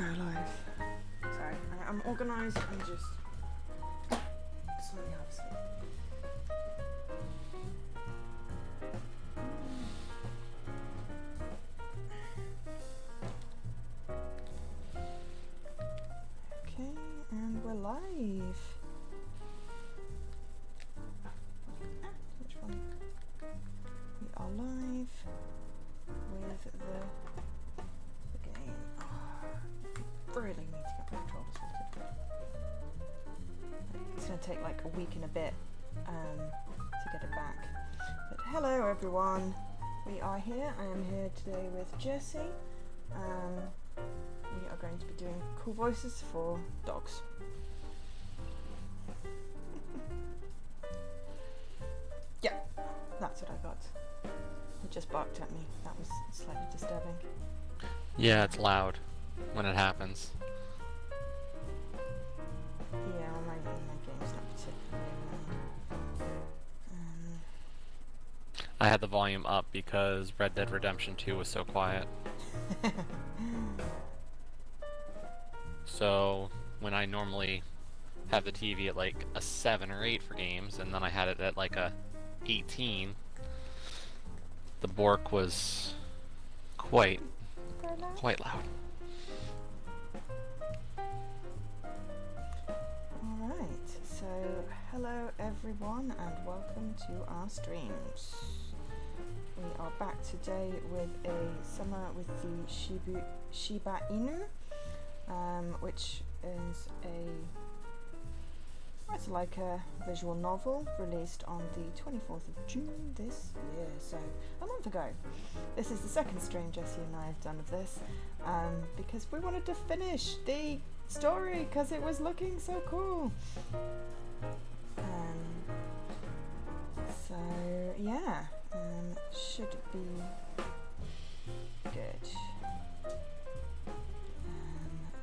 go live. Sorry, I'm organised and just slightly half asleep. Okay, and we're live. Which one? We are live with the game. Really need to get my controller sorted. It's going to take like a week and a bit to get it back. But hello everyone, we are here. I am here today with Jesse. We are going to be doing cool voices for dogs. Yeah, that's what I got. It just barked at me. That was slightly disturbing. Yeah, it's loud when it happens. Yeah, well, my game's not particularly I had the volume up because Red Dead Redemption 2 was so quiet. So when I normally have the TV at like a 7 or 8 for games, and then I had it at like a 18, the Bork was quite loud. Alright, so hello everyone and welcome to our streams. We are back today with a summer with the Shiba Inu, which is it's like a visual novel released on the 24th of June this year, so a month ago. This is the second stream Jesse and I have done of this, because we wanted to finish the story because it was looking so cool. So yeah, should be good.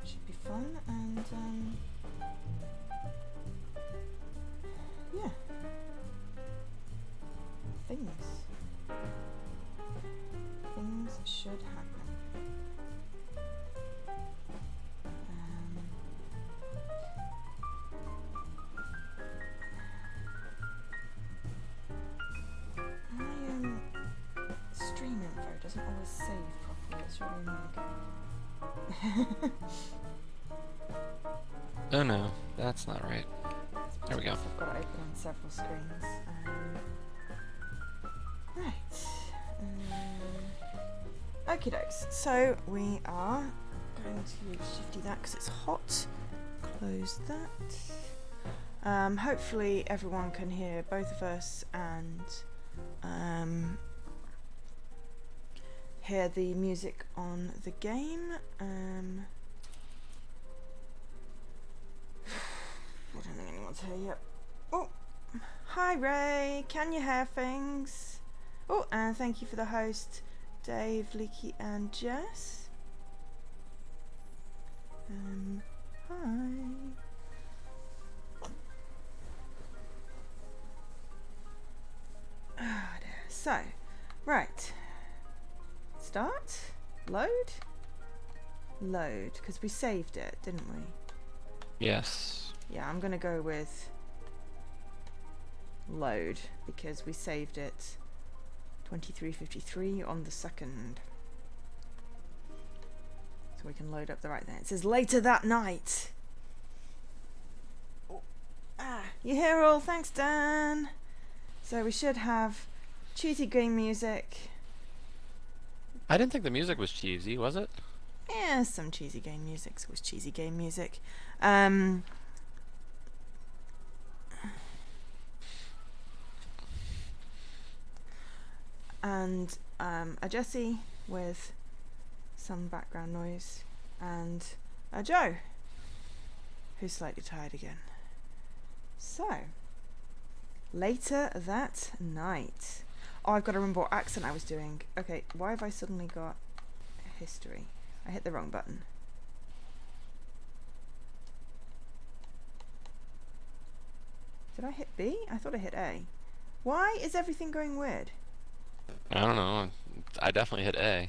Should be fun and yeah, things should happen. Stream info doesn't always save properly, it's really annoying. Oh no, that's not right. There we go. I've got it open on several screens. Right. Okie dokes. So we are going to shifty that because it's hot. Close that. Hopefully everyone can hear both of us and hear the music on the game. I don't think anyone's here yet. Oh, hi Ray, can you hear things? Oh, and thank you for the host, Dave, Leaky and Jess. Hi. Ah, dear. So, right. Start, load, because we saved it, didn't we? Yes. Yeah, I'm gonna go with load because we saved it 23:53 on the 2nd. So we can load up the right thing. It says later that night. Oh. You hear all? Thanks, Dan. So we should have cheesy game music. I didn't think the music was cheesy, was it? Yeah, some cheesy game music. So it was cheesy game music. And a Jessie with some background noise, and a Joe who's slightly tired again. So, later that night. Oh, I've got to remember what accent I was doing. Okay, why have I suddenly got history? I hit the wrong button. Did I hit B? I thought I hit A. Why is everything going weird? I don't know. I definitely hit A.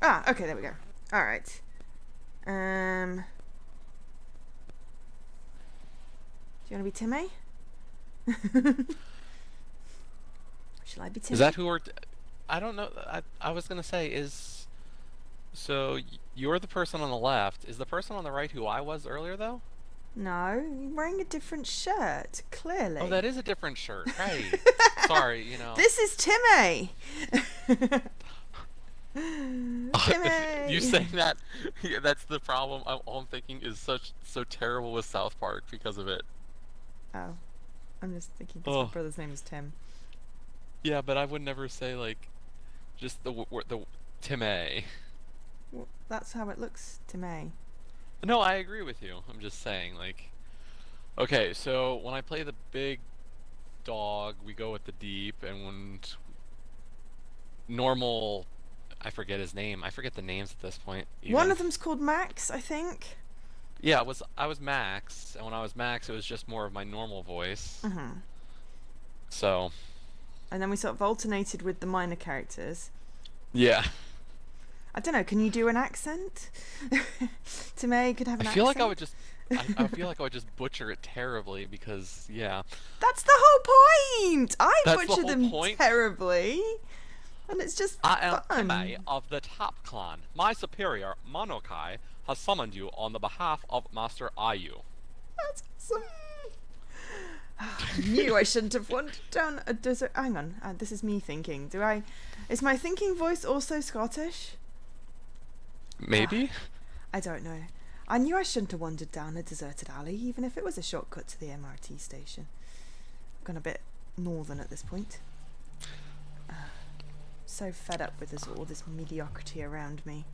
Ah, okay, there we go. Alright. Do you want to be Timmy? Shall I be Timmy? Is that who we're? I don't know. I was gonna say is. So you're the person on the left. Is the person on the right who I was earlier though? No, you're wearing a different shirt, clearly. Oh, that is a different shirt. Right. Sorry, you know. This is Timmy! Timmy! You saying that? Yeah, that's the problem. All I'm thinking is so terrible with South Park because of it. Oh, I'm just thinking because my Oh, brother's name is Tim. yeah, but I would never say like just the Timmy. Well, that's how it looks to me. No, I agree with you. I'm just saying like okay, so when I play the big dog, we go with the deep, and when normal, I forget his name. I forget the names at this point One even. of them's called Max, I think. Yeah, I was Max, and when I was Max, it was just more of my normal voice. Mm-hmm. So, And then we sort of alternated with the minor characters. yeah. I don't know, can you do an accent? To me, could have I an feel like I accent. would just I feel like I would just butcher it terribly because yeah. That's the whole point! I That's the butcher whole them point. terribly. And it's just I am fun. Time of the Top Clan. My superior, Monokai, has summoned you on the behalf of Master Ayu. That's awesome. I knew I shouldn't have wandered down a desert. Hang on, this is me thinking. Is my thinking voice also Scottish? Maybe? I don't know. I knew I shouldn't have wandered down a deserted alley, even if it was a shortcut to the MRT station. I've gone a bit northern at this point. So fed up with all this mediocrity around me.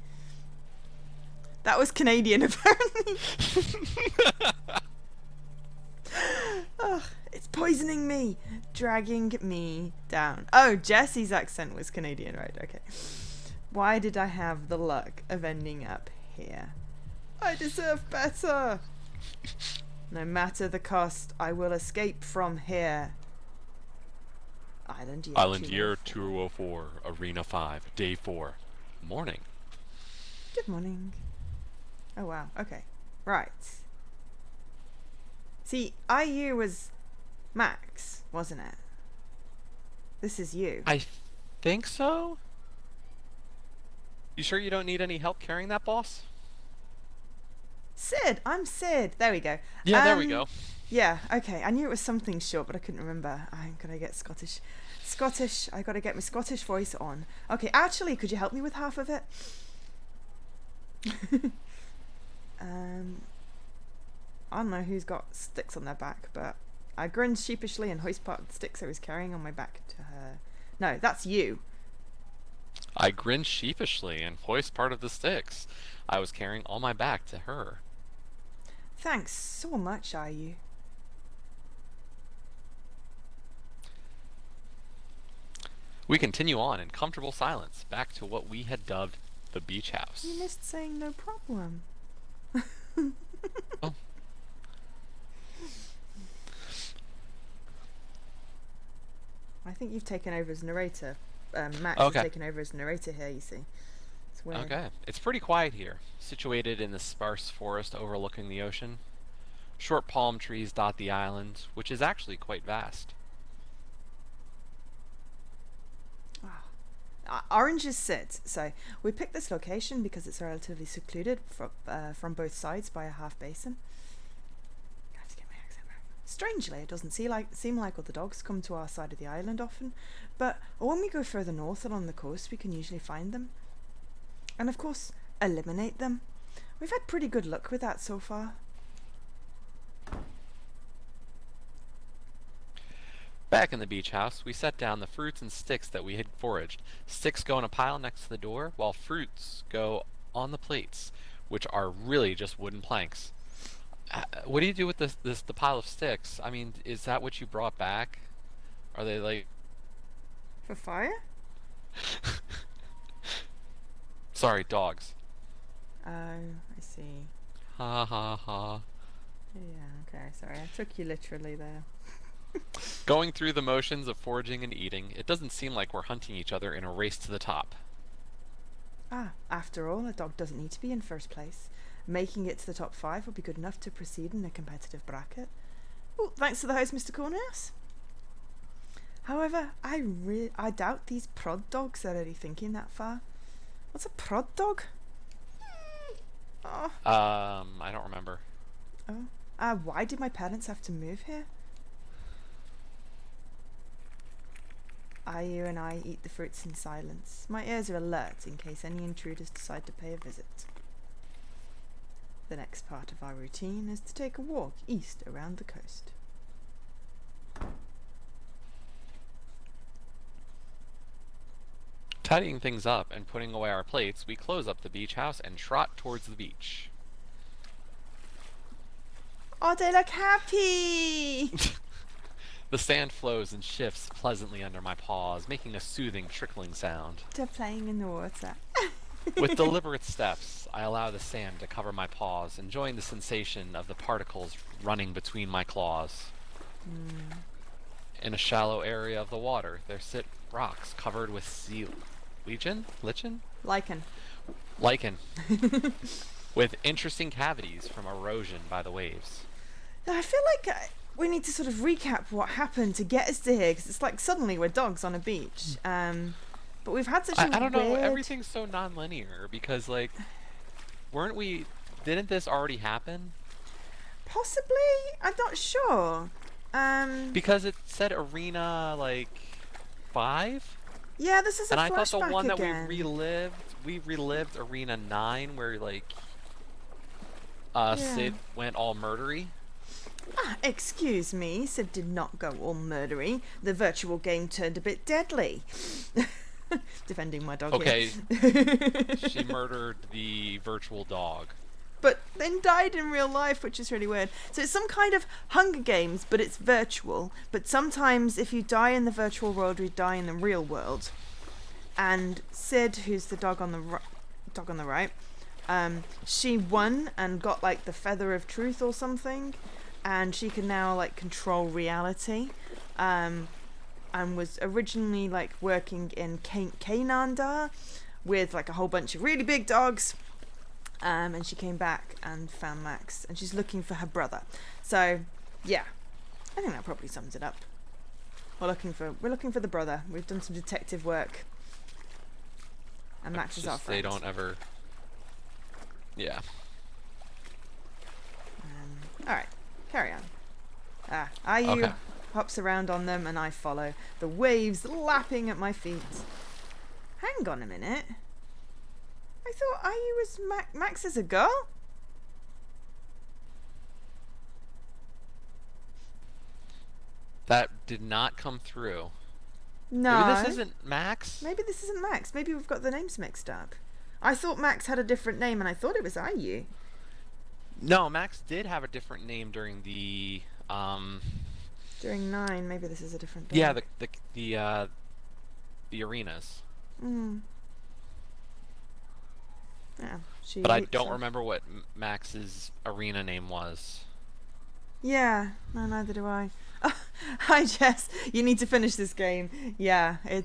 That was Canadian, apparently. Ugh, it's poisoning me, dragging me down. Oh, Jesse's accent was Canadian, right? Okay. Why did I have the luck of ending up here? I deserve better. No matter the cost, I will escape from here. Island Year 204, Arena 5, Day 4. Morning. Good morning. Oh wow, okay. Right. See, IU was Max, wasn't it? This is you. I think so? You sure you don't need any help carrying that, boss? Sid! I'm Sid! There we go. Yeah, there we go. Yeah, okay. I knew it was something short, but I couldn't remember. I'm gonna get Scottish. I gotta get my Scottish voice on. Okay, actually, could you help me with half of it? I don't know who's got sticks on their back, but I grinned sheepishly and hoist part of the sticks I was carrying on my back to her. No, that's you. I grinned sheepishly and hoist part of the sticks I was carrying on my back to her. Thanks so much, IU. We continue on in comfortable silence, back to what we had dubbed the beach house. You missed saying no problem. Oh. I think you've taken over as narrator. Max Okay. has taken over as narrator here, you see. It's weird. Okay. It's pretty quiet here, situated in the sparse forest overlooking the ocean. Short palm trees dot the island, which is actually quite vast. Orange is Sid. So we picked this location because it's relatively secluded from both sides by a half basin. I have to get my accent back. Strangely, it doesn't seem like all the dogs come to our side of the island often, but when we go further north along the coast, we can usually find them. And of course, eliminate them. We've had pretty good luck with that so far. Back in the beach house, we set down the fruits and sticks that we had foraged. Sticks go in a pile next to the door, while fruits go on the plates, which are really just wooden planks. What do you do with the pile of sticks? I mean, is that what you brought back? Are they like... For fire? Sorry, dogs. Oh, I see. Ha ha ha. Yeah, okay, sorry. I took you literally there. Going through the motions of foraging and eating, it doesn't seem like we're hunting each other in a race to the top. Ah, After all, a dog doesn't need to be in first place. Making it to the top 5 will be good enough to proceed in a competitive bracket. Oh, thanks to the host, Mr. Cornhouse. However, I doubt these prod dogs are really thinking that far. What's a prod dog? Oh. I don't remember. Oh. Why did my parents have to move here? Ayu and I eat the fruits in silence. My ears are alert in case any intruders decide to pay a visit. The next part of our routine is to take a walk east around the coast. Tidying things up and putting away our plates, we close up the beach house and trot towards the beach. Oh, they look happy! The sand flows and shifts pleasantly under my paws, making a soothing trickling sound. They're playing in the water. With deliberate steps, I allow the sand to cover my paws, enjoying the sensation of the particles running between my claws. In a shallow area of the water, there sit rocks covered with sea lichen? Lichen. With interesting cavities from erosion by the waves. Now, I feel like we need to sort of recap what happened to get us to here, because it's like suddenly we're dogs on a beach. But we've had such I don't know, everything's so non-linear, because, like, didn't this already happen? Possibly? I'm not sure. Because it said Arena, like, 5? Yeah, this is a flashback And I thought the one again. that we relived Arena 9, where, like, Sid went all murdery. Excuse me, Sid did not go all murdery. The virtual game turned a bit deadly. Defending my dog Okay, here. she murdered the virtual dog. But then died in real life, which is really weird. So it's some kind of Hunger Games, but it's virtual. But sometimes if you die in the virtual world, you die in the real world. And Sid, who's the dog on the right, she won and got like the Feather of Truth or something, and she can now like control reality. And was originally like working in Canaan with like a whole bunch of really big dogs. And she came back and found Max, and she's looking for her brother. So, yeah, I think that probably sums it up. We're looking for the brother. We've done some detective work, and Max is our friend. They don't ever. Yeah. All right, carry on. Ayu hops around on them, and I follow. The waves lapping at my feet. Hang on a minute. I thought Ayu was Max is a girl? That did not come through. No. Maybe this isn't Max? Maybe this isn't Max. Maybe we've got the names mixed up. I thought Max had a different name, and I thought it was Ayu. No, Max did have a different name during the During 9, maybe this is a different dog. Yeah, the arenas. Yeah, but I don't remember what Max's arena name was. Yeah, no, neither do I. Hi Jess, you need to finish this game. Yeah, I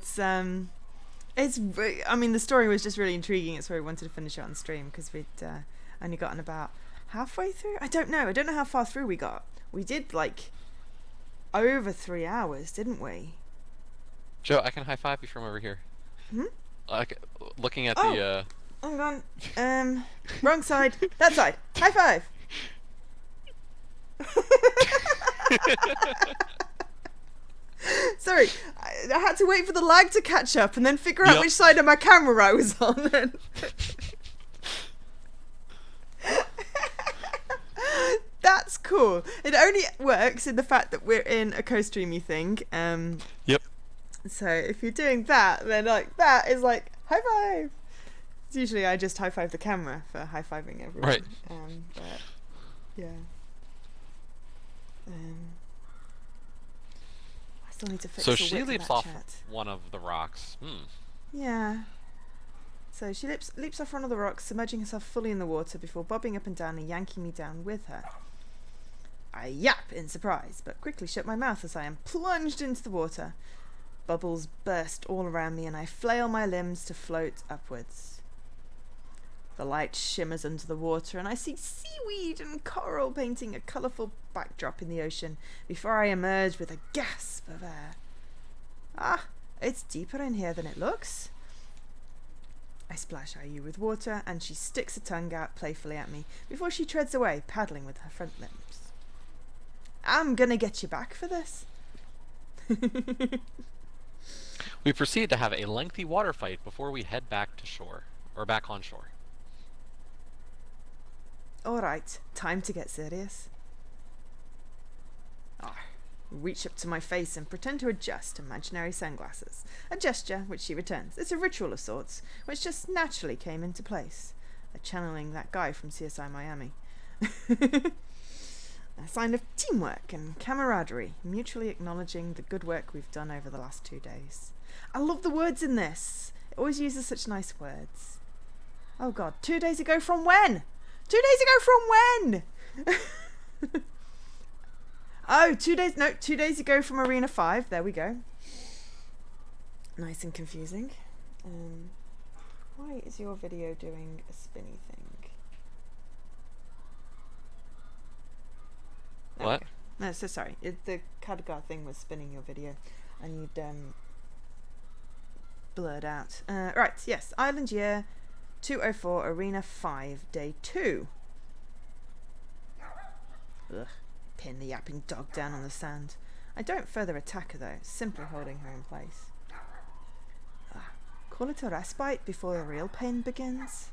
mean, the story was just really intriguing. It's why we wanted to finish it on stream, because we'd only gotten about halfway through. I don't know how far through we got. We did like over 3 hours, didn't we? Joe, I can high five you from over here. Like looking at the hang on. Wrong side. That side. High five. Sorry, I had to wait for the lag to catch up and then figure out which side of my camera I was on. That's cool. It only works in the fact that we're in a co-streamy thing. Yep. So if you're doing that, then like that is like high five. Usually I just high five the camera for high fiving everyone. Right. But yeah. I still need to fix. So the she width of leaps that off chat. one of the rocks. Yeah. So she leaps off one of the rocks, submerging herself fully in the water before bobbing up and down and yanking me down with her. I yap in surprise, but quickly shut my mouth as I am plunged into the water. Bubbles burst all around me, and I flail my limbs to float upwards. The light shimmers under the water and I see seaweed and coral painting a colourful backdrop in the ocean before I emerge with a gasp of air. Ah, it's deeper in here than it looks. I splash Ayu with water and she sticks a tongue out playfully at me before she treads away, paddling with her front limbs. I'm gonna get you back for this. We proceed to have a lengthy water fight before we head back to shore, or back on shore. Alright, time to get serious. Reach up to my face and pretend to adjust imaginary sunglasses. A gesture which she returns. It's a ritual of sorts, which just naturally came into place. Channeling that guy from CSI Miami. A sign of teamwork and camaraderie, mutually acknowledging the good work we've done over the last 2 days. I love the words in this. It always uses such nice words. Oh god, 2 days ago from when? 2 days ago from when? Oh, 2 days, no, 2 days ago from Arena 5. There we go. Nice and confusing. Why is your video doing a spinny thing? There What? No, so sorry. The Khadgar thing was spinning your video and you'd blurred out. Right, yes. Island year 204, Arena 5, day 2. Ugh. Pin the yapping dog down on the sand. I don't further attack her though, simply holding her in place. Call it a respite before the real pain begins.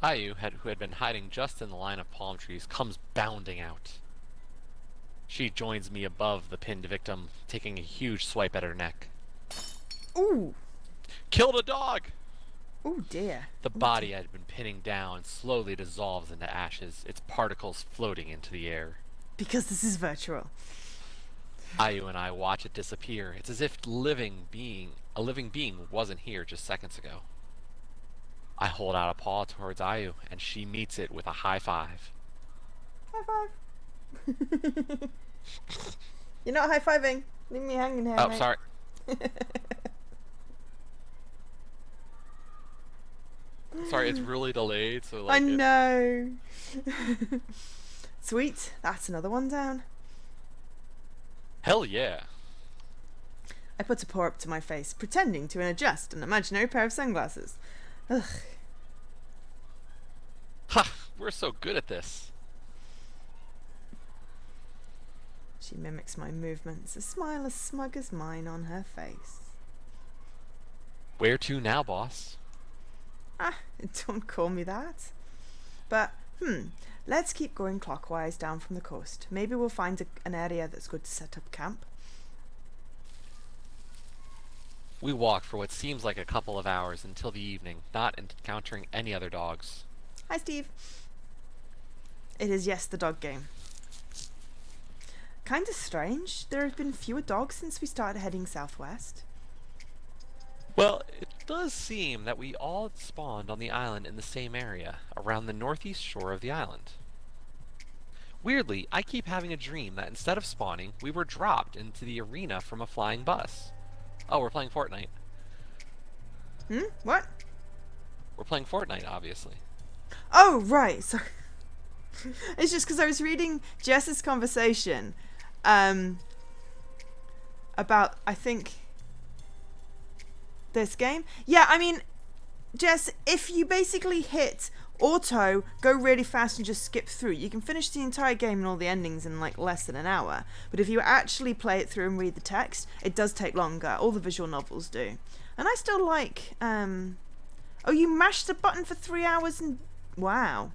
Ayu, who had been hiding just in the line of palm trees, comes bounding out. She joins me above the pinned victim, taking a huge swipe at her neck. Ooh! Kill the dog! Oh dear. The body I had been pinning down slowly dissolves into ashes, its particles floating into the air. Because this is virtual. Ayu and I watch it disappear. It's as if a living being wasn't here just seconds ago. I hold out a paw towards Ayu, and she meets it with a high five. High five. You're not high-fiving. Leave me hanging here, Oh, mate. sorry. Sorry, it's really delayed, so like I know. Sweet, that's another one down. Hell yeah. I put a paw up to my face, pretending to adjust an imaginary pair of sunglasses. Ugh. Ha! We're so good at this. She mimics my movements, a smile as smug as mine on her face. Where to now, boss? Don't call me that. But, let's keep going clockwise down from the coast. Maybe we'll find an area that's good to set up camp. We walk for what seems like a couple of hours until the evening, not encountering any other dogs. Hi, Steve. It is, yes, the dog game. Kinda strange. There have been fewer dogs since we started heading southwest. Well, it does seem that we all spawned on the island in the same area, around the northeast shore of the island. Weirdly, I keep having a dream that instead of spawning, we were dropped into the arena from a flying bus. Oh, we're playing Fortnite. What? We're playing Fortnite, obviously. Oh, right. Sorry. It's just because I was reading Jess's conversation about, I think, this game. Yeah, I mean, Jess, if you basically hit auto, go really fast and just skip through, you can finish the entire game and all the endings in like less than an hour. But if you actually play it through and read the text, it does take longer. All the visual novels do. And I still like, oh, you mashed the button for 3 hours and, wow.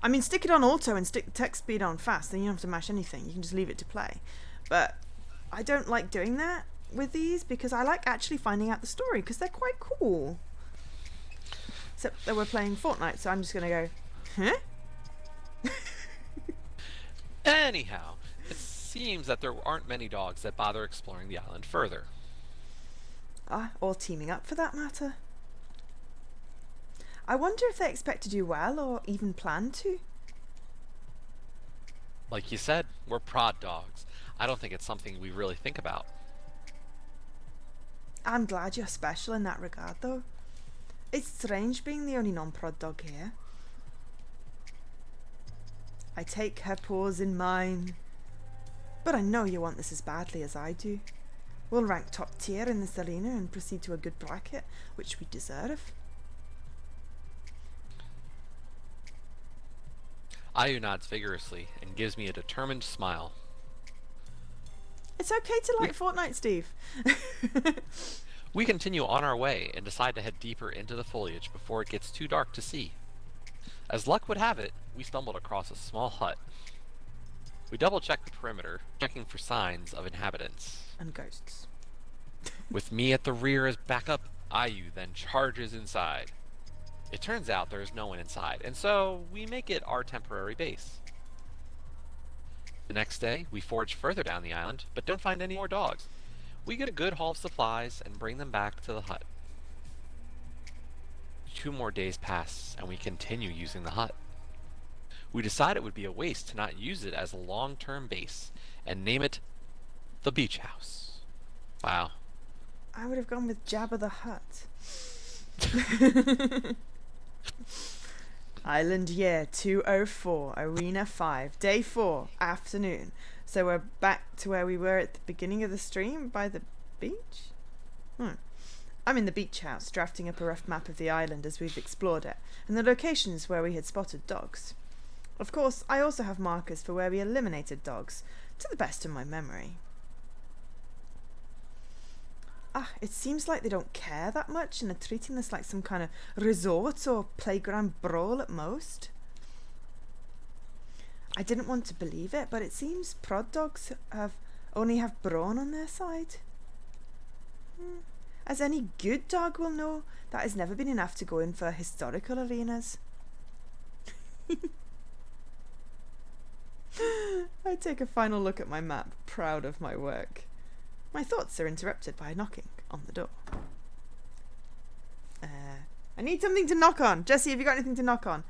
I mean, stick it on auto and stick the text speed on fast, then you don't have to mash anything. You can just leave it to play. But I don't like doing that with these because I like actually finding out the story because they're quite cool. Except that we're playing Fortnite, so I'm just going to go, huh? Anyhow, it seems that there aren't many dogs that bother exploring the island further. Or teaming up for that matter. I wonder if they expect to do well or even plan to. Like you said, we're prod dogs. I don't think it's something we really think about. I'm glad you're special in that regard, though. It's strange being the only non-prod dog here. I take her paws in mine. But I know you want this as badly as I do. We'll rank top tier in this arena and proceed to a good bracket, which we deserve. Ayu nods vigorously and gives me a determined smile. It's okay to like Fortnite, Steve. We continue on our way and decide to head deeper into the foliage before it gets too dark to see. As luck would have it, we stumbled across a small hut. We double-check the perimeter, checking for signs of inhabitants. And ghosts. With me at the rear as backup, Ayu then charges inside. It turns out there is no one inside, and so we make it our temporary base. The next day, we forage further down the island, but don't find any more dogs. We get a good haul of supplies and bring them back to the hut. 2 more days pass, and we continue using the hut. We decide it would be a waste to not use it as a long-term base, and name it the Beach House. Wow. I would have gone with Jabba the Hutt. Island year 204, Arena 5, Day 4, afternoon. So we're back to where we were at the beginning of the stream, by the beach? I'm in the beach house, drafting up a rough map of the island as we've explored it, and the locations where we had spotted dogs. Of course, I also have markers for where we eliminated dogs, to the best of my memory. It seems like they don't care that much and are treating this like some kind of resort or playground brawl at most. I didn't want to believe it, but it seems prod dogs only have brawn on their side. As any good dog will know, that has never been enough to go in for historical arenas. I take a final look at my map, proud of my work. My thoughts are interrupted by a knocking on the door. I need something to knock on. Jesse, have you got anything to knock on?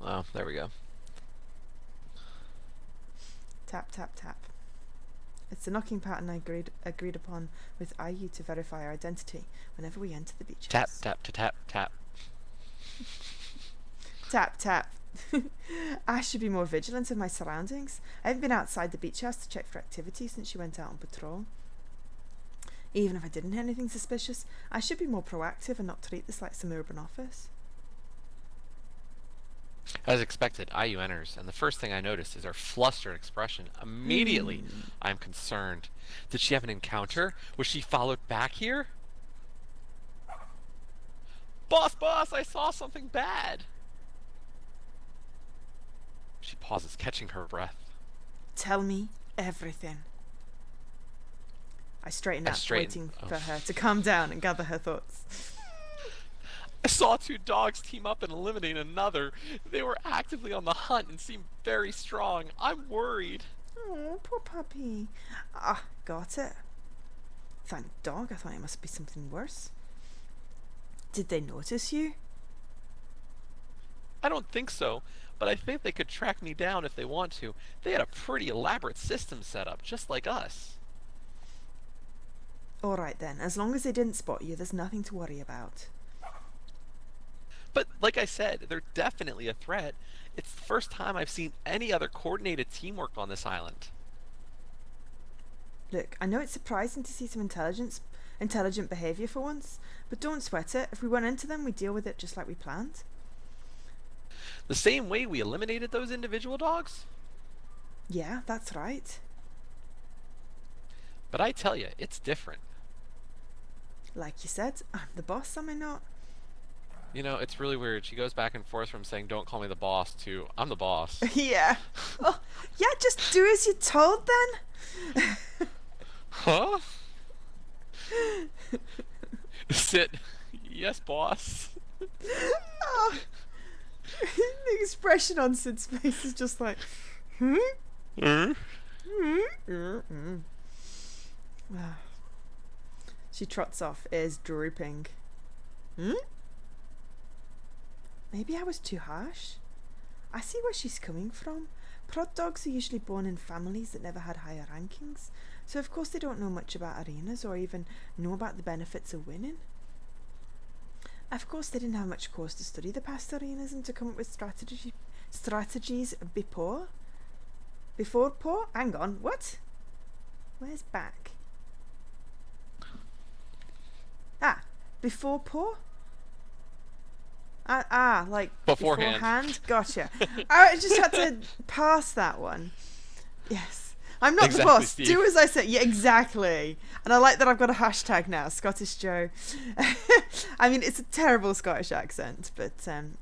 Oh, there we go. Tap, tap, tap. It's the knocking pattern I agreed upon with Ayu to verify our identity whenever we enter the beach Tap, house. tap, to tap, tap. Tap, tap. I should be more vigilant of my surroundings. I haven't been outside the beach house to check for activity since she went out on patrol. Even if I didn't hear anything suspicious, I should be more proactive and not treat this like some urban office. As expected, Ayu enters, and the first thing I notice is her flustered expression. Immediately, I'm concerned. Did she have an encounter? Was she followed back here? Boss, I saw something bad! She pauses, catching her breath. Tell me everything. I straighten up, waiting for her to calm down and gather her thoughts. I saw 2 dogs team up and eliminate another. They were actively on the hunt and seemed very strong. I'm worried. Oh, poor puppy. Got it. Thank dog, I thought it must be something worse. Did they notice you? I don't think so, but I think they could track me down if they want to. They had a pretty elaborate system set up, just like us. Alright then, as long as they didn't spot you, there's nothing to worry about. But like I said, they're definitely a threat. It's the first time I've seen any other coordinated teamwork on this island. Look, I know it's surprising to see some intelligent behaviour for once, but don't sweat it. If we run into them, we deal with it just like we planned. The same way we eliminated those individual dogs? Yeah, that's right. But I tell you, it's different. Like you said, I'm the boss, am I not? You know, it's really weird. She goes back and forth from saying, don't call me the boss, to, I'm the boss. Yeah. Oh, yeah, just do as you're told then. Huh? Sit. Yes, boss. Oh. The expression on Sid's face is just like, She trots off, ears drooping. Maybe I was too harsh. I see where she's coming from, Prod dogs are usually born in families that never had higher rankings, so of course they don't know much about arenas or even know about the benefits of winning. Of course they didn't have much course to study the past arenas and to come up with strategies before. Hang on, what? Where's back? Before poor? Like beforehand? Gotcha. I just had to pass that one. Yes. I'm not the boss. Steve. Do as I say. Yeah, exactly. And I like that I've got a hashtag now, Scottish Joe. I mean, it's a terrible Scottish accent, but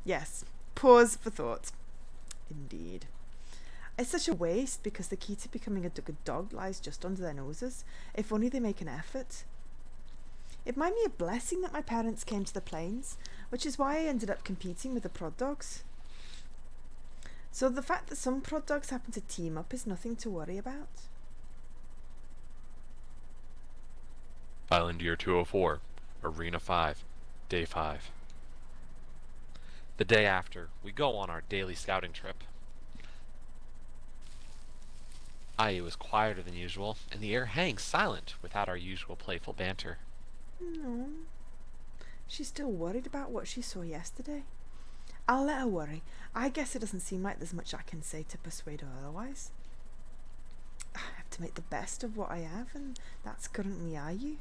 yes. Pause for thought. Indeed. It's such a waste because the key to becoming a good dog lies just under their noses, if only they make an effort. It might be a blessing that my parents came to the plains, which is why I ended up competing with the prod dogs. So the fact that some prod dogs happen to team up is nothing to worry about. Island Year 204, Arena 5, Day 5. The day after, we go on our daily scouting trip. Ayu is quieter than usual, and the air hangs silent without our usual playful banter. No. She's still worried about what she saw yesterday. I'll let her worry. I guess it doesn't seem like there's much I can say to persuade her otherwise. I have to make the best of what I have, and that's currently Ayu.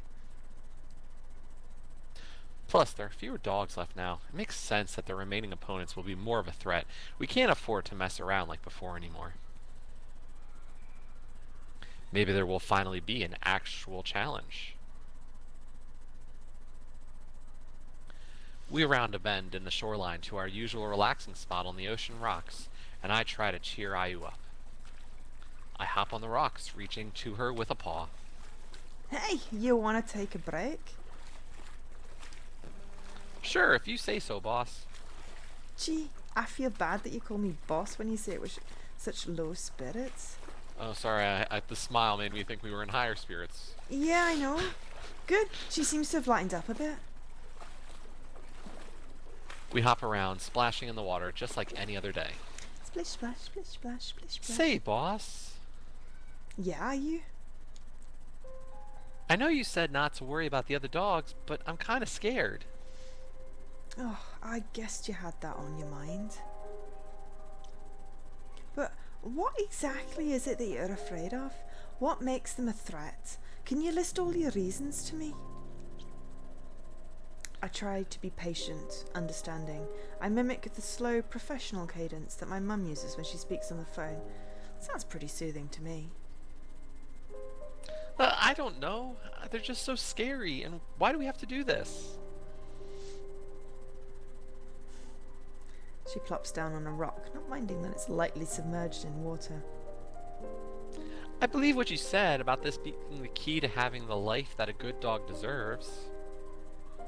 Plus, there are fewer dogs left now. It makes sense that the remaining opponents will be more of a threat. We can't afford to mess around like before anymore. Maybe there will finally be an actual challenge. We round a bend in the shoreline to our usual relaxing spot on the ocean rocks, and I try to cheer Ayu up. I hop on the rocks, reaching to her with a paw. Hey, you want to take a break? Sure, if you say so, boss. Gee, I feel bad that you call me boss when you say it with such low spirits. Oh, sorry, the smile made me think we were in higher spirits. Yeah, I know. Good, she seems to have lightened up a bit. We hop around, splashing in the water just like any other day. Splish, splash, splish, splash, splish, splash. Say, boss. Yeah, are you? I know you said not to worry about the other dogs, but I'm kind of scared. Oh, I guessed you had that on your mind. But what exactly is it that you're afraid of? What makes them a threat? Can you list all your reasons to me? I try to be patient, understanding. I mimic the slow, professional cadence that my mum uses when she speaks on the phone. Sounds pretty soothing to me. I don't know. They're just so scary, and why do we have to do this? She plops down on a rock, not minding that it's lightly submerged in water. I believe what you said about this being the key to having the life that a good dog deserves.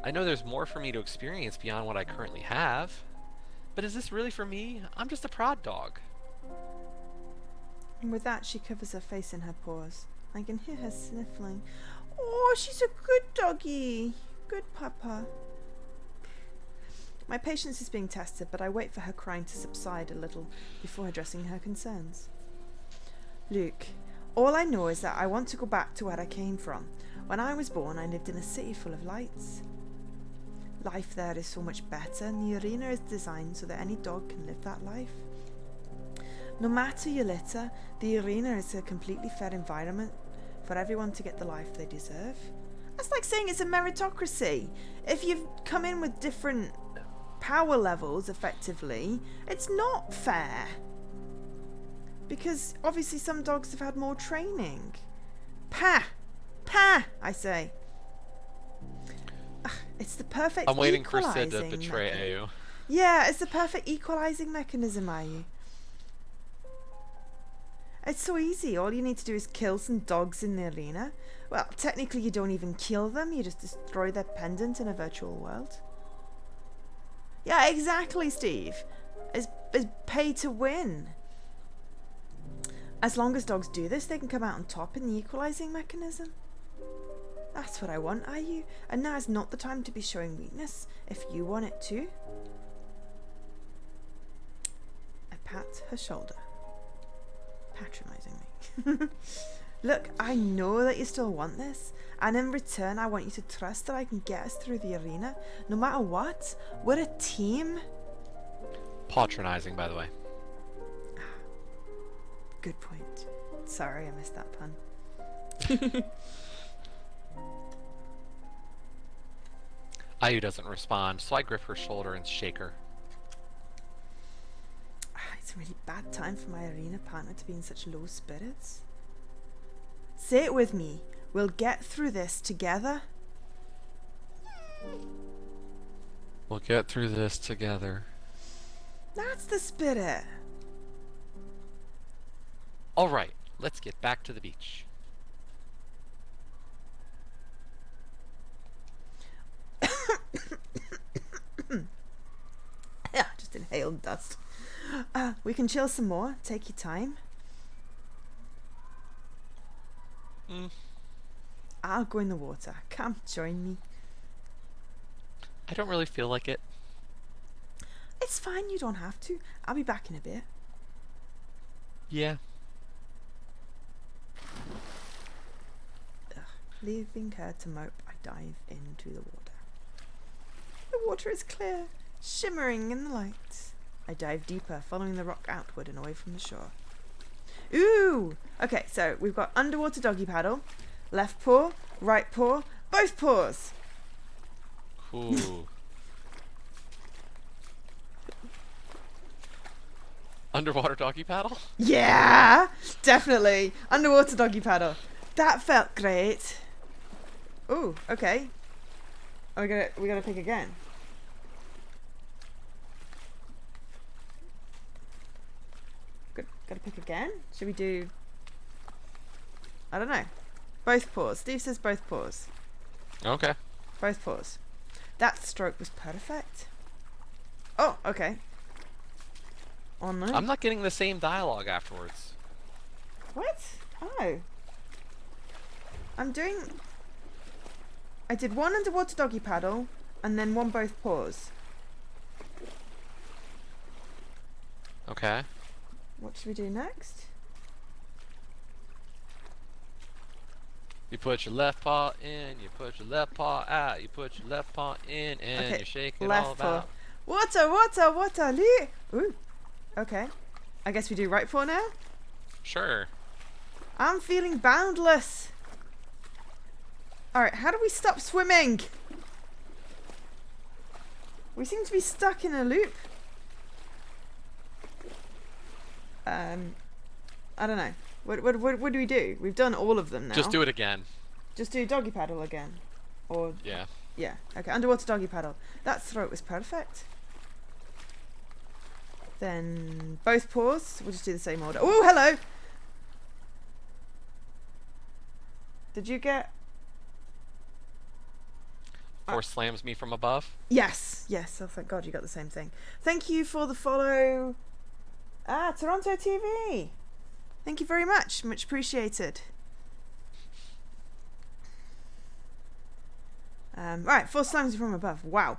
I know there's more for me to experience beyond what I currently have. But is this really for me? I'm just a prod dog. And with that, she covers her face in her paws. I can hear her sniffling. Oh, she's a good doggy. Good papa. My patience is being tested, but I wait for her crying to subside a little before addressing her concerns. Luke, all I know is that I want to go back to where I came from. When I was born, I lived in a city full of lights. Life there is so much better, and the arena is designed so that any dog can live that life. No matter your litter, the arena is a completely fair environment for everyone to get the life they deserve. That's like saying it's a meritocracy. If you've come in with different power levels, effectively, it's not fair. Because obviously some dogs have had more training. Pah! Pah! I say. It's the perfect I'm waiting for equalising Sid to betray Ayu. Yeah, it's the perfect equalising mechanism, Ayu. It's so easy. All you need to do is kill some dogs in the arena. Well, technically you don't even kill them. You just destroy their pendant in a virtual world. Yeah, exactly, Steve. It's pay to win. As long as dogs do this, they can come out on top in the equalising mechanism. That's what I want, Ayu. And now is not the time to be showing weakness, if you want it too. I pat her shoulder. Patronizing me. Look, I know that you still want this, and in return I want you to trust that I can get us through the arena, no matter what. We're a team. Patronizing, by the way. Good point. Sorry, I missed that pun. Ayu doesn't respond, so I grip her shoulder and shake her. It's a really bad time for my arena partner to be in such low spirits. Say it with me. We'll get through this together. We'll get through this together. That's the spirit. All right, let's get back to the beach. Yeah, just inhaled dust. We can chill some more. Take your time. I'll go in the water. Come, join me. I don't really feel like it. It's fine, you don't have to. I'll be back in a bit. Yeah. Leaving her to mope, I dive into the water. The water is clear, shimmering in the light. I dive deeper, following the rock outward and away from the shore. Ooh! Okay, so we've got underwater doggy paddle, left paw, right paw, both paws. Cool. Underwater doggy paddle? Yeah, definitely. Underwater doggy paddle. That felt great. Ooh, okay. We gotta pick again. Gotta pick again? Should we do... I don't know. Both paws. Steve says both paws. Okay. Both paws. That stroke was perfect. Oh, okay. Oh no. I'm not getting the same dialogue afterwards. What? Oh. I'm doing... I did one underwater doggy paddle, and then one both paws. Okay. What should we do next? You put your left paw in, you put your left paw out, you put your left paw in, and Okay, you shake it left all paw. about. Water, water, water, lee. Ooh. Okay. I guess we do right paw now? Sure. I'm feeling boundless. Alright, how do we stop swimming? We seem to be stuck in a loop. I don't know. What do we do? We've done all of them now. Just do it again. Just do doggy paddle again. Or Yeah. yeah. Okay, underwater doggy paddle. That throat was perfect. Then both paws. We'll just do the same order. Oh, hello. Did you get... Force slams me from above. Yes, yes. Oh, thank God you got the same thing. Thank you for the follow. Toronto TV. Thank you very much. Much appreciated. Right, force slams you from above. Wow.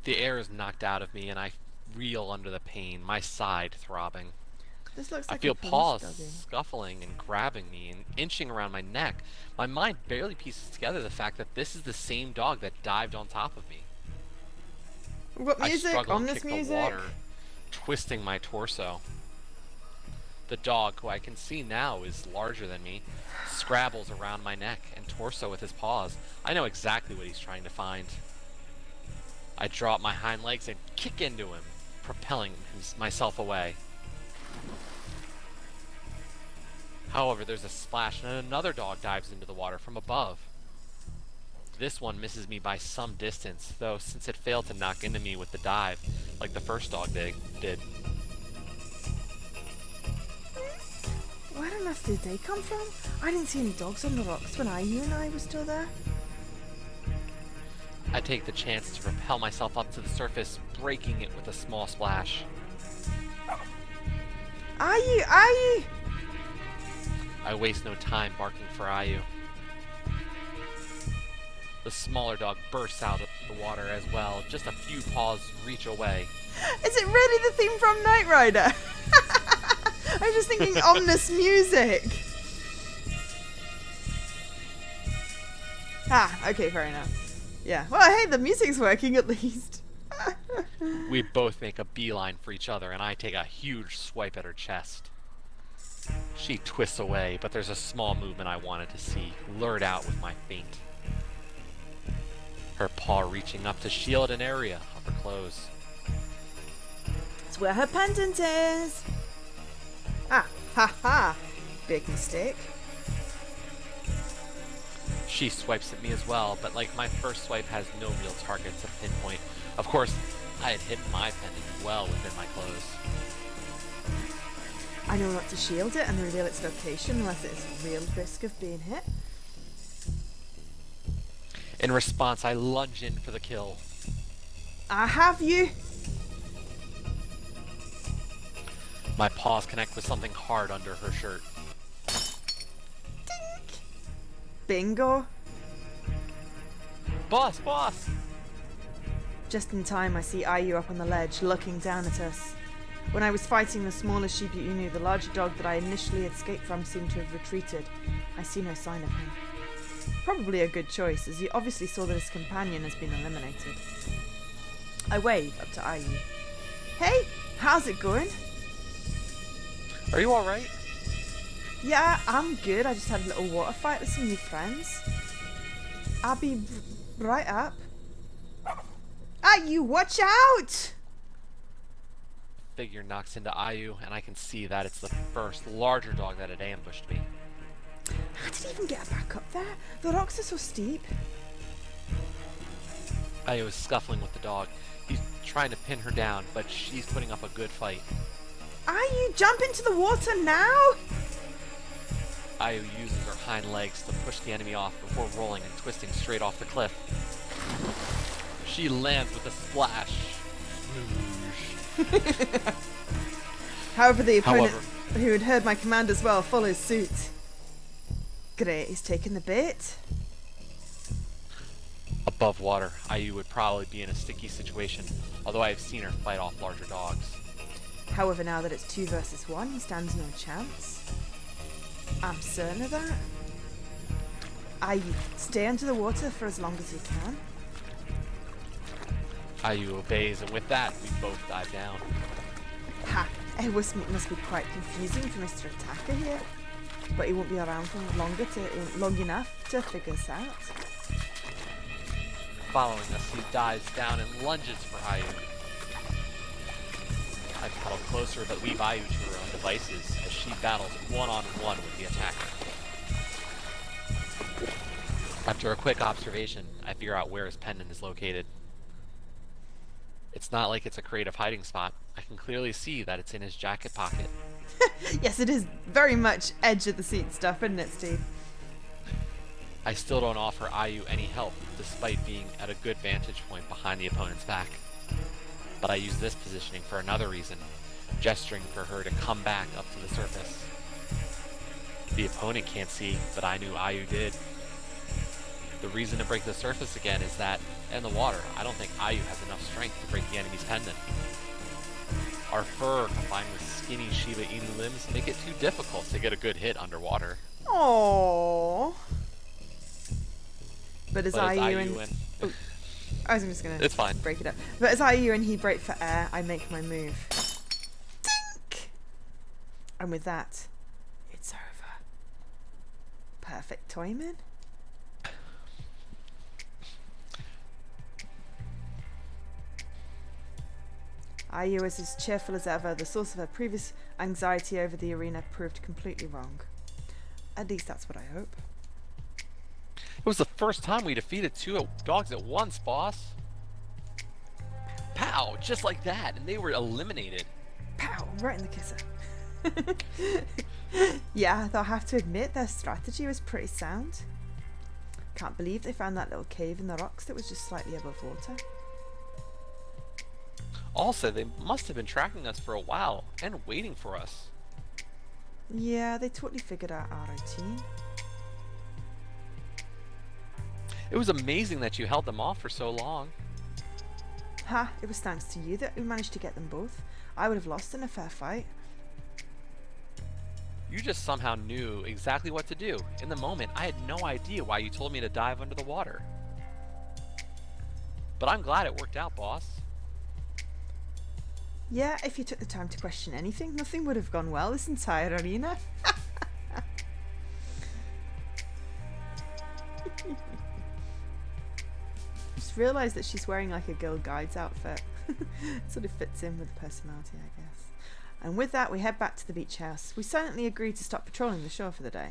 The air is knocked out of me, and I reel under the pain, my side throbbing. This looks I like feel a police paws doggy. scuffling and grabbing me and inching around my neck. My mind barely pieces together the fact that this is the same dog that dived on top of me. We've got I music, struggle and ominous kick music. the water, twisting my torso. The dog, who I can see now is larger than me, scrabbles around my neck and torso with his paws. I know exactly what he's trying to find. I draw up my hind legs and kick into him, propelling myself away. However, there's a splash and another dog dives into the water from above. This one misses me by some distance, though, since it failed to knock into me with the dive, like the first dog did. Where on earth did they come from? I didn't see any dogs on the rocks when you and I were still there. I take the chance to propel myself up to the surface, breaking it with a small splash. Ayu! I waste no time barking for Ayu. The smaller dog bursts out of the water as well, just a few paws reach away. Is it really the theme from Knight Rider? I'm just thinking ominous music. Ah, okay, fair enough. Yeah. Well, hey, the music's working at least. We both make a beeline for each other, and I take a huge swipe at her chest. She twists away, but there's a small movement I wanted to see, lured out with my feint. Her paw reaching up to shield an area of her clothes. It's where her pendant is. Ah, ha ha. Big mistake. She swipes at me as well, but like my first swipe has no real target to pinpoint. Of course, I had hidden my pendant well within my clothes. I know not to shield it and reveal its location unless it is a real risk of being hit. In response, I lunge in for the kill. I have you. My paws connect with something hard under her shirt. Dink. Bingo. Boss, boss! Just in time, I see Ayu up on the ledge, looking down at us. When I was fighting the smaller Shiba Inu, the larger dog that I initially escaped from seemed to have retreated. I see no sign of him. Probably a good choice, as he obviously saw that his companion has been eliminated. I wave up to Ayu. Hey, how's it going? Are you alright? Yeah, I'm good. I just had a little water fight with some new friends. I'll be right up. Ayu, watch out! Figure knocks into Ayu, and I can see that it's the first larger dog that had ambushed me. How did he even get back up there? The rocks are so steep. Ayu is scuffling with the dog. He's trying to pin her down, but she's putting up a good fight. Ayu, jump into the water now! Ayu uses her hind legs to push the enemy off before rolling and twisting straight off the cliff. She lands with a splash. However, the opponent, who had heard my command as well, follows suit. Great, he's taken the bait. Above water, Ayu would probably be in a sticky situation, although I have seen her fight off larger dogs. However, now that it's 2 versus 1, he stands no chance. I'm certain of that. Ayu, stay under the water for as long as you can. Ayu obeys, and with that, we both dive down. Ha! It must be quite confusing for Mr. Attacker here. But he won't be around for long enough to figure this out. Following us, he dives down and lunges for Ayu. I paddle closer but leave Ayu to her own devices as she battles one-on-one with the attacker. After a quick observation, I figure out where his pendant is located. It's not like it's a creative hiding spot. I can clearly see that it's in his jacket pocket. Yes, it is very much edge of the seat stuff, isn't it, Steve? I still don't offer Ayu any help, despite being at a good vantage point behind the opponent's back. But I use this positioning for another reason, gesturing for her to come back up to the surface. The opponent can't see, but I knew Ayu did. The reason to break the surface again is that, in the water, I don't think Ayu has enough strength to break the enemy's pendant. Our fur, combined with skinny Shiba Inu limbs, make it too difficult to get a good hit underwater. Aww. But as Ayu and... Oh, I was just It's fine. break it up. But as Ayu and he break for air, I make my move. Dink! And with that, it's over. Perfect timing. Ayu is as cheerful as ever. The source of her previous anxiety over the arena proved completely wrong. At least that's what I hope. It was the first time we defeated 2 dogs at once, boss. Pow! Just like that, and they were eliminated. Pow! Right in the kisser. Yeah, though I have to admit their strategy was pretty sound. Can't believe they found that little cave in the rocks that was just slightly above water. Also, they must have been tracking us for a while, and waiting for us. Yeah, they totally figured out our routine. It was amazing that you held them off for so long. Ha, it was thanks to you that we managed to get them both. I would have lost in a fair fight. You just somehow knew exactly what to do. In the moment, I had no idea why you told me to dive under the water. But I'm glad it worked out, boss. Yeah, if you took the time to question anything, nothing would have gone well this entire arena. Just realised that she's wearing like a Girl Guides outfit. Sort of fits in with the personality, I guess. And with that, we head back to the beach house. We silently agreed to stop patrolling the shore for the day.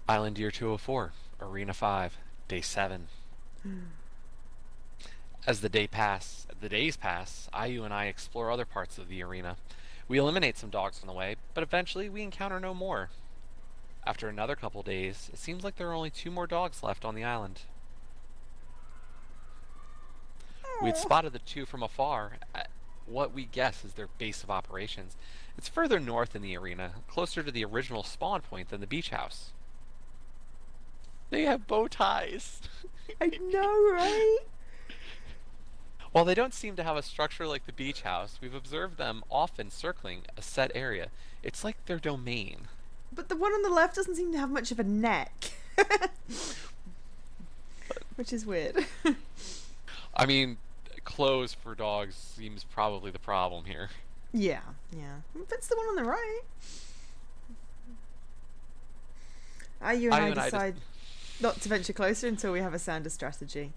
Island Year 204, Arena 5, Day 7. As the days pass, IU and I explore other parts of the arena. We eliminate some dogs on the way, but eventually we encounter no more. After another couple days, it seems like there are only 2 more dogs left on the island. We had spotted the 2 from afar at what we guess is their base of operations. It's further north in the arena, closer to the original spawn point than the beach house. They have bow ties. I know, right? While they don't seem to have a structure like the beach house, we've observed them often circling a set area. It's like their domain. But the one on the left doesn't seem to have much of a neck. Which is weird. I mean, clothes for dogs seems probably the problem here. Yeah. But it's the one on the right. You and I decide not to venture closer until we have a sounder strategy.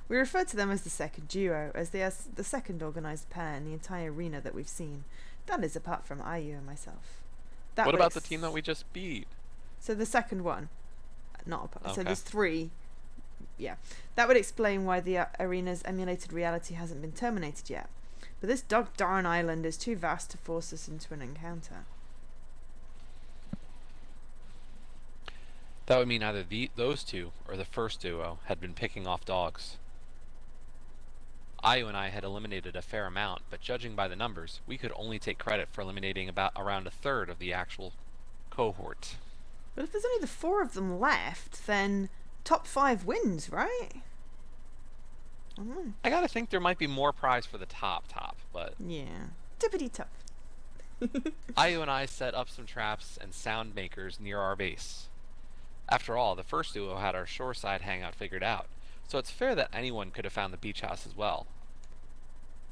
We refer to them as the second duo, as they are the second organised pair in the entire arena that we've seen. That is, apart from IU and myself. What about the team that we just beat? So the second one. Okay. So there's 3. Yeah. That would explain why the arena's emulated reality hasn't been terminated yet. But this darn island is too vast to force us into an encounter. That would mean either those 2 or the first duo had been picking off dogs. IU and I had eliminated a fair amount, but judging by the numbers, we could only take credit for eliminating around a third of the actual cohort. But if there's only the 4 of them left, then top 5 wins, right? I don't know. I gotta think there might be more prize for the top, but... Yeah. Tippity tough. IU and I set up some traps and sound makers near our base. After all, the first duo had our shoreside hangout figured out, so it's fair that anyone could have found the beach house as well.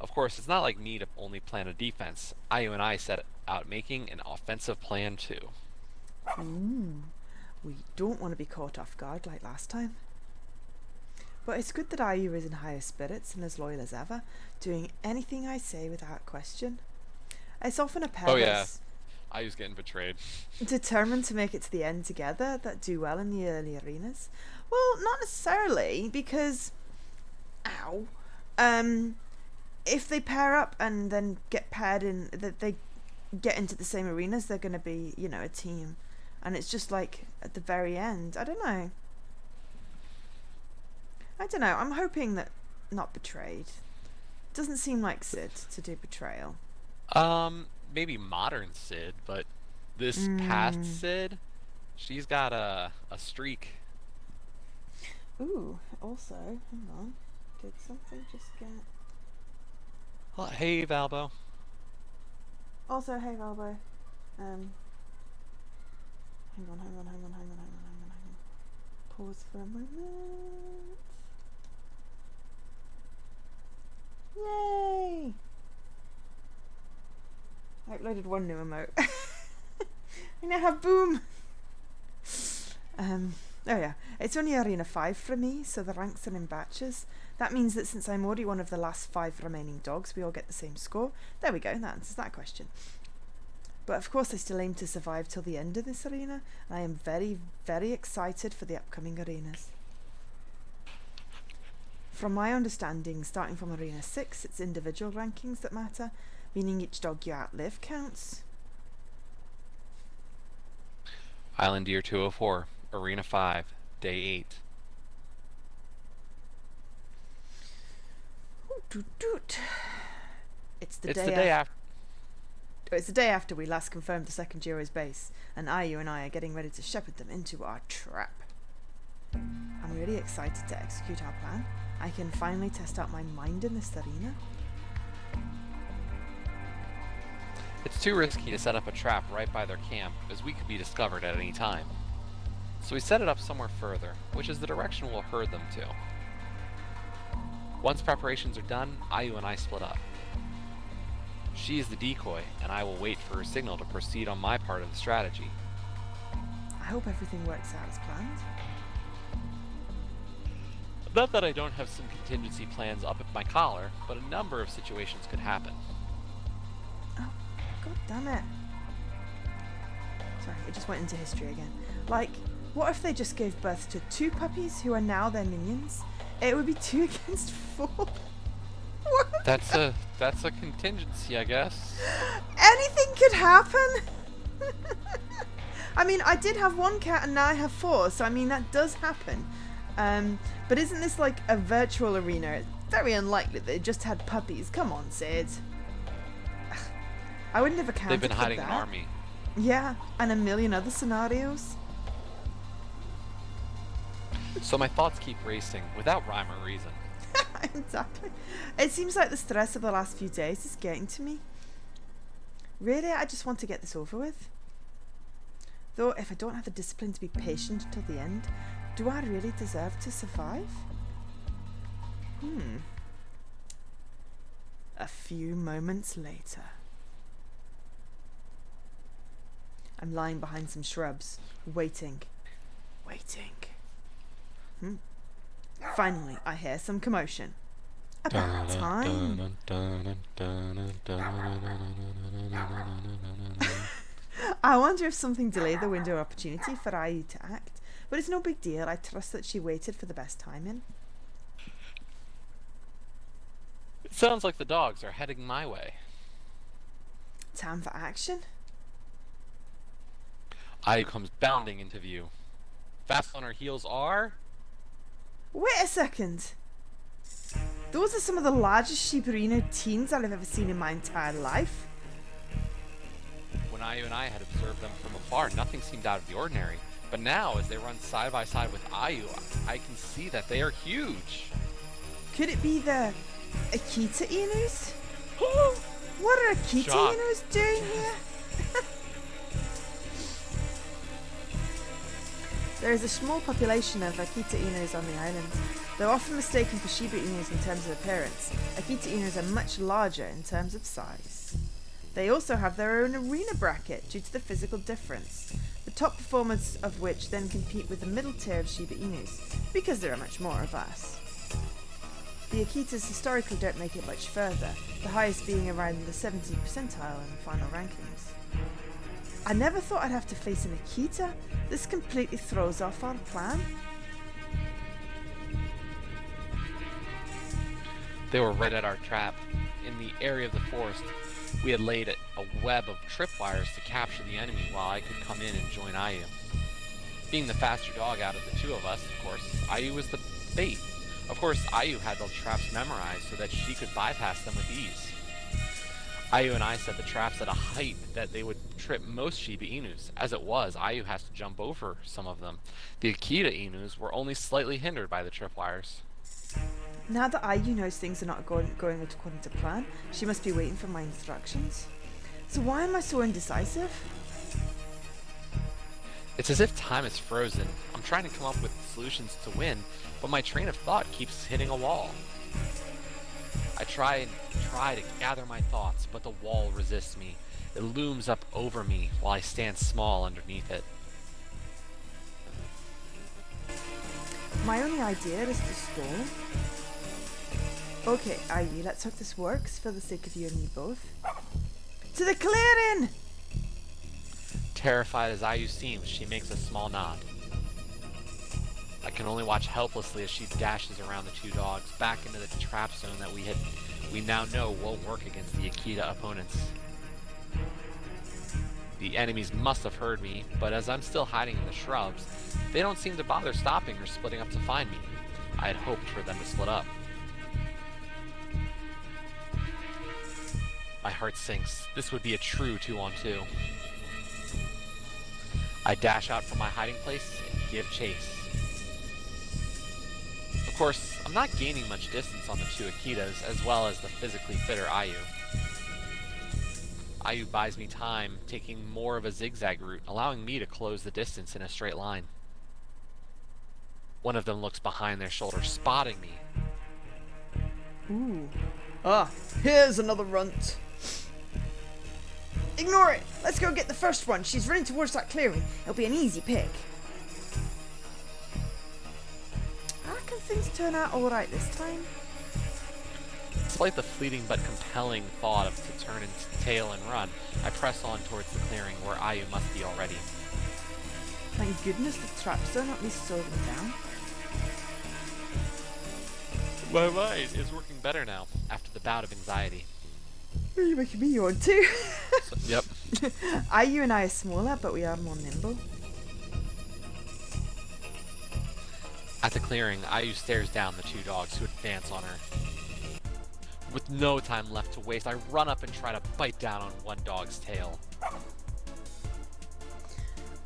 Of course, it's not like me to only plan a defense. IU and I set out making an offensive plan too. We don't want to be caught off guard like last time. But it's good that IU is in higher spirits and as loyal as ever, doing anything I say without question. It's often a pair that's IU's getting betrayed. determined to make it to the end together that do well in the early arenas. Well, not necessarily, because... Ow. If they pair up and then get paired in, that they get into the same arenas, they're going to be, a team. And it's just like at the very end. I don't know. I'm hoping that not betrayed. Doesn't seem like Sid to do betrayal. Maybe modern Sid, but this past Sid, she's got a streak. Ooh, also, hang on. Did something just get... Oh, hey, Valbo. Also, hey, Valbo. Hang on. Pause for a moment. Yay! I uploaded one new emote. I now have boom! Oh yeah, it's only Arena 5 for me, so the ranks are in batches. That means that since I'm already one of the last 5 remaining dogs, we all get the same score. There we go, that answers that question. But of course I still aim to survive till the end of this arena, and I am very, very excited for the upcoming arenas. From my understanding, starting from Arena 6, it's individual rankings that matter, meaning each dog you outlive counts. Island Year 204, Arena 5, Day 8. It's the day after we last confirmed the second duo's base, and IU and I are getting ready to shepherd them into our trap. I'm really excited to execute our plan, I can finally test out my mind in this arena. It's too risky to set up a trap right by their camp, as we could be discovered at any time. So we set it up somewhere further, which is the direction we'll herd them to. Once preparations are done, Ayu and I split up. She is the decoy, and I will wait for her signal to proceed on my part of the strategy. I hope everything works out as planned. Not that I don't have some contingency plans up at my collar, but a number of situations could happen. Oh, god damn it. Sorry, it just went into history again. Like, what if they just gave birth to 2 puppies who are now their minions? It would be 2 against 4. What? That's a contingency, I guess. Anything could happen. I mean, I did have 1 cat and now I have 4, so I mean that does happen. But isn't this like a virtual arena? It's very unlikely they just had puppies. Come on, Sid. I wouldn't have accounted for that. They've been hiding an army. Yeah, and a million other scenarios. So my thoughts keep racing, without rhyme or reason. Exactly. It seems like the stress of the last few days is getting to me. Really, I just want to get this over with. Though, if I don't have the discipline to be patient until the end, do I really deserve to survive? A few moments later. I'm lying behind some shrubs, waiting. Finally, I hear some commotion. About time. I wonder if something delayed the window of opportunity for Ayu to act, but it's no big deal. I trust that she waited for the best timing. It sounds like the dogs are heading my way. Time for action. Ayu comes bounding into view. Fast on her heels are... Wait a second. Those are some of the largest Shiba Inu teens I've ever seen in my entire life. When Ayu and I had observed them from afar, nothing seemed out of the ordinary. But now, as they run side by side with Ayu, I can see that they are huge. Could it be the Akita Inus? What are Akita Shock. Inus doing here? There is a small population of Akita Inus on the island. Though often mistaken for Shiba Inus in terms of appearance, Akita Inus are much larger in terms of size. They also have their own arena bracket due to the physical difference, the top performers of which then compete with the middle tier of Shiba Inus, because there are much more of us. The Akitas historically don't make it much further, the highest being around the 70th percentile in the final rankings. I never thought I'd have to face an Akita. This completely throws off our plan. They were right at our trap. In the area of the forest, we had laid a web of tripwires to capture the enemy while I could come in and join Ayu. Being the faster dog out of the 2 of us, of course, Ayu was the bait. Of course, Ayu had the traps memorized so that she could bypass them with ease. Ayu and I set the traps at a height that they would trip most Shiba Inus. As it was, Ayu has to jump over some of them. The Akita Inus were only slightly hindered by the tripwires. Now that Ayu knows things are not going according to plan, she must be waiting for my instructions. So why am I so indecisive? It's as if time is frozen. I'm trying to come up with solutions to win, but my train of thought keeps hitting a wall. I try to gather my thoughts, but the wall resists me. It looms up over me while I stand small underneath it. My only idea is to stall. Okay, Ayu, let's hope this works for the sake of you and me both. To the clearing! Terrified as Ayu seems, she makes a small nod. I can only watch helplessly as she dashes around the 2 dogs back into the trap zone that we now know won't work against the Akita opponents. The enemies must have heard me, but as I'm still hiding in the shrubs, they don't seem to bother stopping or splitting up to find me. I had hoped for them to split up. My heart sinks. This would be a true 2-on-2. I dash out from my hiding place and give chase. Of course, I'm not gaining much distance on the two Akitas, as well as the physically fitter Ayu. Ayu buys me time, taking more of a zigzag route, allowing me to close the distance in a straight line. One of them looks behind their shoulder, spotting me. Ooh. Ah, here's another runt. Ignore it! Let's go get the first one. She's running towards that clearing. It'll be an easy pick. I reckon things turn out alright this time. Despite the fleeting but compelling thought of to turn its tail and run, I press on towards the clearing where Ayu must be already. Thank goodness the traps don't at least slow them down. My mind is working better now, after the bout of anxiety. Are you making me yawn too? Yep. Ayu and I are smaller, but we are more nimble. At the clearing, Ayu stares down the two dogs who advance on her. With no time left to waste, I run up and try to bite down on one dog's tail.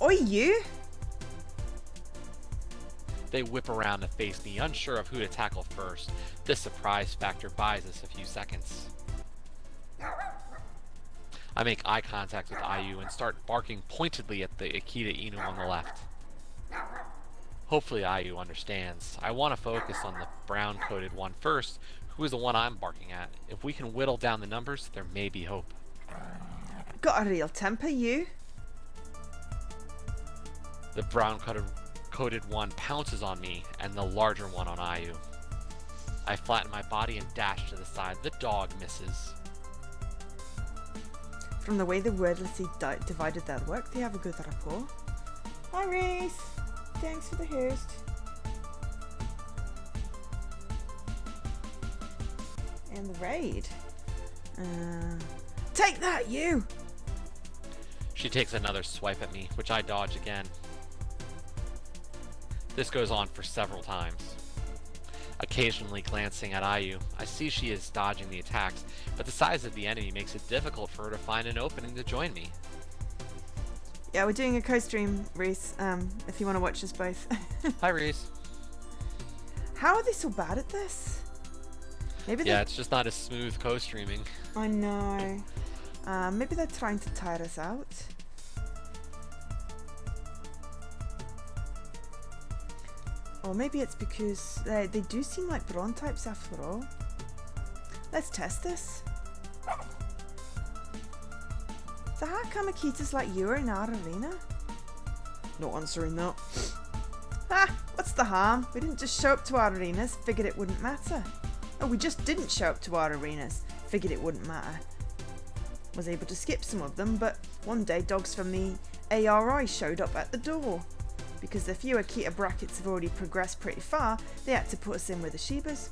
Oi, you! They whip around to face me, unsure of who to tackle first. This surprise factor buys us a few seconds. I make eye contact with Ayu and start barking pointedly at the Akita Inu on the left. Hopefully Ayu understands. I want to focus on the brown-coated one first, who is the one I'm barking at. If we can whittle down the numbers, there may be hope. Got a real temper, you. The brown-coated one pounces on me, and the larger one on Ayu. I flatten my body and dash to the side. The dog misses. From the way the wordlessly divided their work, they have a good rapport. Hi, Reese. Thanks for the host. And the raid. Take that, you! She takes another swipe at me, which I dodge again. This goes on for several times. Occasionally glancing at Ayu, I see she is dodging the attacks, but the size of the enemy makes it difficult for her to find an opening to join me. Yeah, we're doing a co-stream, Reese, if you want to watch us both. Hi, Reese. How are they so bad at this? Maybe Yeah, it's just not as smooth co-streaming. I know. Maybe they're trying to tire us out. Or maybe it's because they do seem like brawn types after all. Let's test this. So how come Akitas like you are in our arena? Not answering that. Ah, what's the harm? We didn't just show up to our arenas, figured it wouldn't matter. Oh, we just didn't show up to our arenas, figured it wouldn't matter. Was able to skip some of them, but one day dogs from the ARI showed up at the door. Because the few Akita brackets have already progressed pretty far, they had to put us in with the Shibas.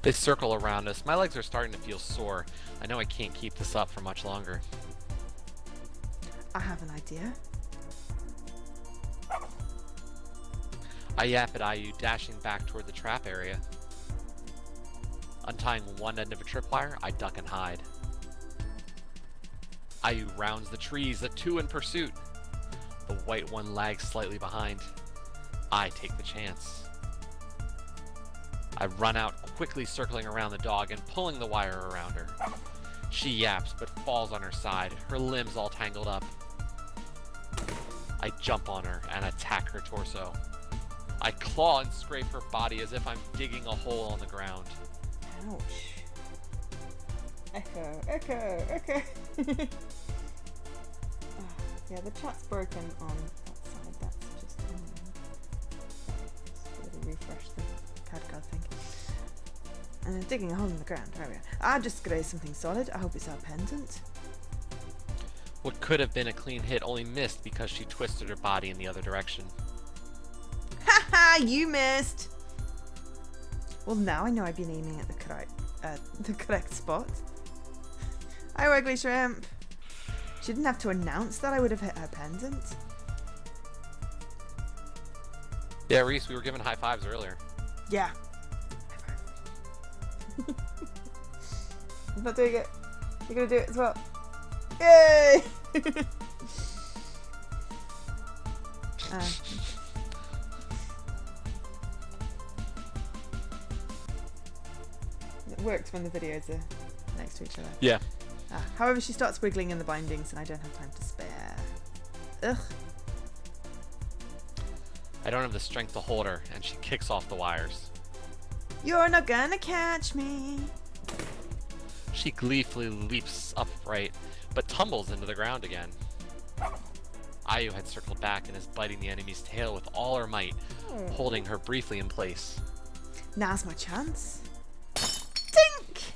They circle around us. My legs are starting to feel sore. I know I can't keep this up for much longer. I have an idea. I yap at Ayu, dashing back toward the trap area. Untying one end of a tripwire, I duck and hide. Ayu rounds the trees, the two in pursuit. The white one lags slightly behind. I take the chance. I run out, quickly circling around the dog and pulling the wire around her. She yaps, but falls on her side, her limbs all tangled up. I jump on her and attack her torso. I claw and scrape her body as if I'm digging a hole on the ground. Ouch. Echo, echo, echo. Yeah, the chat's broken on that side. That's just just refresh the CAD card thing. And digging a hole in the ground. There we go. I just grazed something solid. I hope it's our pendant. What could have been a clean hit only missed because she twisted her body in the other direction. Haha, you missed! Well, now I know I've been aiming at the correct spot. Hi, Wiggly Shrimp! She didn't have to announce that I would have hit her pendant. Yeah, Reese, we were given high fives earlier. Yeah. I'm not doing it. You're gonna do it as well. Yay! works when the videos are next to each other. Yeah. However, she starts wiggling in the bindings and I don't have time to spare. Ugh. I don't have the strength to hold her, and she kicks off the wires. You're not gonna catch me. She gleefully leaps upright, but tumbles into the ground again. Ayu had circled back and is biting the enemy's tail with all her might, holding her briefly in place. Now's my chance. Dink!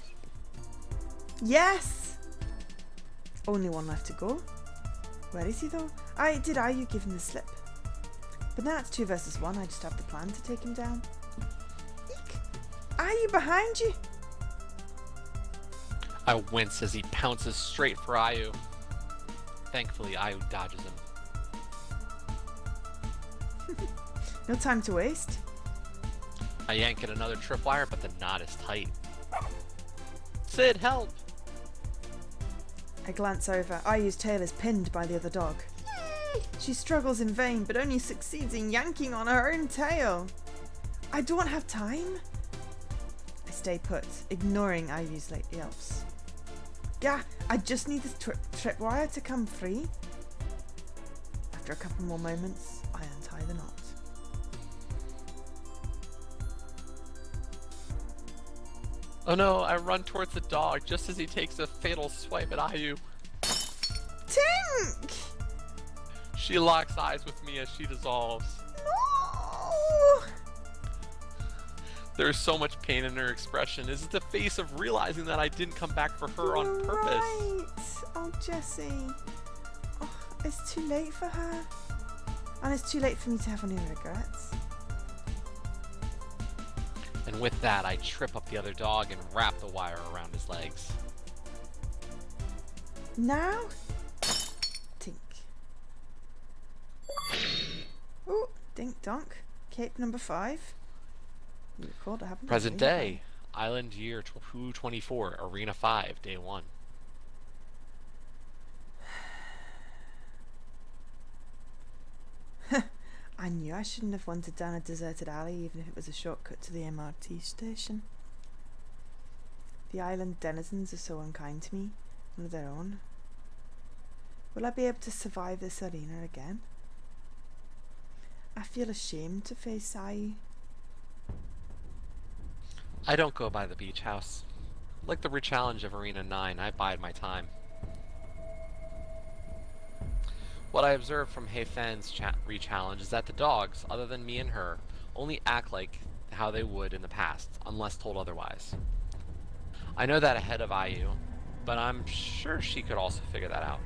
Yes! Only one left to go. Where is he though? Did Ayu give him the slip? But now it's 2 versus 1, I just have the plan to take him down. Eek! Ayu behind you! I wince as he pounces straight for Ayu. Thankfully, Ayu dodges him. No time to waste. I yank at another tripwire, but the knot is tight. Sid, help! I glance over. Ayu's tail is pinned by the other dog. She struggles in vain, but only succeeds in yanking on her own tail. I don't have time. I stay put, ignoring Ayu's late yelps. Yeah, I just need this tripwire to come free. After a couple more moments, I untie the knot. Oh no, I run towards the dog just as he takes a fatal swipe at Ayu. Tink! She locks eyes with me as she dissolves. No! There's so much pain in her expression. Is it the face of realizing that I didn't come back for her on purpose? Right. Oh, Jessie. Oh, it's too late for her. And it's too late for me to have any regrets. And with that, I trip up the other dog and wrap the wire around his legs. Now? Tink. Oh, dink donk. Cape number 5. You recalled it happened. Present day. Island year 224. Arena 5. Day 1. I knew I shouldn't have wandered down a deserted alley, even if it was a shortcut to the MRT station. The island denizens are so unkind to me, one of their own. Will I be able to survive this arena again? I feel ashamed to face Ayu. I don't go by the beach house. Like the re-challenge of Arena 9, I bide my time. What I observed from Hei Fen's re-challenge is that the dogs, other than me and her, only act like how they would in the past, unless told otherwise. I know that ahead of Ayu, but I'm sure she could also figure that out.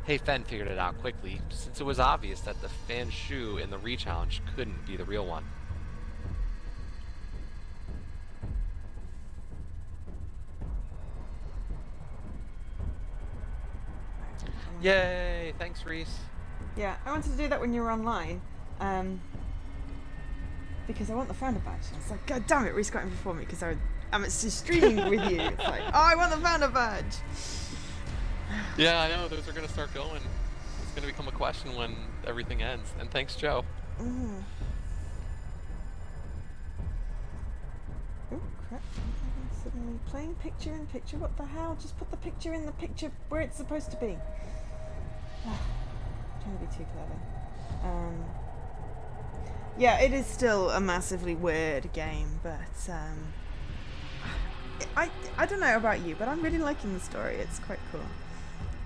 Hei Fen figured it out quickly, since it was obvious that the fan shoe in the re-challenge couldn't be the real one. Yay! Thanks, Reese. Yeah, I wanted to do that when you were online, because I want the founder badge. And it's like, God damn it, Reese got in before me because I'm just streaming with you. It's like, oh, I want the founder badge. Yeah, I know. Those are going to start going. It's going to become a question when everything ends. And thanks, Joe. Oh, crap. Suddenly playing picture in picture. What the hell? Just put the picture in the picture where it's supposed to be. Trying to be too clever. Yeah, it is still a massively weird game, but I don't know about you, but I'm really liking the story. It's quite cool.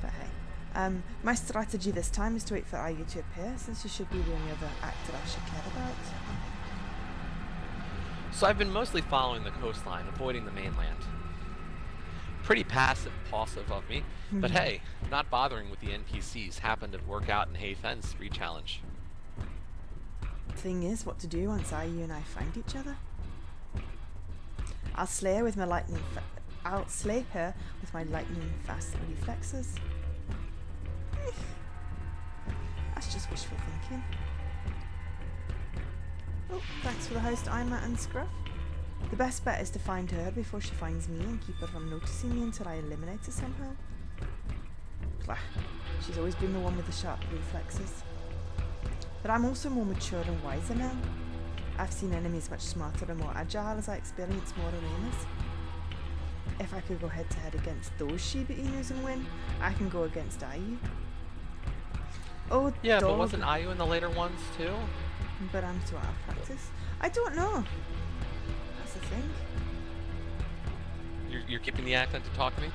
But hey, my strategy this time is to wait for Ayu to appear, since she should be the only other actor I should care about. So I've been mostly following the coastline, avoiding the mainland. Pretty passive of me, but hey, not bothering with the NPCs happened to work out in Hei Fen's re-challenge. Thing is, what to do once Ayu and I find each other? I'll slay her with my lightning fast reflexes. That's just wishful thinking. Oh, thanks for the host, Ima and Scruff. The best bet is to find her before she finds me and keep her from noticing me until I eliminate her somehow. Blah. She's always been the one with the sharp reflexes. But I'm also more mature and wiser now. I've seen enemies much smarter and more agile as I experience more arenas. If I could go head to head against those Shiba Inus and win, I can go against Ayu. Oh, Yeah, dog. but wasn't Ayu in the later ones too? But I'm too out of practice. I don't know. That's the thing. You're keeping the accent to talk to me?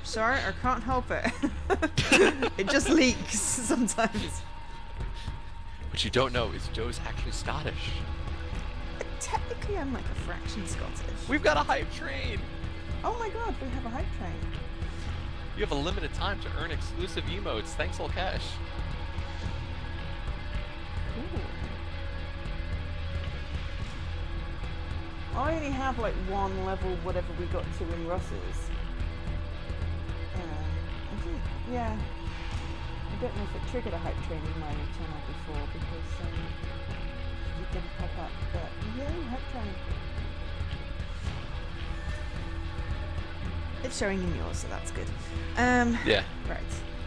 Sorry, I can't help it. It just leaks sometimes. What you don't know is Joe's actually Scottish. Technically, I'm like a fraction Scottish. We've got a hype train! Oh my god, we have a hype train. You have a limited time to earn exclusive emotes. Thanks, Olkesh. Cool. I only have like one level, whatever we got to in Russ's. I think, yeah. I don't know if it triggered a hype train in my channel before because it didn't pop up, but yeah, hype train. It's showing in yours, so that's good. Yeah. Right.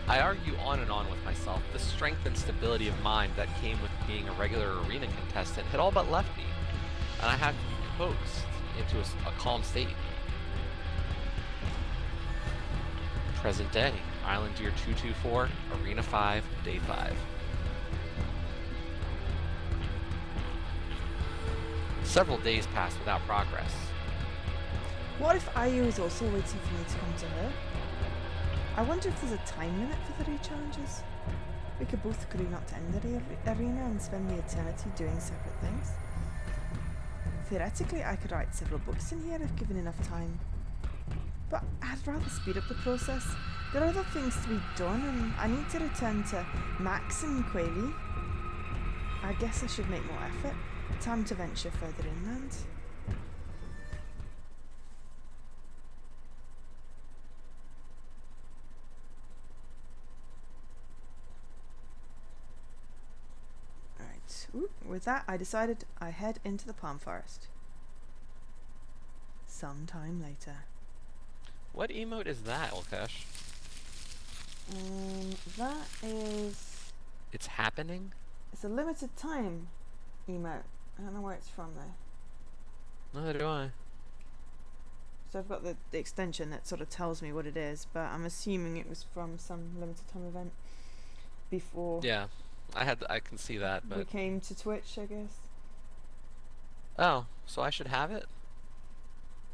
I argue on and on with myself. The strength and stability of mind that came with being a regular arena contestant had all but left me, and I had to be coaxed into a calm state. Present day, Island Year 224, Arena 5, Day 5. Several days passed without progress. What if Ayu is also waiting for me to come to her? I wonder if there's a time limit for the re-challenges. We could both agree not to end the arena and spend the eternity doing separate things. Theoretically, I could write several books in here if given enough time. But I'd rather speed up the process. There are other things to be done and I need to return to Max and Quayle. I guess I should make more effort. Time to venture further inland. Ooh, with that, I decided I head into the palm forest. Sometime later. What emote is that, Olkesh? That is... It's happening? It's a limited time emote. I don't know where it's from though. Neither do I. So I've got the extension that sort of tells me what it is, but I'm assuming it was from some limited time event before. Yeah. I can see that, but... We came to Twitch, I guess. Oh, so I should have it?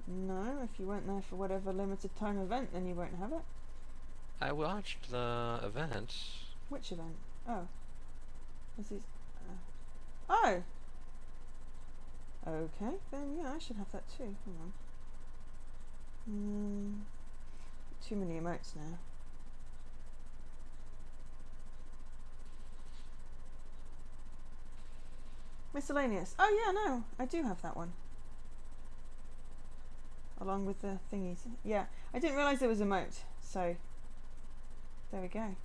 No, if you weren't there for whatever limited time event, then you won't have it. I watched the event. Which event? Oh. This is... oh! Okay, then yeah, I should have that too. Hang on. Too many emotes now. Miscellaneous. Oh yeah, no, I do have that one. Along with the thingies. Yeah, I didn't realise there was a emote, so there we go.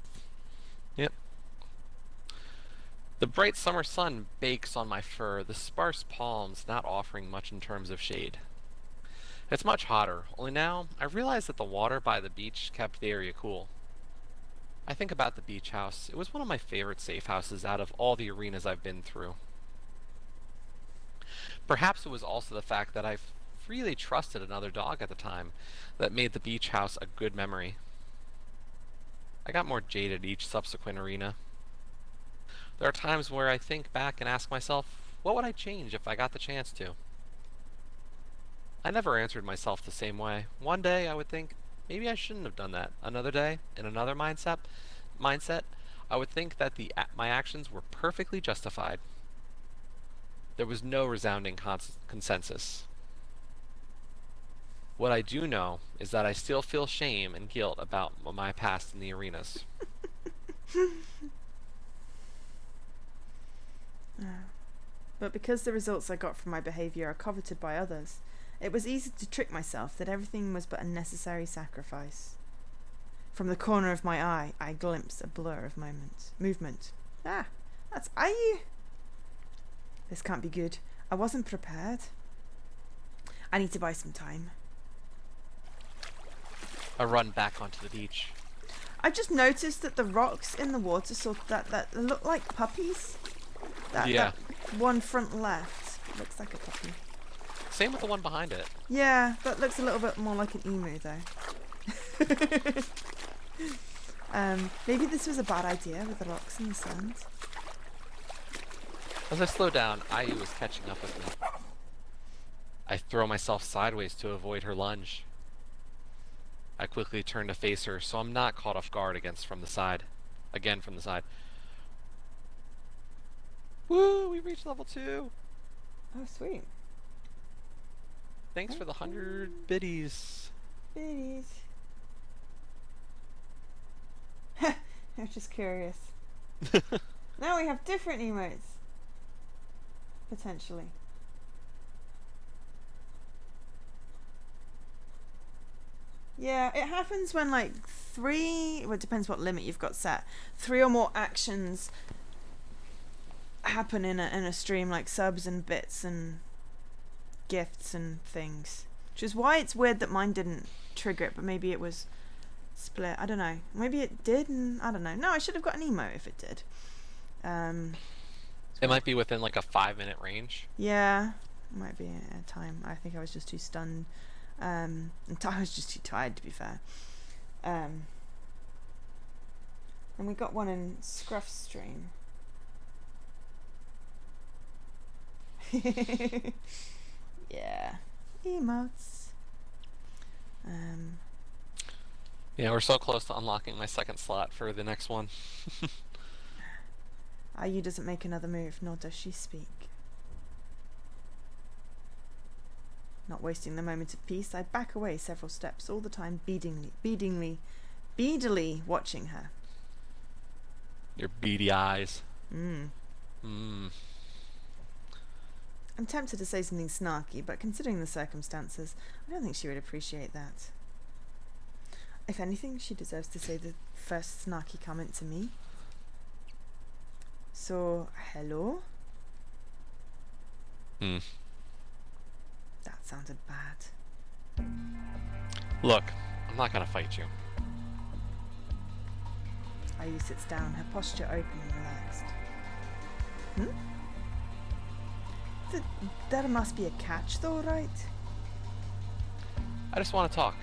Yep. The bright summer sun bakes on my fur, the sparse palms not offering much in terms of shade. It's much hotter, only now I realize that the water by the beach kept the area cool. I think about the beach house. It was one of my favorite safe houses out of all the arenas I've been through. Perhaps it was also the fact that I freely trusted another dog at the time that made the beach house a good memory. I got more jaded each subsequent arena. There are times where I think back and ask myself, what would I change if I got the chance to? I never answered myself the same way. One day I would think, maybe I shouldn't have done that. Another day, in another mindset, I would think that my actions were perfectly justified. There was no resounding consensus. What I do know is that I still feel shame and guilt about my past in the arenas. But because the results I got from my behaviour are coveted by others, it was easy to trick myself that everything was but a necessary sacrifice. From the corner of my eye, I glimpsed a blur of movement. Ah, that's Ayu! This can't be good. I wasn't prepared. I need to buy some time. A run back onto the beach. I just noticed that the rocks in the water that look like puppies. Yeah. one front left. Looks like a puppy. Same with the one behind it. Yeah, that looks a little bit more like an emu though. Maybe this was a bad idea with the rocks and the sand. As I slow down, IU is catching up with me. I throw myself sideways to avoid her lunge. I quickly turn to face her, so I'm not caught off guard from the side. Again from the side. Woo! We reached level 2! Oh, sweet. Thanks for the 100 biddies. Biddies. I'm just curious. Now we have different emotes. Potentially. Yeah, it happens when like 3, well, it depends what limit you've got set. 3 or more actions happen in a stream, like subs and bits and gifts and things. Which is why it's weird that mine didn't trigger it, but maybe it was split. I don't know. Maybe it did, and I don't know. No, I should have got an emote if it did. It might be within like a 5-minute range. Yeah, might be a time. I think I was just too stunned. And I was just too tired, to be fair. And we got one in Scruff's stream. Yeah, emotes. Yeah, we're so close to unlocking my second slot for the next one. IU doesn't make another move, nor does she speak. Not wasting the moment of peace, I back away several steps, all the time beadily watching her. Your beady eyes. I'm tempted to say something snarky, but considering the circumstances, I don't think she would appreciate that. If anything, she deserves to say the first snarky comment to me. So, hello? That sounded bad. Look, I'm not gonna fight you. IU sits down, her posture open and relaxed. There must be a catch though, right? I just want to talk.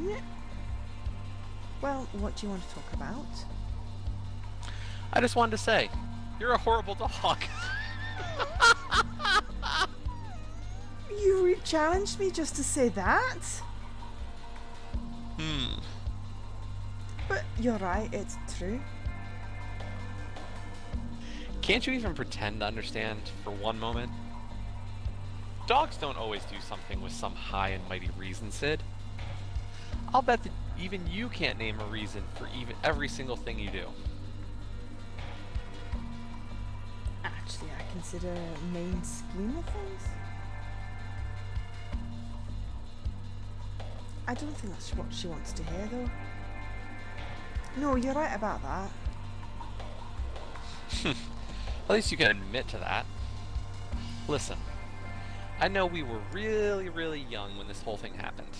Yeah. Well, what do you want to talk about? I just wanted to say, you're a horrible dog. You re-challenged me just to say that? But you're right, it's true. Can't you even pretend to understand for one moment? Dogs don't always do something with some high and mighty reason, Sid. I'll bet that even you can't name a reason for even every single thing you do. Actually, I consider main scheme of things. I don't think that's what she wants to hear, though. No, you're right about that. At least you can admit to that. Listen, I know we were really, really young when this whole thing happened.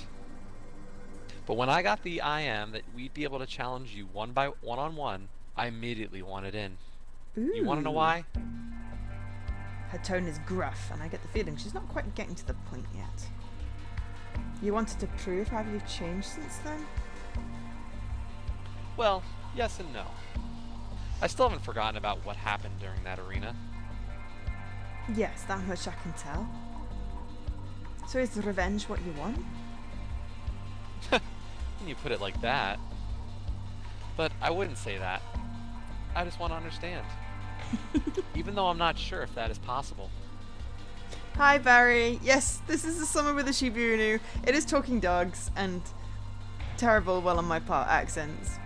But when I got the IM that we'd be able to challenge you one-on-one, I immediately wanted in. Ooh. You want to know why? Her tone is gruff, and I get the feeling she's not quite getting to the point yet. You wanted to prove how you've changed since then? Well, yes and no. I still haven't forgotten about what happened during that arena. Yes, that much I can tell. So is revenge what you want? When you put it like that. But I wouldn't say that. I just want to understand. Even though I'm not sure if that is possible. Hi Barry. Yes, this is the summer with the Shiba Inu. It is talking dogs and terrible, well on my part, accents.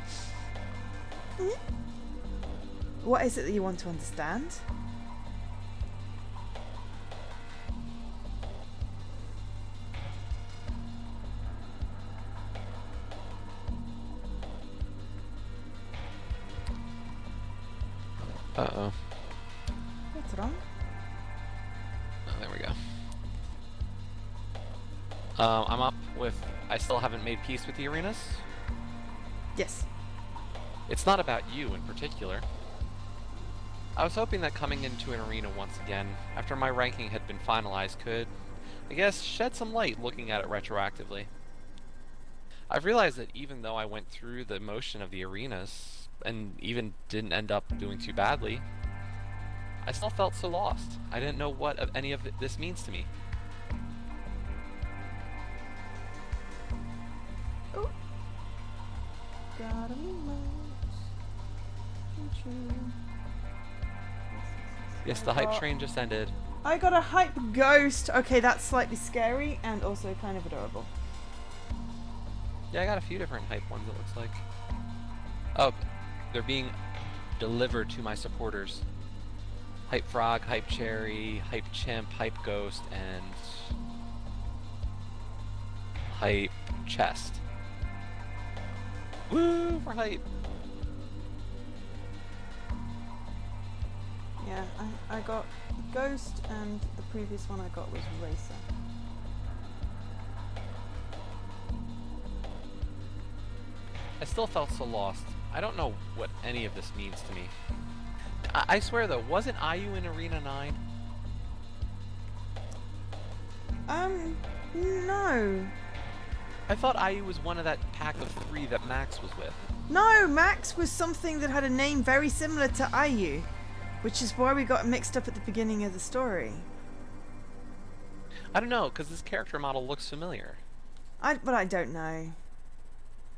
What is it that you want to understand? Uh-oh. What's wrong? Oh, there we go. I'm up with... I still haven't made peace with the arenas. Yes. It's not about you in particular. I was hoping that coming into an arena once again, after my ranking had been finalized, could, I guess, shed some light looking at it retroactively. I've realized that even though I went through the motion of the arenas, and even didn't end up doing too badly, I still felt so lost. I didn't know what any of this means to me. Oh. Got a remote. Yes, the hype train just ended. I got a hype ghost. Okay, that's slightly scary and also kind of adorable. Yeah, I got a few different hype ones, it looks like. Oh, they're being delivered to my supporters. Hype Frog, Hype Cherry, Hype Chimp, Hype Ghost, and Hype Chest. Woo for hype! Yeah, I got Ghost, and the previous one I got was Racer. I still felt so lost. I don't know what any of this means to me. I swear though, wasn't IU in Arena 9? No. I thought IU was one of that pack of 3 that Max was with. No, Max was something that had a name very similar to IU, which is why we got mixed up at the beginning of the story. I don't know, because this character model looks familiar. But I don't know.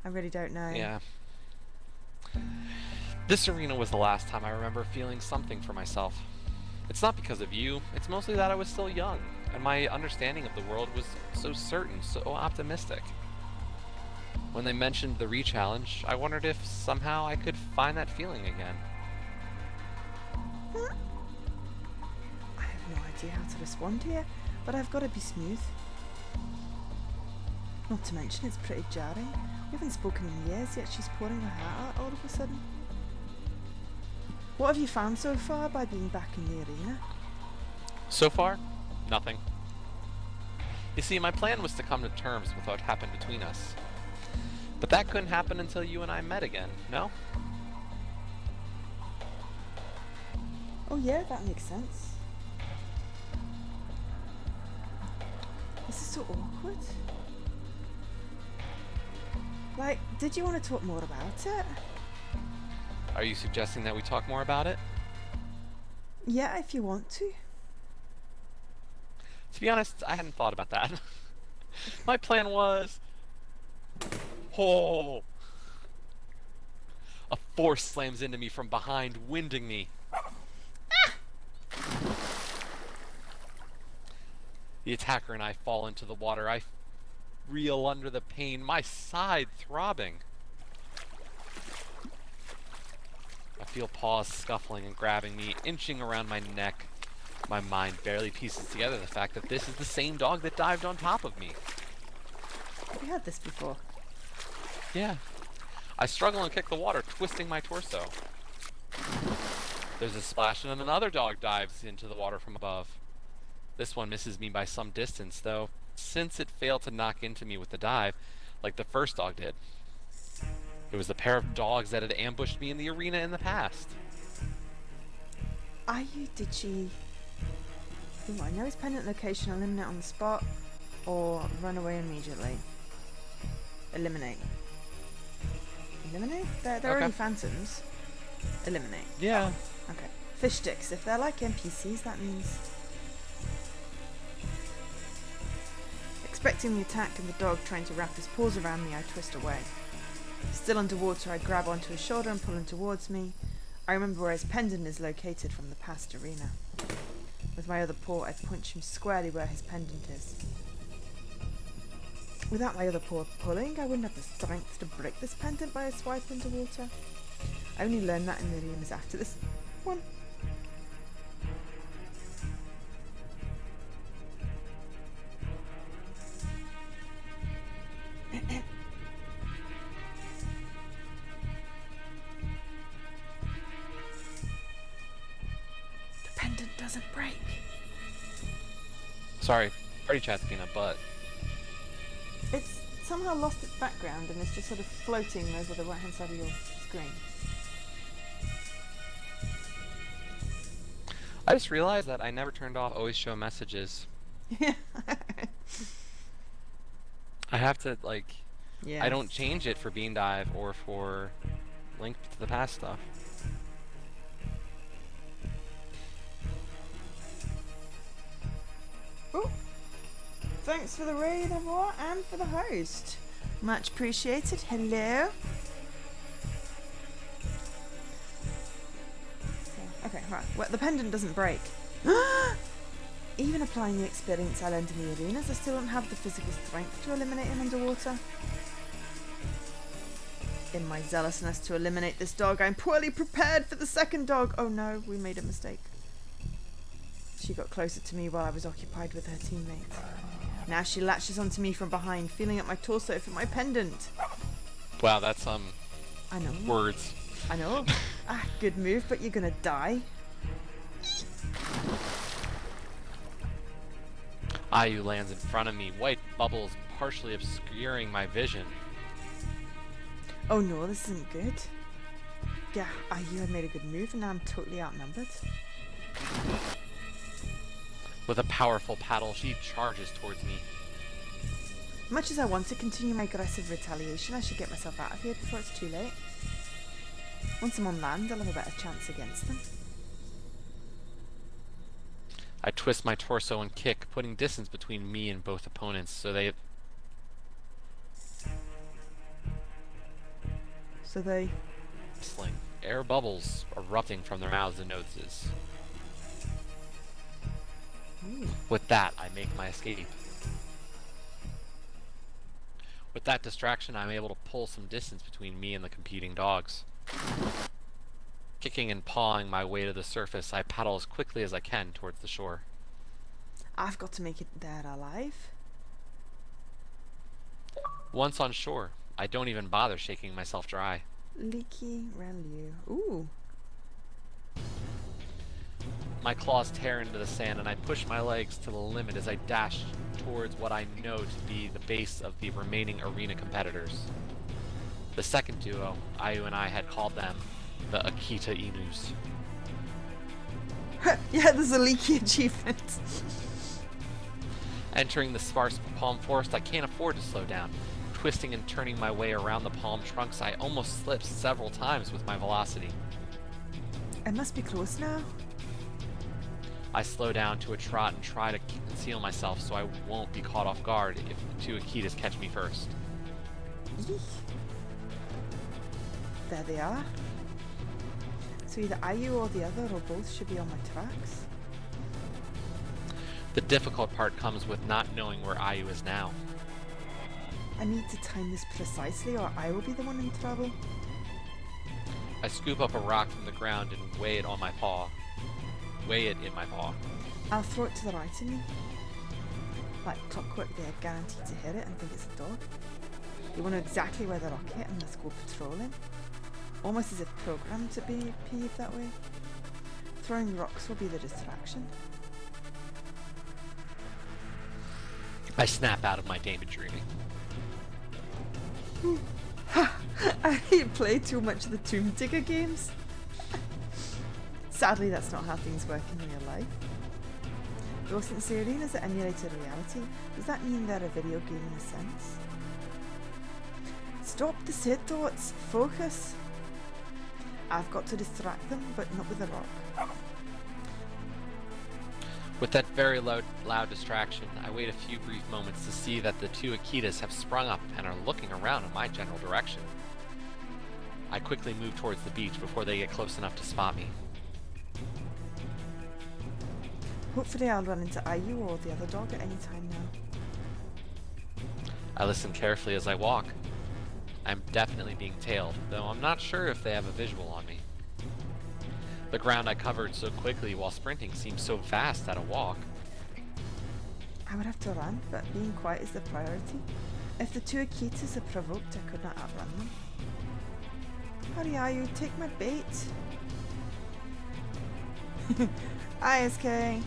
I really don't know. Yeah. This arena was the last time I remember feeling something for myself. It's not because of you, it's mostly that I was still young, and my understanding of the world was so certain, so optimistic. When they mentioned the re-challenge, I wondered if somehow I could find that feeling again. I have no idea how to respond here, but I've got to be smooth. Not to mention it's pretty jarring. We haven't spoken in years, yet she's pouring her heart out all of a sudden. What have you found so far by being back in the arena? So far, nothing. You see, my plan was to come to terms with what happened between us. But that couldn't happen until you and I met again, no? Oh yeah, that makes sense. This is so awkward. Like, did you want to talk more about it? Are you suggesting that we talk more about it? Yeah, if you want to. To be honest, I hadn't thought about that. My plan was... Oh! A force slams into me from behind, winding me. The attacker and I fall into the water. I reel under the pain, my side throbbing. I feel paws scuffling and grabbing me, inching around my neck. My mind barely pieces together the fact that this is the same dog that dived on top of me. Have you had this before? Yeah. I struggle and kick the water, twisting my torso. There's a splash and another dog dives into the water from above. This one misses me by some distance, though, since it failed to knock into me with the dive, like the first dog did. It was the pair of dogs that had ambushed me in the arena in the past. Did she... Ooh, I know his pendant location, eliminate on the spot, or run away immediately. Eliminate. Eliminate? They're Okay. only phantoms. Eliminate. Yeah. Okay. Fish sticks. If they're like NPCs, that means... Expecting the attack and the dog trying to wrap his paws around me, I twist away. Still underwater, I grab onto his shoulder and pull him towards me. I remember where his pendant is located from the past arena. With my other paw, I punch him squarely where his pendant is. Without my other paw pulling, I wouldn't have the strength to break this pendant by a swipe into water. I only learned that in the arenas after this one. The pendant doesn't break. Sorry, party chat's being a butt. It's somehow lost its background and it's just sort of floating over the right hand side of your screen. I just realized that I never turned off always show messages. Yeah. I have to, like, Yeah. I don't change it for Bean Dive or for Link to the Past stuff. Oh, thanks for the raid, everyone, and for the host. Much appreciated. Hello. Okay, right. Well, the pendant doesn't break. Even applying the experience I learned in the arenas, I still don't have the physical strength to eliminate him underwater. In my zealousness to eliminate this dog, I'm poorly prepared for the second dog. Oh no, we made a mistake. She got closer to me while I was occupied with her teammate. Now she latches onto me from behind, feeling at my torso for my pendant. Wow, that's I know. words. I know. Good move, but you're gonna die. Ayu lands in front of me, white bubbles partially obscuring my vision. Oh no, this isn't good. Yeah, you had made a good move and now I'm totally outnumbered. With a powerful paddle, she charges towards me. Much as I want to continue my aggressive retaliation, I should get myself out of here before it's too late. Once I'm on land, I'll have a better chance against them. I twist my torso and kick, putting distance between me and both opponents so they... Whistling. Air bubbles erupting from their mouths and noses. Ooh. With that, I make my escape. With that distraction, I'm able to pull some distance between me and the competing dogs. Kicking and pawing my way to the surface, I paddle as quickly as I can towards the shore. I've got to make it there alive. Once on shore, I don't even bother shaking myself dry. Leaky Relu. Ooh. My claws tear into the sand and I push my legs to the limit as I dash towards what I know to be the base of the remaining arena competitors. The second duo, Ayu and I had called them the Akita Inus. Yeah, there's a leaky achievement. Entering the sparse palm forest, I can't afford to slow down. Twisting and turning my way around the palm trunks, I almost slipped several times with my velocity. I must be close now. I slow down to a trot and try to conceal myself so I won't be caught off guard if the two Akitas catch me first. Eek. There they are. So either Ayu or the other or both should be on my tracks. The difficult part comes with not knowing where Ayu is now. I need to time this precisely or I will be the one in trouble. I scoop up a rock from the ground and weigh it in my paw. I'll throw it to the right of me. Like clockwork, they're guaranteed to hit it and think it's a dog. You will know exactly where the rock hit and let's go patrolling. Almost as if programmed to be peeved that way. Throwing rocks will be the distraction. I snap out of my daydreaming. I play too much of the Tomb Digger games. Sadly, that's not how things work in real life. Though since the arenas are emulated reality, does that mean they're a video game in a sense? Stop the sad thoughts. Focus. I've got to distract them, but not with a rock. With that very loud distraction, I wait a few brief moments to see that the two Akitas have sprung up and are looking around in my general direction. I quickly move towards the beach before they get close enough to spot me. Hopefully I'll run into Ayu or the other dog at any time now. I listen carefully as I walk. I'm definitely being tailed, though I'm not sure if they have a visual on me. The ground I covered so quickly while sprinting seems so vast at a walk. I would have to run, but being quiet is the priority. If the two Akitas are provoked, I could not outrun them. Hurry, Ayu, take my bait. ISK.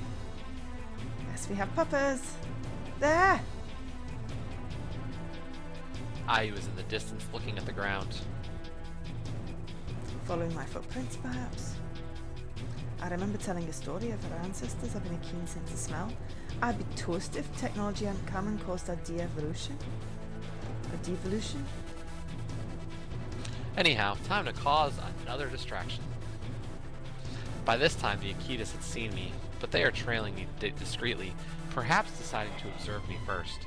Yes, we have puppers. There! Ayu is in the distance looking at the ground. Following my footprints, perhaps? I remember telling a story of our ancestors having a keen sense of smell. I'd be toast if technology hadn't come and caused a de-evolution. A devolution? Anyhow, time to cause another distraction. By this time, the Akitas had seen me, but they are trailing me discreetly, perhaps deciding to observe me first.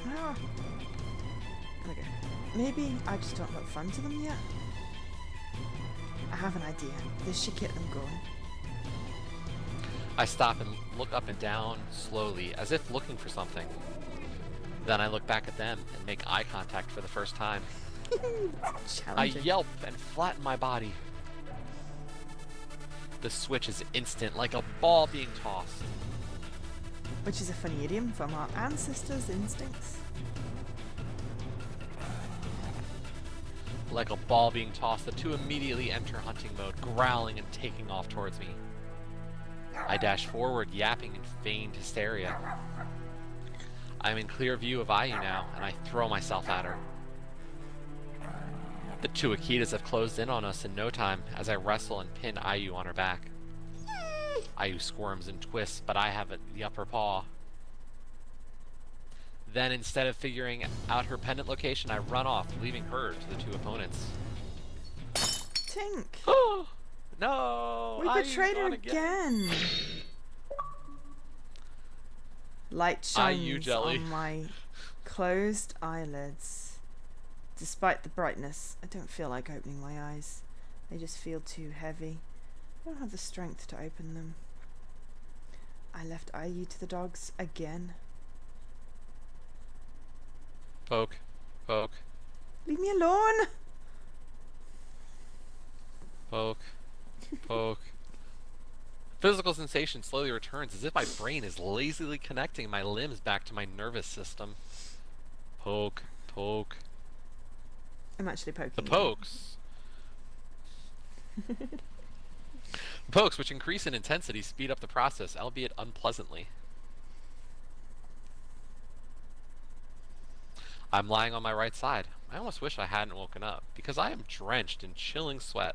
Ah. There we go. Maybe I just don't look fun to them yet. I have an idea. This should get them going. I stop and look up and down slowly, as if looking for something. Then I look back at them and make eye contact for the first time. I yelp and flatten my body. The switch is instant, like a ball being tossed. Which is a funny idiom from our ancestors' instincts. Like a ball being tossed, the two immediately enter hunting mode, growling and taking off towards me. I dash forward, yapping in feigned hysteria. I'm in clear view of Ayu now, and I throw myself at her. The two Akitas have closed in on us in no time as I wrestle and pin Ayu on her back. Ayu squirms and twists, but I have the upper paw. Then, instead of figuring out her pendant location, I run off, leaving her to the two opponents. Tink! Oh! No! We betrayed her again! Light shines on my closed eyelids. Despite the brightness, I don't feel like opening my eyes. They just feel too heavy. I don't have the strength to open them. I left Ayu to the dogs again. Poke. Poke. Leave me alone! Poke. Poke. Physical sensation slowly returns as if my brain is lazily connecting my limbs back to my nervous system. Poke. Poke. I'm actually poking. The pokes. Pokes, which increase in intensity, speed up the process, albeit unpleasantly. I'm lying on my right side. I almost wish I hadn't woken up, because I am drenched in chilling sweat.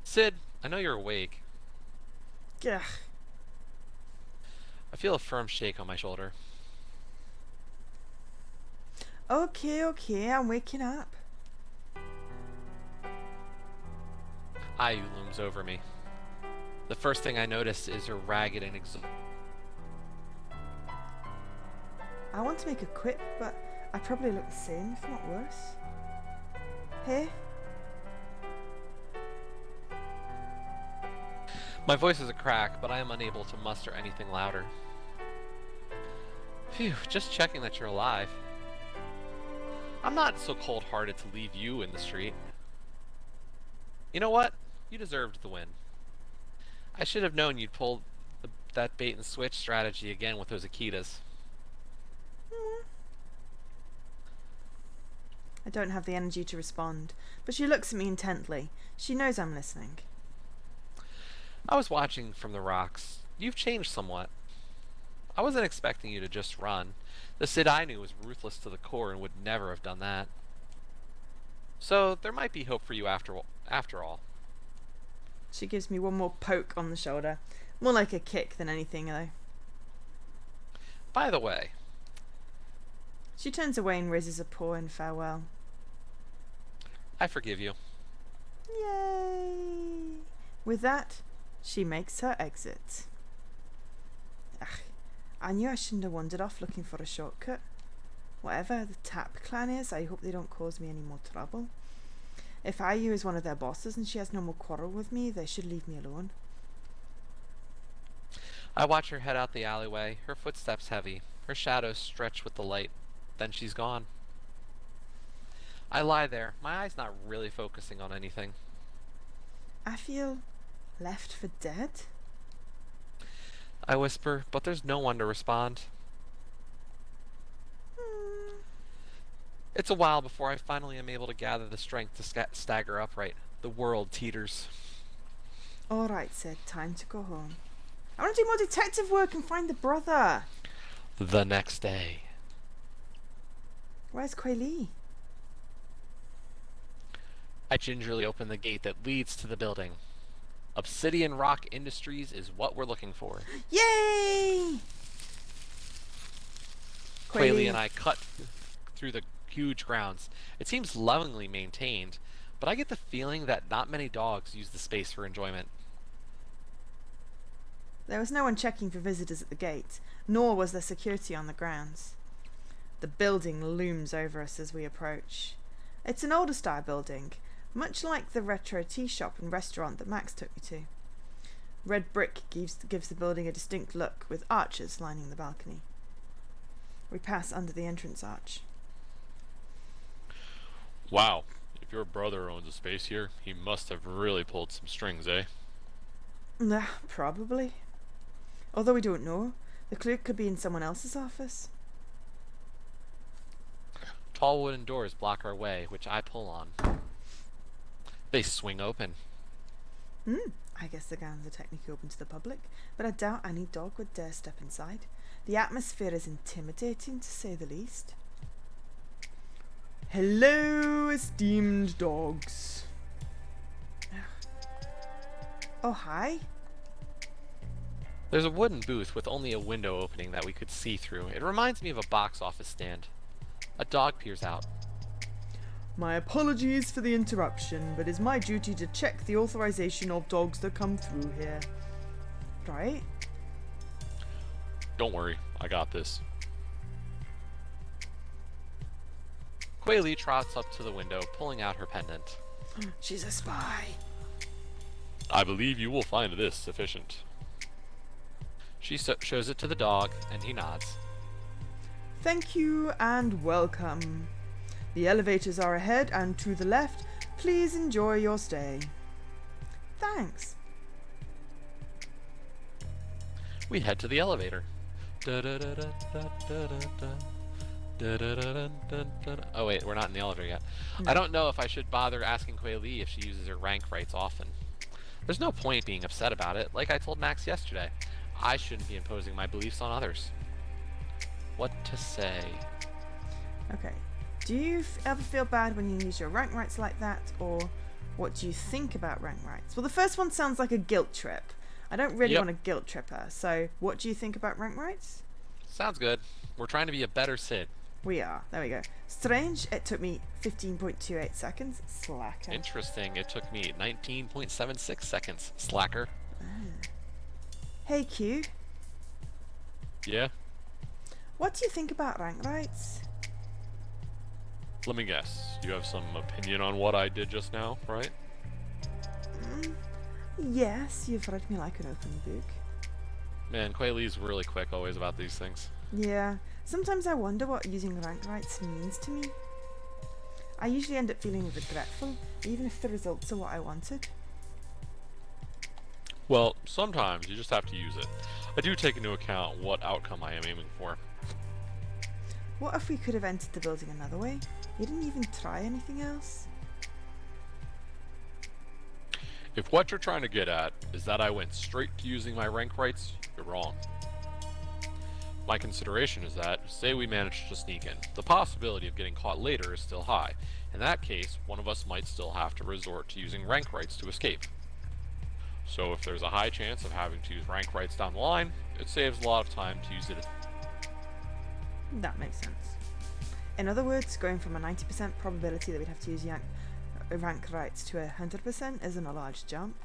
Sid, I know you're awake. Gah. I feel a firm shake on my shoulder. Okay, I'm waking up. Ayu looms over me. The first thing I notice is her ragged and exhausted. I want to make a quip, but I probably look the same, if not worse. Hey? My voice is a crack, but I am unable to muster anything louder. Phew, just checking that you're alive. I'm not so cold-hearted to leave you in the street. You know what? You deserved the win. I should have known you'd pull that bait-and-switch strategy again with those Akitas. I don't have the energy to respond, but she looks at me intently. She knows I'm listening. I was watching from the rocks. You've changed somewhat. I wasn't expecting you to just run. The Sid I knew was ruthless to the core and would never have done that. So there might be hope for you after all. She gives me one more poke on the shoulder. More like a kick than anything, though. By the way... She turns away and raises a paw in farewell. I forgive you. Yay! With that, she makes her exit. Ugh, I knew I shouldn't have wandered off looking for a shortcut. Whatever the Tap clan is, I hope they don't cause me any more trouble. If Ayu is one of their bosses and she has no more quarrel with me, they should leave me alone. I watch her head out the alleyway, her footsteps heavy, her shadows stretch with the light. Then she's gone. I lie there, my eyes not really focusing on anything. I feel left for dead. I whisper, but there's no one to respond. It's a while before I finally am able to gather the strength to stagger upright. The world teeters. Alright, Sid, time to go home. I want to do more detective work and find the brother. The next day. Where's Quay Lee? I gingerly open the gate that leads to the building. Obsidian Rock Industries is what we're looking for. Yay! Quayle Quayle. and I cut through the huge grounds. It seems lovingly maintained, but I get the feeling that not many dogs use the space for enjoyment. There was no one checking for visitors at the gate, nor was there security on the grounds. The building looms over us as we approach. It's an older style building, much like the retro tea shop and restaurant that Max took me to. Red brick gives the building a distinct look, with arches lining the balcony. We pass under the entrance arch. Wow, if your brother owns a space here, he must have really pulled some strings, eh? Nah, probably. Although we don't know, the clerk could be in someone else's office. Tall wooden doors block our way, which I pull on. They swing open. I guess the grounds are technically open to the public, but I doubt any dog would dare step inside. The atmosphere is intimidating, to say the least. Hello, esteemed dogs. Oh, hi. There's a wooden booth with only a window opening that we could see through. It reminds me of a box office stand. A dog peers out. My apologies for the interruption, but it's my duty to check the authorization of dogs that come through here. Right? Don't worry, I got this. Quayle trots up to the window, pulling out her pendant. She's a spy. I believe you will find this sufficient. She shows it to the dog, and he nods. Thank you and welcome. The elevators are ahead and to the left. Please enjoy your stay. Thanks. We head to the elevator. Oh wait, we're not in the elevator yet. No. I don't know if I should bother asking Quayle if she uses her rank rights often. There's no point being upset about it. Like I told Max yesterday, I shouldn't be imposing my beliefs on others. What to say? Okay. Do you ever feel bad when you use your rank rights like that, or what do you think about rank rights? Well, the first one sounds like a guilt trip. I don't really want to guilt trip her, so what do you think about rank rights? Sounds good. We're trying to be a better Sid. We are. There we go. Strange, it took me 15.28 seconds. Slacker. Interesting, it took me 19.76 seconds. Slacker. Hey Q, Yeah? what do you think about rank rights? Let me guess. You have some opinion on what I did just now, right? Yes, you've read me like an open book. Man, Quayle's really quick always about these things. Yeah, sometimes I wonder what using rank rights means to me. I usually end up feeling regretful, even if the results are what I wanted. Well, sometimes you just have to use it. I do take into account what outcome I am aiming for. What if we could have entered the building another way? You didn't even try anything else? If what you're trying to get at is that I went straight to using my rank rights, you're wrong. My consideration is that, say we managed to sneak in, the possibility of getting caught later is still high. In that case, one of us might still have to resort to using rank rights to escape. So if there's a high chance of having to use rank rights down the line, it saves a lot of time to use it. That makes sense. In other words, going from a 90% probability that we'd have to use rank rights to 100% isn't a large jump.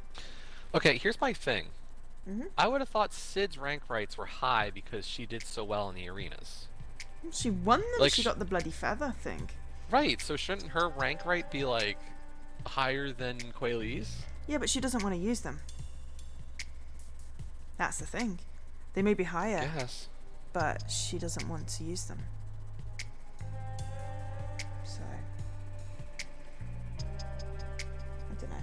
Okay, here's my thing. Mm-hmm. I would have thought Sid's rank rights were high because she did so well in the arenas. She won them, Like she got the bloody feather thing. Right, so shouldn't her rank right be, like, higher than Quayle's? Yeah, but she doesn't want to use them. That's the thing. They may be higher, Yes. but she doesn't want to use them. So, I don't know.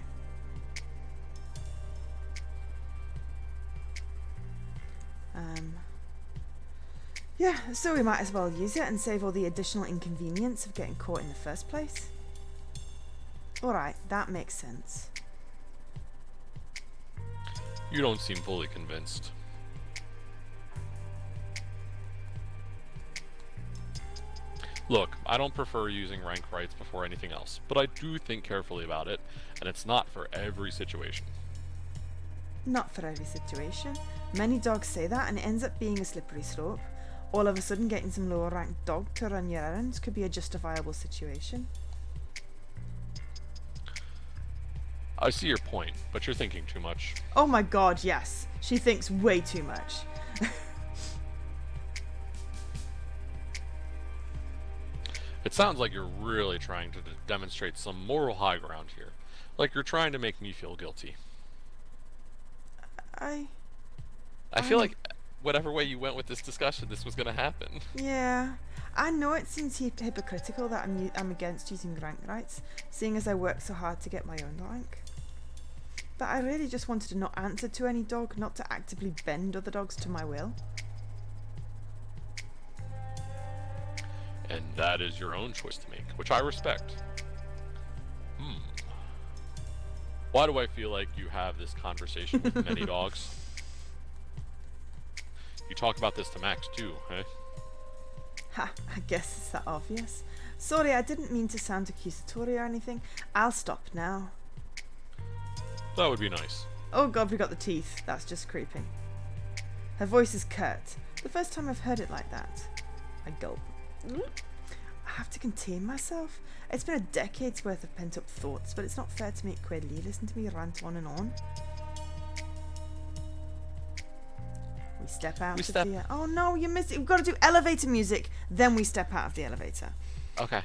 Yeah, so we might as well use it and save all the additional inconvenience of getting caught in the first place. Alright, that makes sense. You don't seem fully convinced. Look, I don't prefer using rank rights before anything else, but I do think carefully about it, and it's not for every situation. Not for every situation. Many dogs say that, and it ends up being a slippery slope. All of a sudden, getting some lower ranked dog to run your errands could be a justifiable situation. I see your point, but you're thinking too much. Oh my god, yes. She thinks way too much. It sounds like you're really trying to demonstrate some moral high ground here. Like you're trying to make me feel guilty. I feel like whatever way you went with this discussion, this was going to happen. Yeah. I know it seems hypocritical that I'm against using rank rights, seeing as I work so hard to get my own rank. But I really just wanted to not answer to any dog, not to actively bend other dogs to my will. And that is your own choice to make, which I respect. Why do I feel like you have this conversation with many dogs? You talk about this to Max too, eh? Ha, I guess it's that obvious. Sorry, I didn't mean to sound accusatory or anything. I'll stop now. That would be nice. Oh god, we got the teeth. That's just creepy. Her voice is curt. The first time I've heard it like that. I gulp. I have to contain myself. It's been a decade's worth of pent-up thoughts, but it's not fair to make Quayle listen to me rant on and on. We step out of the... Oh no, you missed it. We've got to do elevator music. Then we step out of the elevator. Okay.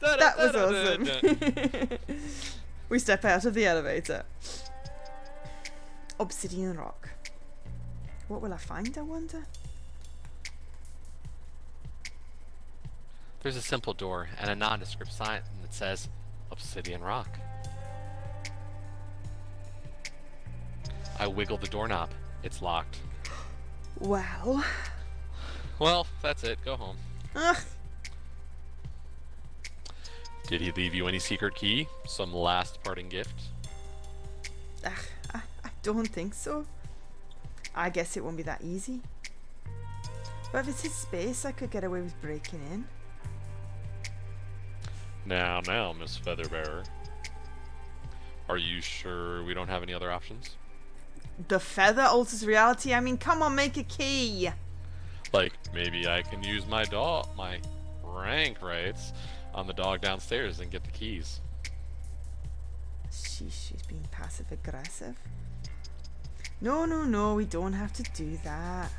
That was awesome. We step out of the elevator. Obsidian rock. What will I find, I wonder? There's a simple door and a nondescript sign that says Obsidian Rock. I wiggle the doorknob. It's locked. Well, that's it. Go home. ugh. Did he leave you any secret key? Some last parting gift? I don't think so. I guess it won't be that easy. But if it's his space, I could get away with breaking in. Now, Miss Featherbearer. Are you sure we don't have any other options? The feather alters reality? I mean, come on, make a key. Like, maybe I can use my rank rights on the dog downstairs and get the keys. She's being passive aggressive. No, we don't have to do that.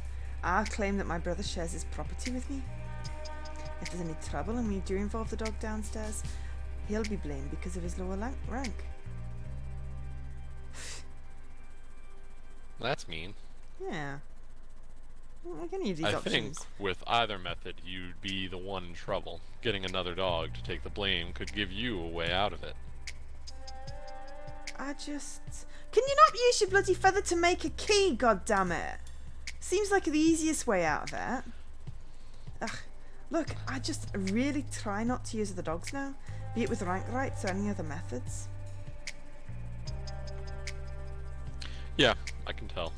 I'll claim that my brother shares his property with me. If there's any trouble and we do involve the dog downstairs, he'll be blamed because of his lower rank. That's mean. Yeah. Like any of these I options. think with either method, you'd be the one in trouble. Getting another dog to take the blame could give you a way out of it. Can you not use your bloody feather to make a key, goddammit? Seems like the easiest way out of it. Ugh. Look, I just really try not to use the dogs now, be it with rank rights or any other methods. Yeah, I can tell.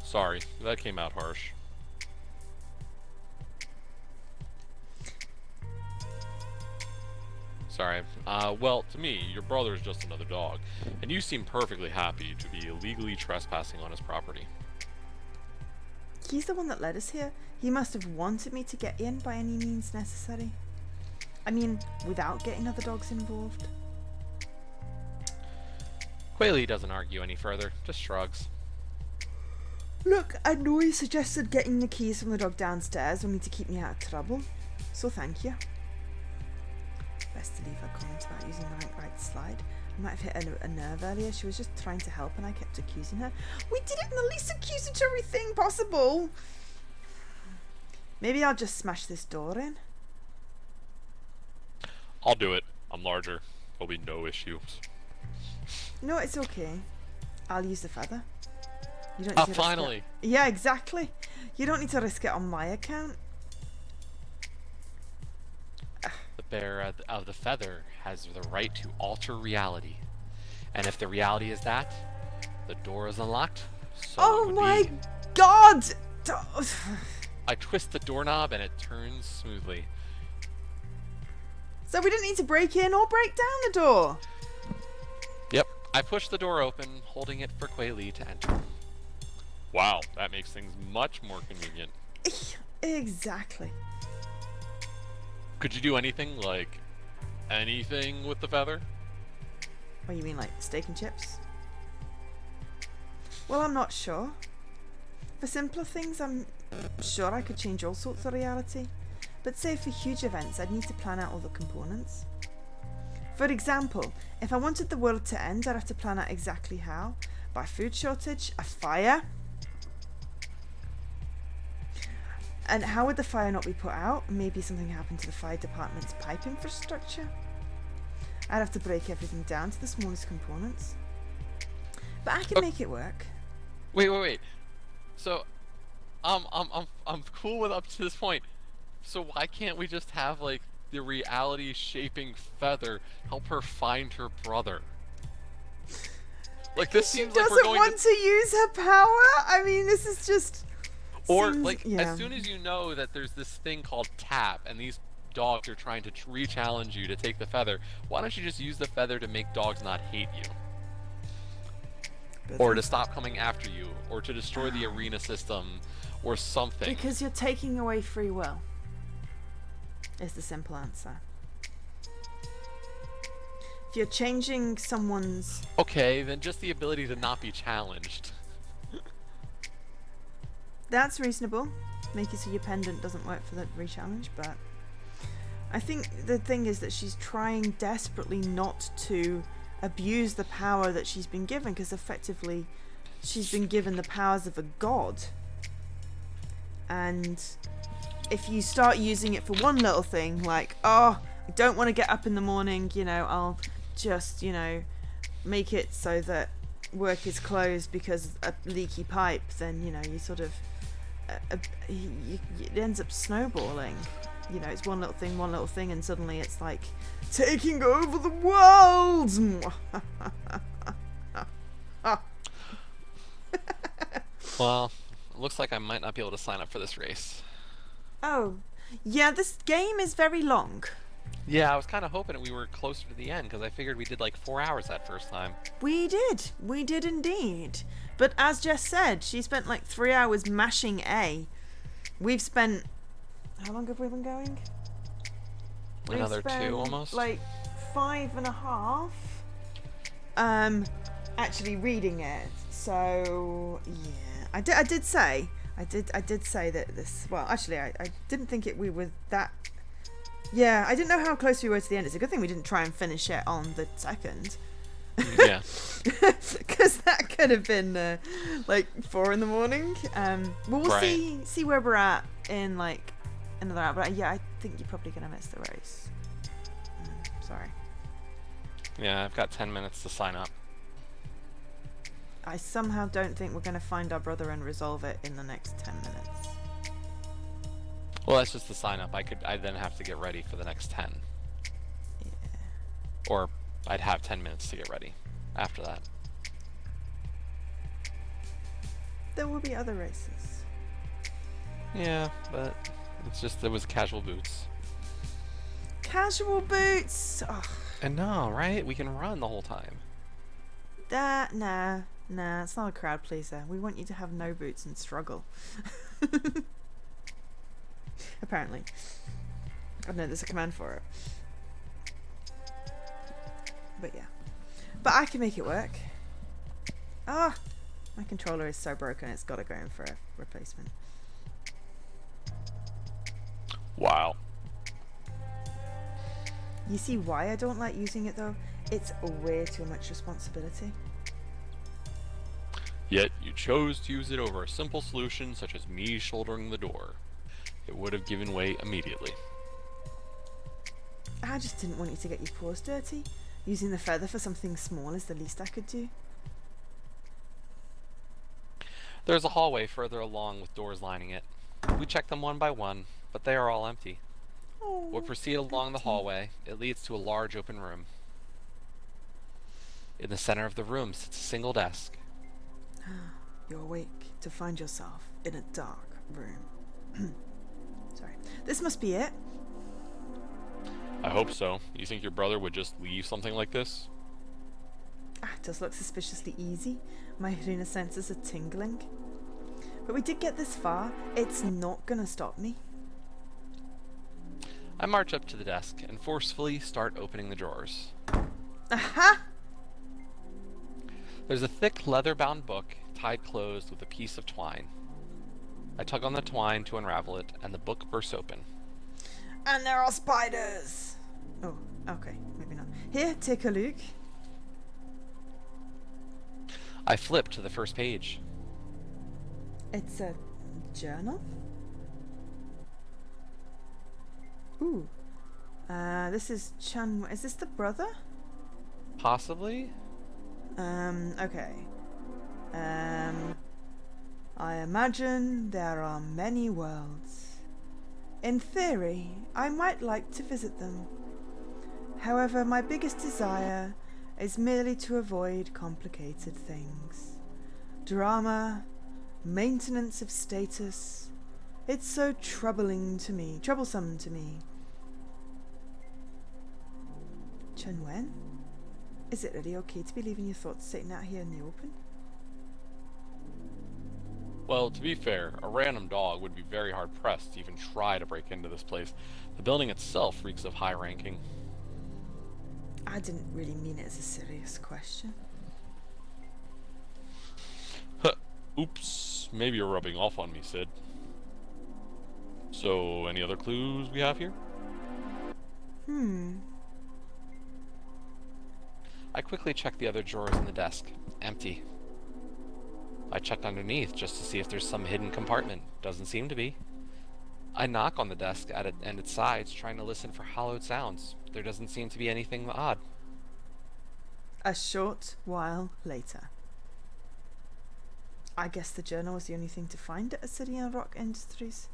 Sorry, that came out harsh. Sorry. Well, to me, your brother is just another dog, and you seem perfectly happy to be illegally trespassing on his property. He's the one that led us here. He must have wanted me to get in by any means necessary. I mean, without getting other dogs involved. Quayle doesn't argue any further, just shrugs. Look, I know he suggested getting the keys from the dog downstairs only to keep me out of trouble, so thank you. Best to leave her comment about using the rank right slide. I might have hit a nerve earlier. She was just trying to help and I kept accusing her. We did it in the least accusatory thing possible. Maybe I'll just smash this door in. I'll do it. I'm larger. There'll be no issues. No, it's okay. I'll use the feather. You don't need to risk Finally! it. Yeah, exactly. You don't need to risk it on my account. The bearer of the feather has the right to alter reality. And if the reality is that, the door is unlocked, so Oh it would my be. god! I twist the doorknob and it turns smoothly. So we didn't need to break in or break down the door. Yep, I push the door open, holding it for Kuei Li to enter. Wow, that makes things much more convenient. Exactly. Could you do anything, like, anything with the feather? What, you mean like steak and chips? Well, I'm not sure. For simpler things, I'm sure I could change all sorts of reality. But say for huge events, I'd need to plan out all the components. For example, if I wanted the world to end, I'd have to plan out exactly how. By food shortage, a fire. And how would the fire not be put out? Maybe something happened to the fire department's pipe infrastructure. I'd have to break everything down to the smallest components. But I can make it work. Wait. So, I'm cool with up to this point. So why can't we just have, like, the reality-shaping feather help her find her brother? Like, this seems like we're She doesn't going want to use her power? I mean, this is just... Or, seems, like, yeah. as soon as you know that there's this thing called tap, and these dogs are trying to re-challenge you to take the feather, why don't you just use the feather to make dogs not hate you? Or to stop coming after you, or to destroy the arena system, or something. Because you're taking away free will. Is the simple answer. If you're changing someone's... Okay, then just the ability to not be challenged. That's reasonable. Make it so your pendant doesn't work for the re-challenge, but... I think the thing is that she's trying desperately not to abuse the power that she's been given, because effectively she's been given the powers of a god. And if you start using it for one little thing, like, oh, I don't want to get up in the morning, you know, I'll just, you know, make it so that work is closed because a leaky pipe, then, you know, you sort of, it ends up snowballing. You know, it's one little thing, and suddenly it's like taking over the world. Well, it looks like I might not be able to sign up for this race. Oh, yeah, this game is very long. Yeah, I was kind of hoping we were closer to the end, because I figured we did like 4 hours that first time. We did indeed. But as Jess said, she spent like 3 hours mashing A. We've spent... How long have we been going? Another 2 almost? Like 5.5. Actually reading it. So yeah, I did say that this. Well, actually, I didn't think we were that. Yeah, I didn't know how close we were to the end. It's a good thing we didn't try and finish it on the 2nd. Yeah. Because that could have been like 4 in the morning. We'll Right. see where we're at in like another hour. But yeah, I think you're probably gonna miss the race. Sorry. Yeah, I've got 10 minutes to sign up. I somehow don't think we're gonna find our brother and resolve it in the next 10 minutes. Well, that's just the sign up. I then have to get ready for the next 10. Yeah. Or I'd have 10 minutes to get ready after that. There will be other races. Yeah, but it's just there was casual boots. Casual boots. Oh, And no, right? We can run the whole time. Nah, it's not a crowd pleaser. We want you to have no boots and struggle. Apparently. I don't know, there's a command for it. But yeah. But I can make it work. Ah! My controller is so broken, it's gotta go in for a replacement. Wow. You see why I don't like using it though? It's way too much responsibility. Yet you chose to use it over a simple solution such as me shouldering the door. it would have given way immediately. I just didn't want you to get your paws dirty. Using the feather for something small is the least I could do. There's a hallway further along with doors lining it. We check them one by one, but they are all empty. Oh, We'll proceed along the empty. hallway. It leads to a large open room. In the center of the room sits a single desk. You're awake to find yourself in a dark room. Sorry. This must be it. I hope so. You think your brother would just leave something like this? It does look suspiciously easy. My arena senses are tingling. But we did get this far. It's not gonna stop me. I march up to the desk and forcefully start opening the drawers. Aha! There's a thick leather-bound book tied closed with a piece of twine. I tug on the twine to unravel it, and the book bursts open. And there are spiders! Oh, okay, maybe not. Here, take a look. I flip to the first page. It's a journal? Ooh. This is Chun... Is this the brother? Possibly? Okay. I imagine there are many worlds. In theory, I might like to visit them. However, my biggest desire is merely to avoid complicated things. Drama, maintenance of status. It's so troublesome to me. Chun Wen? Is it really okay to be leaving your thoughts sitting out here in the open? Well, to be fair, a random dog would be very hard-pressed to even try to break into this place. The building itself reeks of high ranking. I didn't really mean it as a serious question. Oops, maybe you're rubbing off on me, Sid. So, any other clues we have here? I quickly check the other drawers in the desk. Empty. I check underneath just to see if there's some hidden compartment. Doesn't seem to be. I knock on the desk and its sides, trying to listen for hollowed sounds. There doesn't seem to be anything odd. A short while later. I guess the journal was the only thing to find at Assyrian Rock Industries.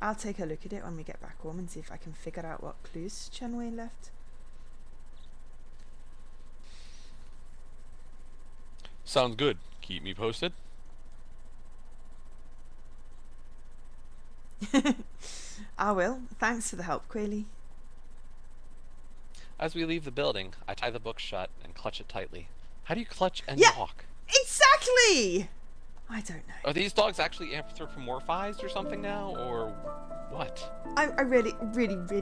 I'll take a look at it when we get back home and see if I can figure out what clues Chenwei left. Sounds good. Keep me posted. I will. Thanks for the help, Quayle. As we leave the building, I tie the book shut and clutch it tightly. How do you clutch and Yeah, walk? exactly! I don't know. Are these dogs actually anthropomorphized or something now, or what? I really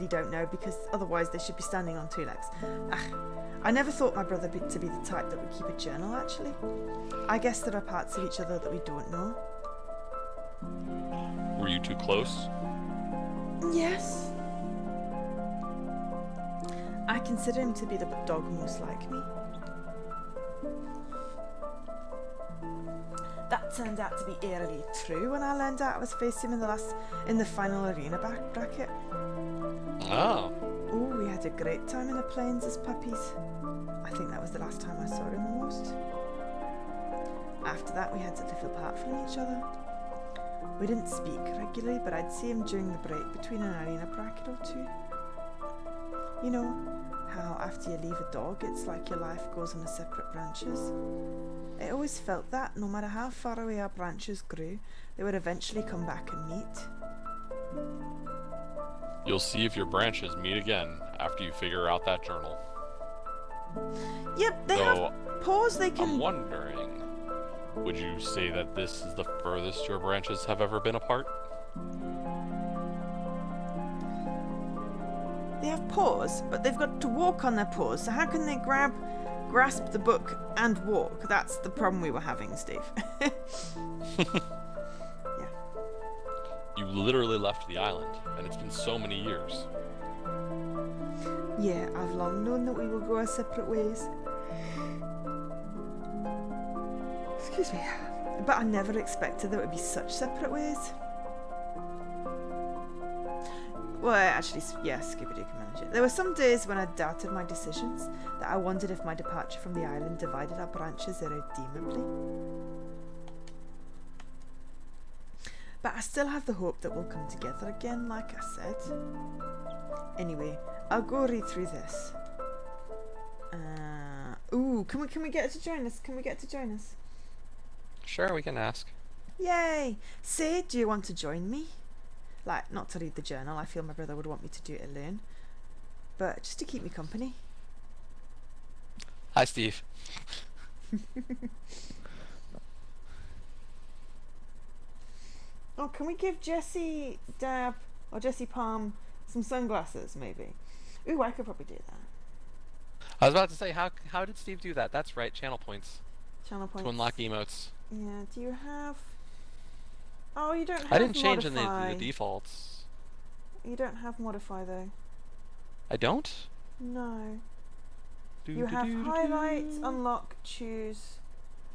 don't know, because otherwise they should be standing on two legs. I never thought my brother to be the type that would keep a journal, actually. I guess there are parts of each other that we don't know. Were you too close? Yes. I consider him to be the dog most like me. That turned out to be eerily true when I learned out I was facing him in the final arena bracket. Oh. Oh, we had a great time in the plains as puppies. I think that was the last time I saw him almost. After that, we had to live apart from each other. We didn't speak regularly, but I'd see him during the break between an arena bracket or two. You know, how after you leave a dog, it's like your life goes on separate branches. I always felt that, no matter how far away our branches grew, they would eventually come back and meet. You'll see if your branches meet again after you figure out that journal. Yep, they have paws they can... I'm wondering, would you say that this is the furthest your branches have ever been apart? They have paws, but they've got to walk on their paws, so how can they grasp the book and walk? That's the problem we were having, Steve. Yeah. You literally left the island, and it's been so many years. Yeah, I've long known that we will go our separate ways. Excuse me. But I never expected there would be such separate ways. Well, actually, yeah, Scooby-Doo can manage it. There were some days when I doubted my decisions, that I wondered if my departure from the island divided our branches irredeemably. But I still have the hope that we'll come together again, like I said. Anyway, I'll go read through this. Ooh, can we get her to join us? Can we get her to join us? Sure, we can ask. Yay! Say, do you want to join me? Like, not to read the journal, I feel my brother would want me to do it alone. But just to keep me company. Hi, Steve. Oh, can we give Jessie Dab or Jessie Palm some sunglasses, maybe? Ooh, I could probably do that. I was about to say, how did Steve do that? That's right, channel points. Channel points. To unlock emotes. Yeah, do you have... Oh, you don't have I didn't change modify. the defaults. You don't have modify, though. I don't? No. You have highlight, unlock, choose,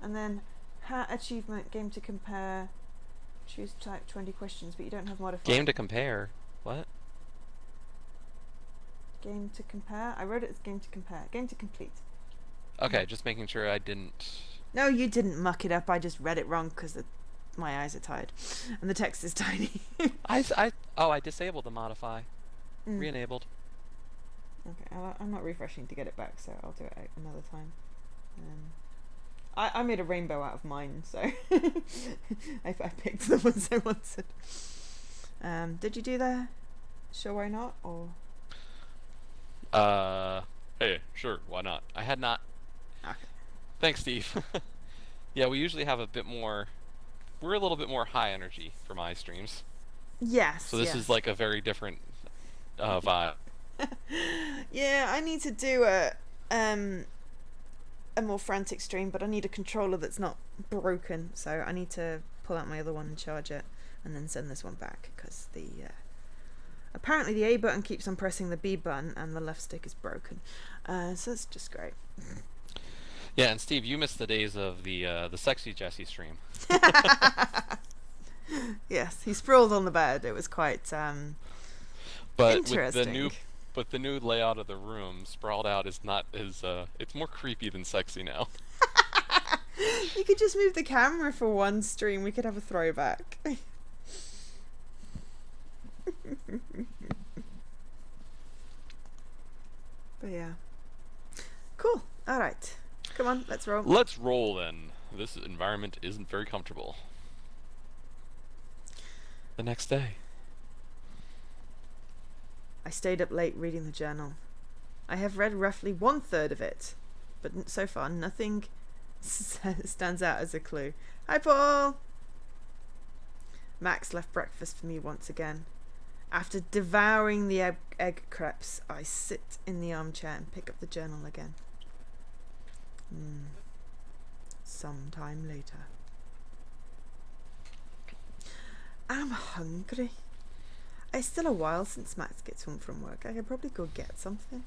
and then hat achievement, game to compare, choose type 20 questions, but you don't have modify. Game to compare? What? Game to compare? I wrote it as game to compare. Game to complete. Okay, just making sure I didn't... No, you didn't muck it up. I just read it wrong because my eyes are tired. And the text is tiny. I disabled the modify. Re-enabled. Okay, I'm not refreshing to get it back, so I'll do it another time. I made a rainbow out of mine, so I picked the ones I wanted. Did you do that? Sure, why not? Or hey, sure, why not? I had not. okay. Thanks, Steve. Yeah, we usually have a bit more. We're a little bit more high energy for my streams. Yes. So this is like a very different vibe. Yeah, I need to do a more frantic stream, but I need a controller that's not broken, so I need to pull out my other one and charge it, and then send this one back because the apparently the A button keeps on pressing the B button, and the left stick is broken. So that's just great. Yeah, and Steve, you missed the days of the sexy Jessie stream. Yes, he sprawled on the bed. It was quite but interesting. But the new layout of the room, sprawled out, is not as it's more creepy than sexy now. You could just move the camera for one stream. We could have a throwback. But yeah. Cool. All right. Come on, let's roll. Let's roll then. This environment isn't very comfortable. The next day. I stayed up late reading the journal. I have read roughly 1/3 of it, but so far nothing stands out as a clue. Hi, Paul! Max left breakfast for me once again. After devouring the egg crepes, I sit in the armchair and pick up the journal again. Sometime later. I'm hungry. It's still a while since Max gets home from work. I could probably go get something.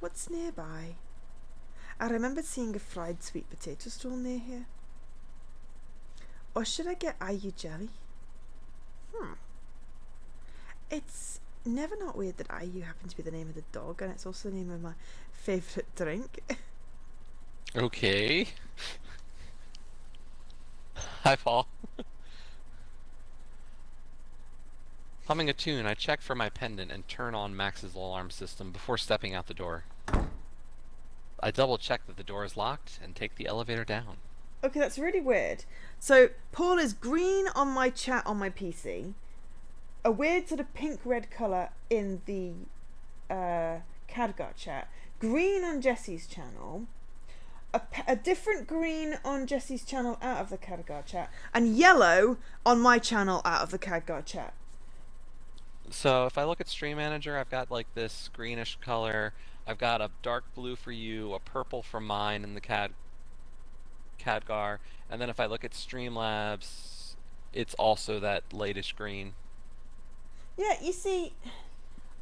What's nearby? I remembered seeing a fried sweet potato stall near here. Or should I get IU jelly? It's never not weird that IU happened to be the name of the dog, and it's also the name of my favourite drink. Okay. Hi, Paul. Humming a tune, I check for my pendant and turn on Max's alarm system before stepping out the door. I double check that the door is locked and take the elevator down. Okay, that's really weird. So, Paul is green on my chat on my PC, a weird sort of pink-red colour in the Khadgar chat, green on Jessie's channel, a different green on Jessie's channel out of the Khadgar chat, and yellow on my channel out of the Khadgar chat. So if I look at Stream Manager, I've got like this greenish color. I've got a dark blue for you, a purple for mine in the Khadgar, and then if I look at Streamlabs, it's also that lightish green. Yeah, you see,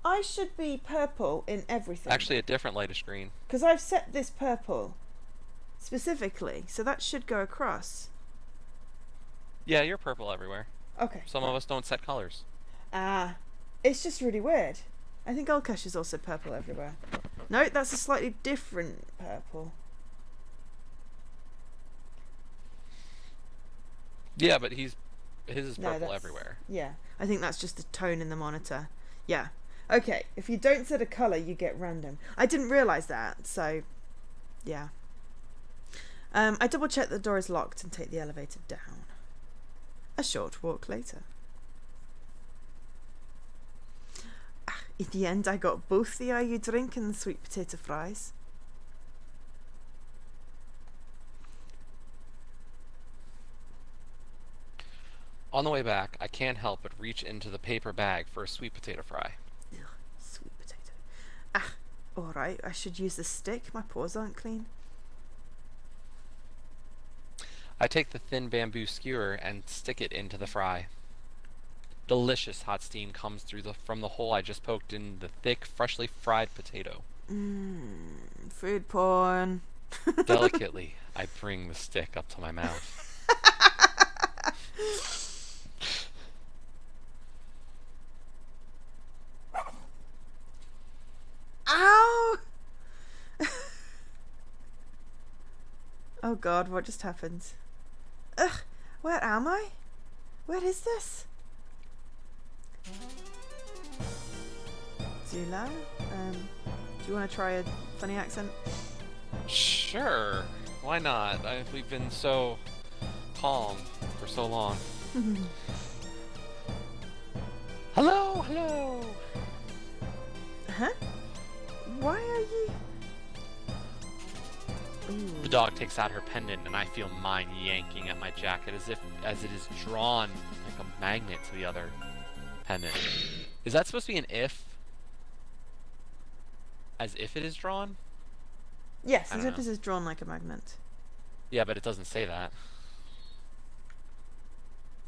I should be purple in everything. Actually, a different lightish green. Because I've set this purple specifically, so that should go across. Yeah, you're purple everywhere. Okay. Some of us don't set colors. Ah, it's just really weird. I think Olkesh is also purple everywhere. No, that's a slightly different purple. Yeah, but his is No, purple that's everywhere. yeah. I think that's just the tone in the monitor. Yeah. Okay. If you don't set a color, you get random. I didn't realize that, so yeah. I double check the door is locked and take the elevator down. A short walk later. In the end, I got both the IU drink and the sweet potato fries. On the way back, I can't help but reach into the paper bag for a sweet potato fry. Ugh, sweet potato. Alright, I should use the stick. My paws aren't clean. I take the thin bamboo skewer and stick it into the fry. Delicious hot steam comes through from the hole I just poked in the thick, freshly fried potato. Food porn. Delicately, I bring the stick up to my mouth. Ow! Oh god, what just happened? Ugh, where am I? Where is this? Zula? Do you want to try a funny accent? Sure, why not? We've been so calm for so long. Hello, hello! Huh? Why are you... Ooh. The dog takes out her pendant and I feel mine yanking at my jacket as it is drawn like a magnet to the other pendant. Is that supposed to be an if? As if it is drawn? Yes, I as don't if know. this is drawn like a magnet. Yeah, but it doesn't say that.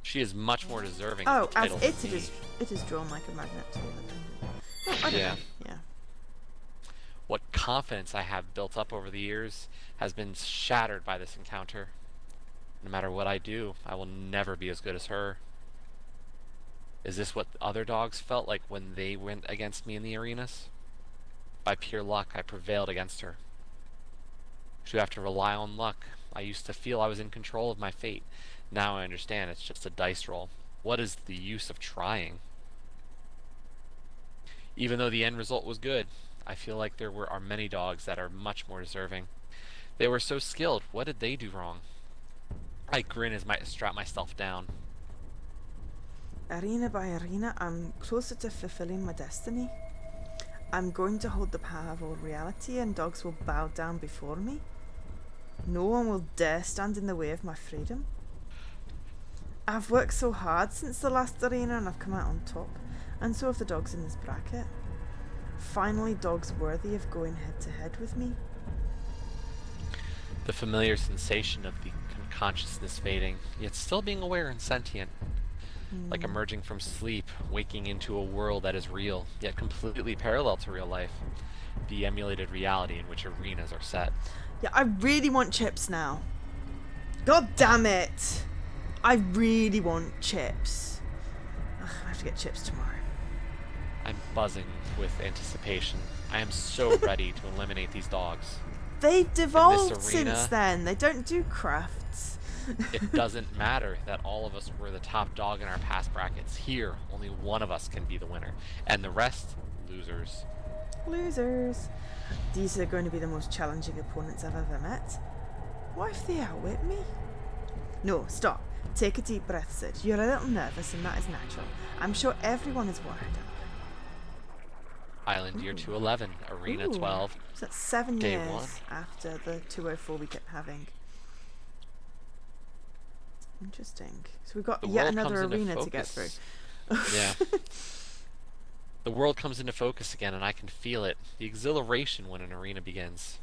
She is much more deserving Oh, of the title as than me. it is drawn like a magnet to the other pendant. Oh, I don't Yeah. know. Yeah. What confidence I have built up over the years has been shattered by this encounter. No matter what I do, I will never be as good as her. Is this what other dogs felt like when they went against me in the arenas? By pure luck, I prevailed against her. To have to rely on luck, I used to feel I was in control of my fate. Now I understand it's just a dice roll. What is the use of trying? Even though the end result was good, I feel like are many dogs that are much more deserving. They were so skilled. What did they do wrong? I grin as I strap myself down. Arena by arena, I'm closer to fulfilling my destiny. I'm going to hold the power of all reality and dogs will bow down before me. No one will dare stand in the way of my freedom. I've worked so hard since the last arena and I've come out on top, and so have the dogs in this bracket. Finally, dogs worthy of going head to head with me. The familiar sensation of the consciousness fading, yet still being aware and sentient. Like emerging from sleep, waking into a world that is real, yet completely parallel to real life. The emulated reality in which arenas are set. Yeah, I really want chips now. God damn it! I really want chips. Ugh, I have to get chips tomorrow. I'm buzzing with anticipation. I am so ready to eliminate these dogs. They've devolved arena, since then. They don't do crafts. It doesn't matter that all of us were the top dog in our past brackets. Here, only one of us can be the winner. And the rest, losers. Losers. These are going to be the most challenging opponents I've ever met. What if they outwit me? No, stop. Take a deep breath, Sid. You're a little nervous and that is natural. I'm sure everyone is wired up. Island year 211, Arena Ooh. 12. So that's 7 Day years 1. after the 204 we kept having. Interesting. So we've got The yet world another comes into arena to get through. focus. Yeah. The world comes into focus again and I can feel it. The exhilaration when an arena begins.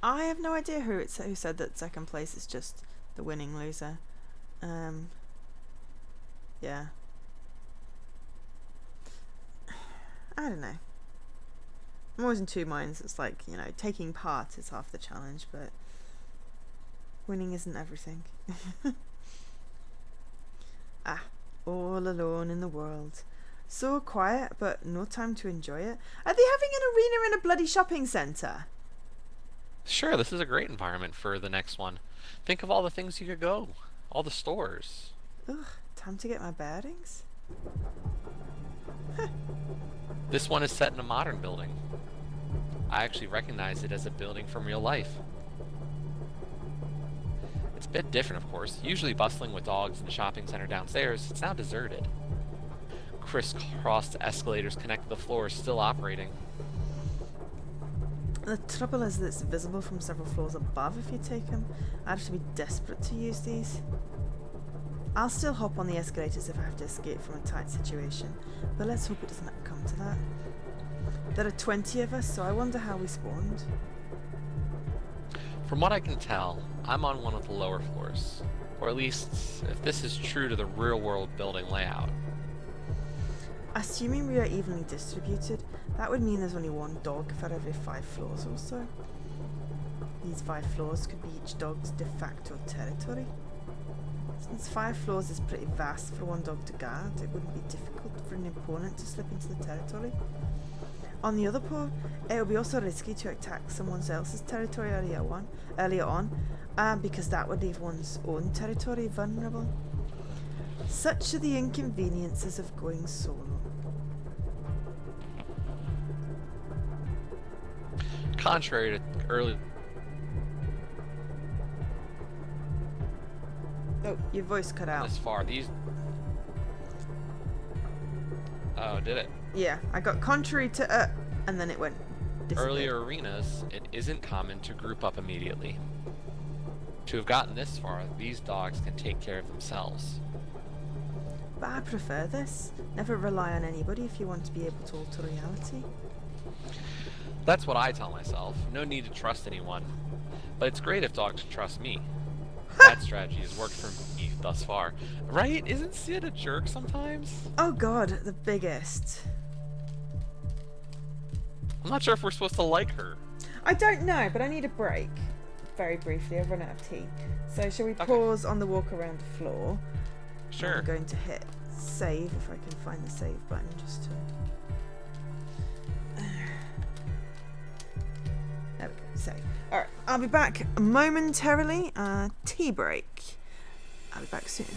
I have no idea who said that second place is just the winning loser. Yeah. I don't know. I'm always in two minds. It's like, you know, taking part is half the challenge, but winning isn't everything. all alone in the world. So quiet, but no time to enjoy it. Are they having an arena in a bloody shopping centre? Sure, this is a great environment for the next one. Think of all the things you could go, all the stores. Ugh, time to get my bearings. This one is set in a modern building. I actually recognize it as a building from real life. It's a bit different, of course. Usually bustling with dogs in the shopping center downstairs, it's now deserted. Crisscrossed escalators connect to the floors, still operating. The trouble is that it's visible from several floors above if you take them. I'd have to be desperate to use these. I'll still hop on the escalators if I have to escape from a tight situation, but let's hope it doesn't come to that. There are 20 of us, so I wonder how we spawned. From what I can tell, I'm on one of the lower floors. Or at least, if this is true to the real-world building layout. Assuming we are evenly distributed, that would mean there's only one dog for every 5 floors or so. These 5 floors could be each dog's de facto territory. Since 5 floors is pretty vast for one dog to guard, it wouldn't be difficult for an opponent to slip into the territory. On the other paw, it would be also risky to attack someone else's territory earlier on, because that would leave one's own territory vulnerable. Such are the inconveniences of going solo. Contrary to early... Oh, your voice cut out. This far, these... Oh, did it? Yeah, I got contrary to and then it went disappeared. Earlier arenas, it isn't common to group up immediately. To have gotten this far, these dogs can take care of themselves. But I prefer this. Never rely on anybody if you want to be able to alter reality. That's what I tell myself. No need to trust anyone. But it's great if dogs trust me. That strategy has worked for me thus far. Right? Isn't Sid a jerk sometimes? Oh god, the biggest. I'm not sure if we're supposed to like her. I don't know, but I need a break. Very briefly, I've run out of tea. So shall we pause on the walk around the floor? Sure. I'm going to hit save if I can find the save button just to... There we go, save. Alright, I'll be back momentarily. Tea break. I'll be back soon.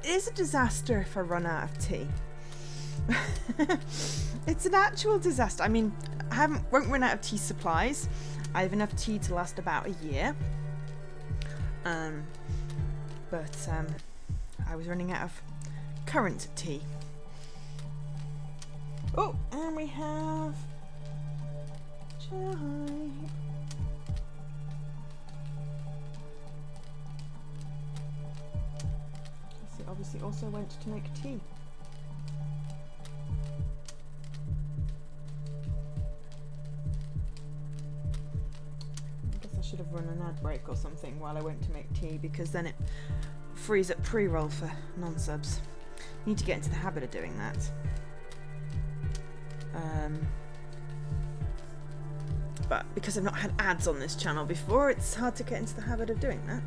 is a disaster if I run out of tea. It's an actual disaster. I mean, won't run out of tea supplies. I have enough tea to last about a year. But I was running out of current tea. Oh, and we have chai. It obviously also went to make tea. I guess I should have run an ad break or something while I went to make tea, because then it frees up pre-roll for non-subs. Need to get into the habit of doing that. But because I've not had ads on this channel before, it's hard to get into the habit of doing that.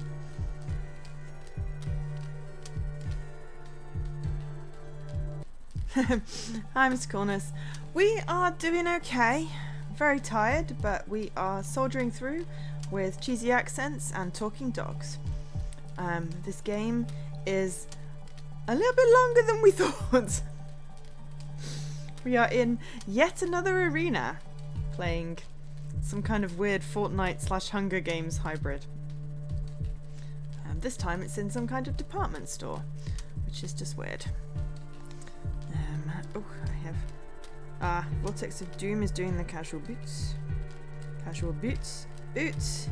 Hi, Mr. Corners. We are doing okay. Very tired, but we are soldiering through with cheesy accents and talking dogs. This game is a little bit longer than we thought. We are in yet another arena, playing some kind of weird Fortnite / Hunger Games hybrid. This time it's in some kind of department store, which is just weird. Oh, I have... Vortex of Doom is doing the casual boots. Casual boots. Boots!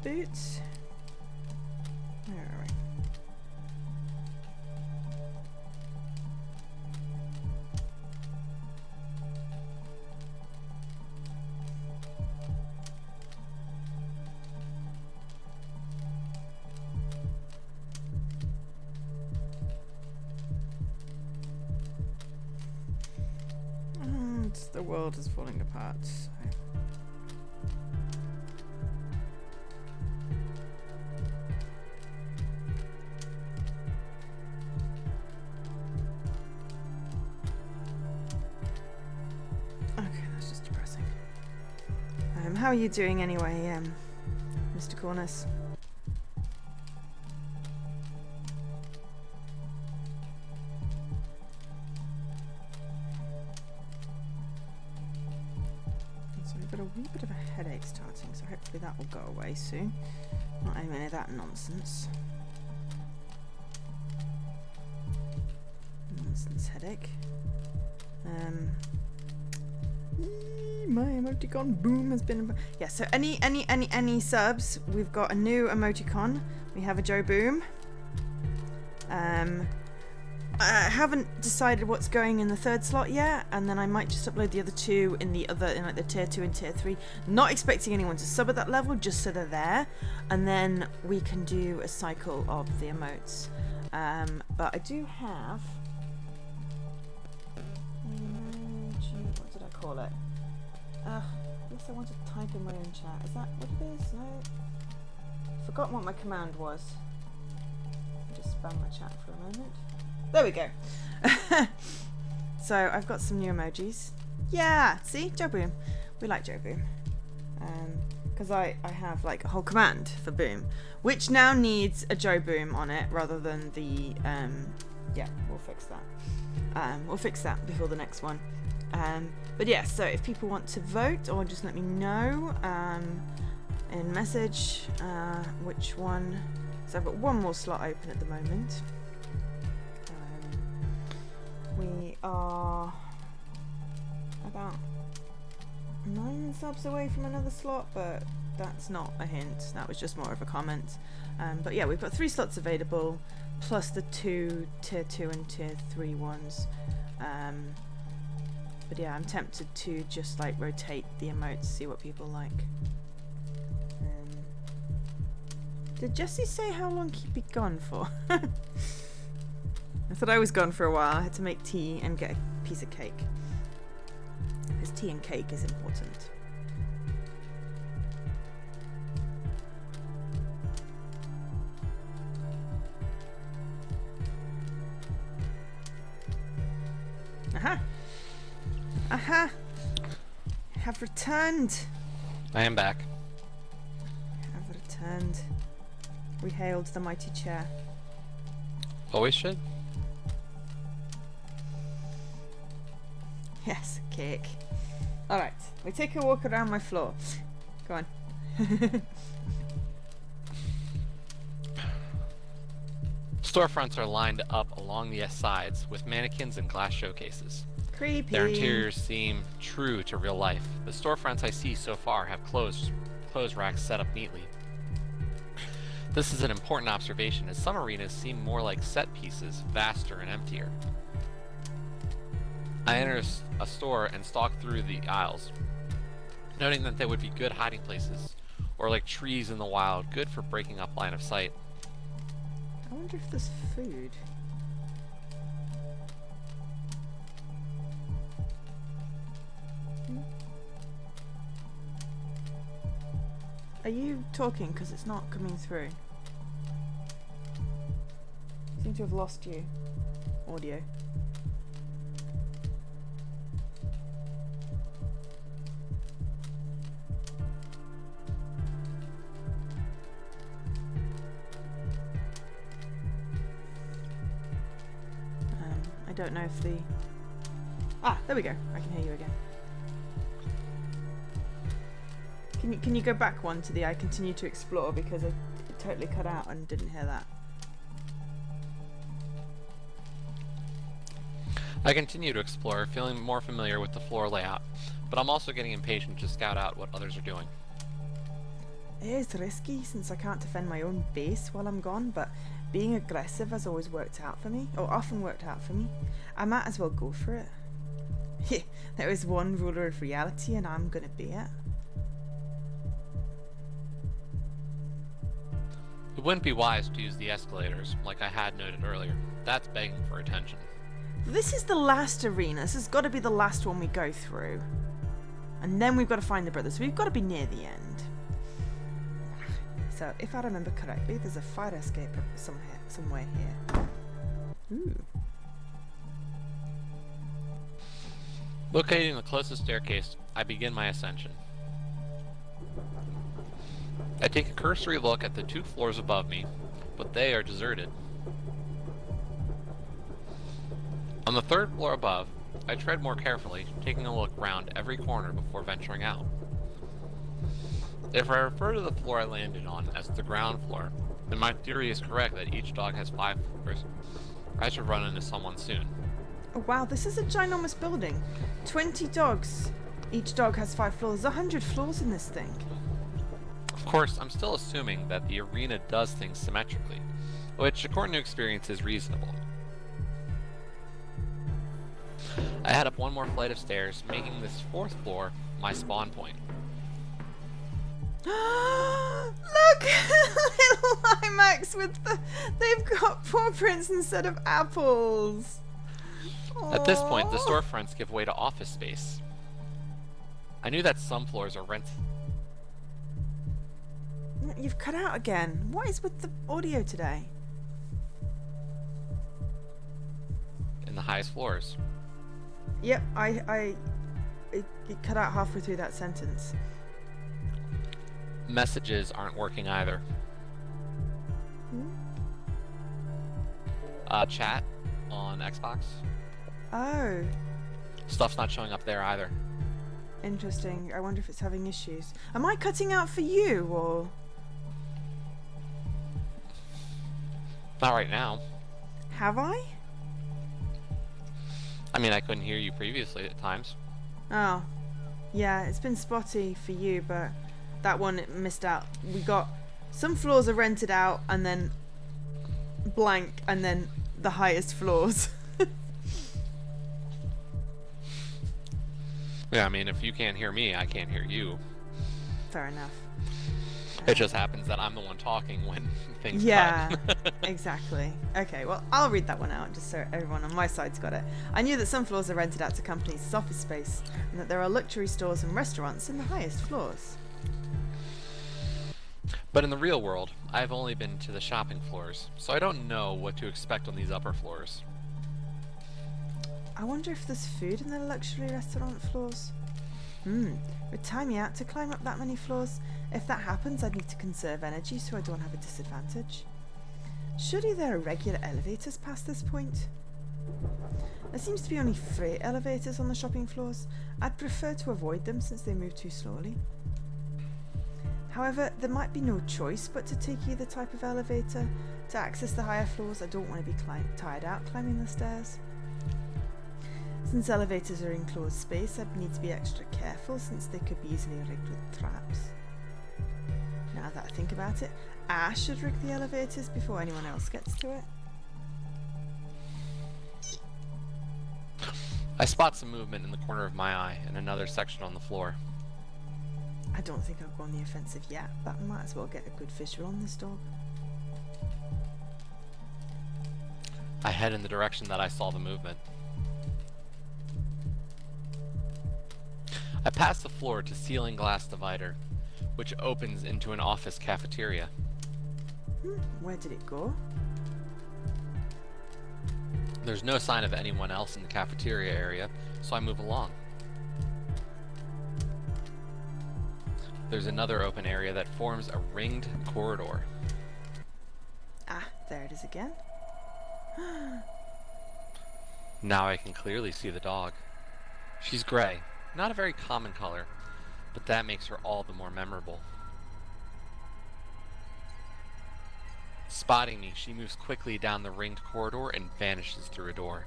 Boots. Where are we? And the world is falling apart. So. How are you doing anyway, Mr. Corners? So we've got a wee bit of a headache starting, so hopefully that will go away soon. Not any of that nonsense. Nonsense headache. My emoticon boom has been... Yeah, so any subs, we've got a new emoticon. We have a Joe Boom. I haven't decided what's going in the third slot yet, and then I might just upload the other two in like the tier 2 and tier 3. Not expecting anyone to sub at that level, just so they're there, and then we can do a cycle of the emotes. But I do have... What did I call it? I guess I want to type in my own chat. Is that what it is? No. Forgotten what my command was. I'll just spam my chat for a moment. There we go. So I've got some new emojis. Yeah, see? Joe Boom. We like Joe Boom. Because I have like a whole command for Boom, which now needs a Joe Boom on it rather than the... yeah, we'll fix that. We'll fix that before the next one. But yeah, so if people want to vote, or just let me know in message which one. So I've got one more slot open at the moment. We are about 9 subs away from another slot, but that's not a hint. That was just more of a comment. But yeah, we've got 3 slots available, plus the 2 tier 2 and tier 3 ones. But yeah, I'm tempted to just like rotate the emotes, see what people like. Did Jesse say how long he'd be gone for? I thought I was gone for a while. I had to make tea and get a piece of cake. Because tea and cake is important. Aha! Aha! I have returned! I am back. I have returned. We hailed the mighty chair. Always should. Yes, cake. Alright, we take a walk around my floor. Go on. Storefronts are lined up along the sides with mannequins and glass showcases. Creepy. Their interiors seem true to real life. The storefronts I see so far have clothes racks set up neatly. This is an important observation, as some arenas seem more like set pieces, vaster and emptier. I enter a store and stalk through the aisles, noting that they would be good hiding places, or like trees in the wild, good for breaking up line of sight. I wonder if there's food. Are you talking? Because it's not coming through. I seem to have lost you. Audio. I don't know if the... Ah, there we go. I can hear you again. Can you go back one to the I continue to explore, because I totally cut out and didn't hear that. I continue to explore, feeling more familiar with the floor layout, but I'm also getting impatient to scout out what others are doing. It is risky since I can't defend my own base while I'm gone, but being aggressive has always worked out for me, or often worked out for me. I might as well go for it. There is one ruler of reality and I'm gonna be it. It wouldn't be wise to use the escalators, like I had noted earlier. That's begging for attention. This is the last arena. This has got to be the last one we go through. And then we've got to find the brothers. We've got to be near the end. So, if I remember correctly, there's a fire escape somewhere here. Ooh. Locating the closest staircase, I begin my ascension. I take a cursory look at the 2 floors above me, but they are deserted. On the 3rd floor above, I tread more carefully, taking a look round every corner before venturing out. If I refer to the floor I landed on as the ground floor, then my theory is correct that each dog has 5 floors. I should run into someone soon. Oh wow, this is a ginormous building. 20 dogs. Each dog has 5 floors. There's 100 floors in this thing. Of course, I'm still assuming that the arena does things symmetrically, which, according to experience, is reasonable. I head up one more flight of stairs, making this 4th floor my spawn point. Look! Little Limax with the... They've got paw prints instead of apples. At this point, the Aww. storefronts give way to office space. I knew that some floors are rented. You've cut out again. What is with the audio today? In the highest floors. Yep, it cut out halfway through that sentence. Messages aren't working either. Chat on Xbox. Oh, Stuff's not showing up there either. interesting. I wonder if it's having issues. Am I cutting out for you, or... Not right now. Have I? I mean, I couldn't hear you previously at times. Oh. Yeah, it's been spotty for you, but that one it missed out. We got... Some floors are rented out, and then blank, and then the highest floors. Yeah, I mean, if you can't hear me, I can't hear you. Fair enough. It just happens that I'm the one talking when things Yeah, cut. exactly. Okay, well, I'll read that one out just so everyone on my side's got it. I knew that some floors are rented out to companies as office space, and that there are luxury stores and restaurants in the highest floors. But in the real world, I've only been to the shopping floors, so I don't know what to expect on these upper floors. I wonder if there's food in the luxury restaurant floors. Would time me out to climb up that many floors. If that happens, I'd need to conserve energy so I don't have a disadvantage. Surely there are regular elevators past this point. There seems to be only freight elevators on the shopping floors. I'd prefer to avoid them since they move too slowly. However, there might be no choice but to take either type of elevator. To access the higher floors, I don't want to be tired out climbing the stairs. Since elevators are enclosed space, I'd need to be extra careful since they could be easily rigged with traps. Now that I think about it, I should rig the elevators before anyone else gets to it. I spot some movement in the corner of my eye and another section on the floor. I don't think I'll go on the offensive yet, but I might as well get a good visual on this dog. I head in the direction that I saw the movement. I pass the floor to ceiling glass divider, which opens into an office cafeteria. Where did it go? There's no sign of anyone else in the cafeteria area, so I move along. There's another open area that forms a ringed corridor. Ah, there it is again. Now I can clearly see the dog. She's gray, not a very common color, but that makes her all the more memorable. Spotting me, she moves quickly down the ringed corridor and vanishes through a door.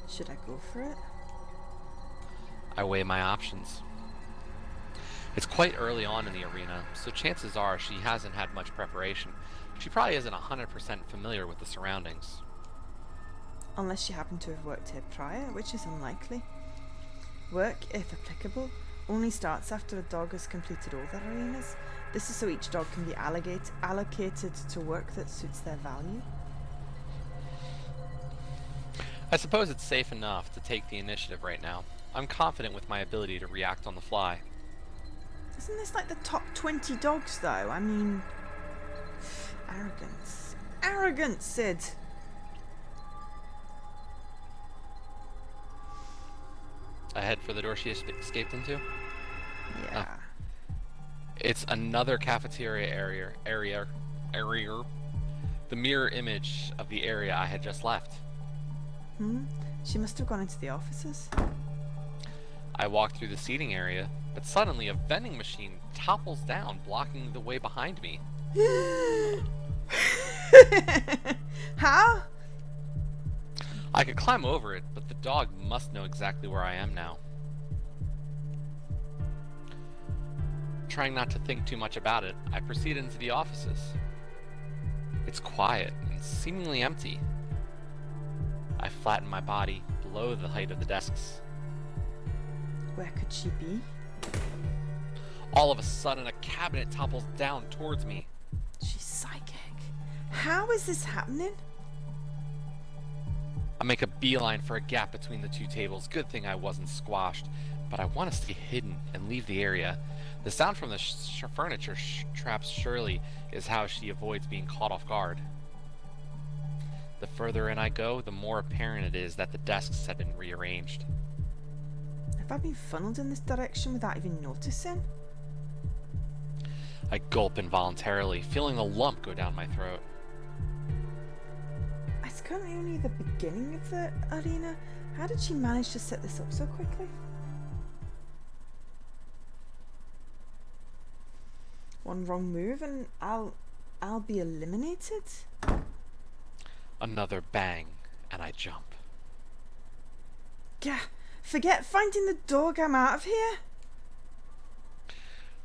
Should I go for it? I weigh my options. It's quite early on in the arena, so chances are she hasn't had much preparation. She probably isn't 100% familiar with the surroundings. Unless she happened to have worked here prior, which is unlikely. Work, if applicable, only starts after a dog has completed all their arenas. This is so each dog can be allocated to work that suits their value. I suppose it's safe enough to take the initiative right now. I'm confident with my ability to react on the fly. Isn't this like the top 20 dogs though? I mean... Arrogance. Arrogance, Sid! I head for the door she escaped into. Yeah. Oh. It's another cafeteria area. The mirror image of the area I had just left. She must have gone into the offices. I walk through the seating area, but suddenly a vending machine topples down, blocking the way behind me. How? I could climb over it, but the dog must know exactly where I am now. Trying not to think too much about it, I proceed into the offices. It's quiet and seemingly empty. I flatten my body below the height of the desks. Where could she be? All of a sudden, a cabinet topples down towards me. She's psychic. How is this happening? I make a beeline for a gap between the two tables. Good thing I wasn't squashed, but I want to stay hidden and leave the area. The sound from the furniture traps Shirley is how she avoids being caught off guard. The further in I go, the more apparent it is that the desks have been rearranged. Have I been funneled in this direction without even noticing? I gulp involuntarily, feeling a lump go down my throat. It's currently only the beginning of the arena. How did she manage to set this up so quickly? One wrong move and I'll be eliminated? Another bang, and I jump. Gah! Forget finding the dog, I'm out of here!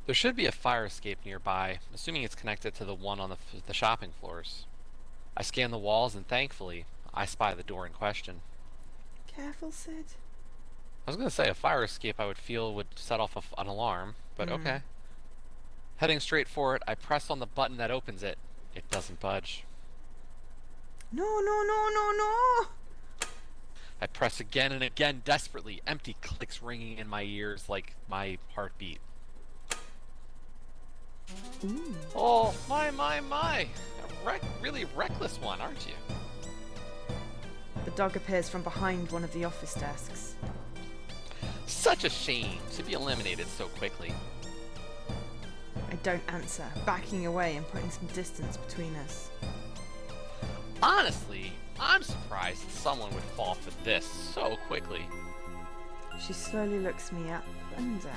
There should be a fire escape nearby, assuming it's connected to the one on the shopping floors. I scan the walls and thankfully, I spy the door in question. Careful, Sid. I was going to say a fire escape I would feel would set off an alarm, but okay. Heading straight for it, I press on the button that opens it. It doesn't budge. No, no, no, no, no! I press again and again, desperately. Empty clicks ringing in my ears like my heartbeat. Ooh. Oh, my. A really reckless one, aren't you? The A dog appears from behind one of the office desks. Such a shame to be eliminated so quickly. I don't answer, backing away and putting some distance between us. Honestly, I'm surprised that someone would fall for this so quickly. She slowly looks me up and down.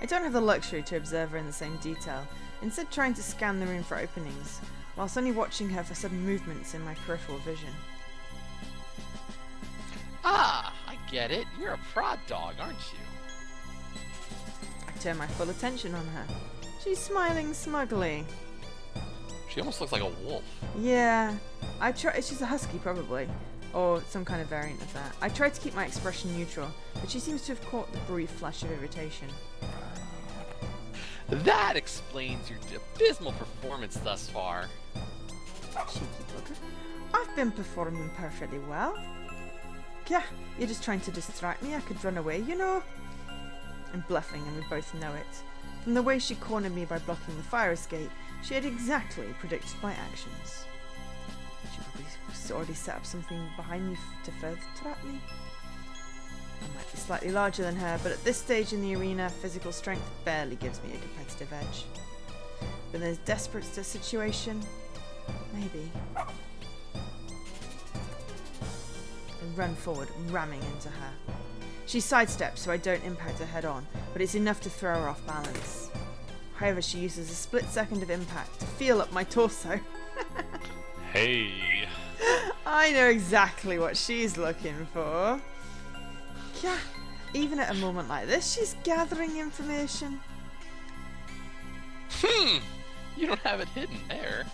I don't have the luxury to observe her in the same detail, instead trying to scan the room for openings, whilst only watching her for sudden movements in my peripheral vision. Ah, I get it. You're a prod dog, aren't you? I turn my full attention on her. She's smiling smugly. She almost looks like a wolf. Yeah, she's a husky probably, or some kind of variant of that. I try to keep my expression neutral, but she seems to have caught the brief flash of irritation. That explains your abysmal performance thus far. Cheeky bugger. I've been performing perfectly well. Yeah, you're just trying to distract me. I could run away, you know. I'm bluffing and we both know it. From the way she cornered me by blocking the fire escape, she had exactly predicted my actions. She probably already set up something behind me to further trap me. I might be slightly larger than her, but at this stage in the arena, physical strength barely gives me a competitive edge. When there's desperate situation, maybe. I run forward, ramming into her. She sidesteps so I don't impact her head on, but it's enough to throw her off balance. However, she uses a split second of impact to feel up my torso. Hey. I know exactly what she's looking for. Yeah, even at a moment like this, she's gathering information. You don't have it hidden there.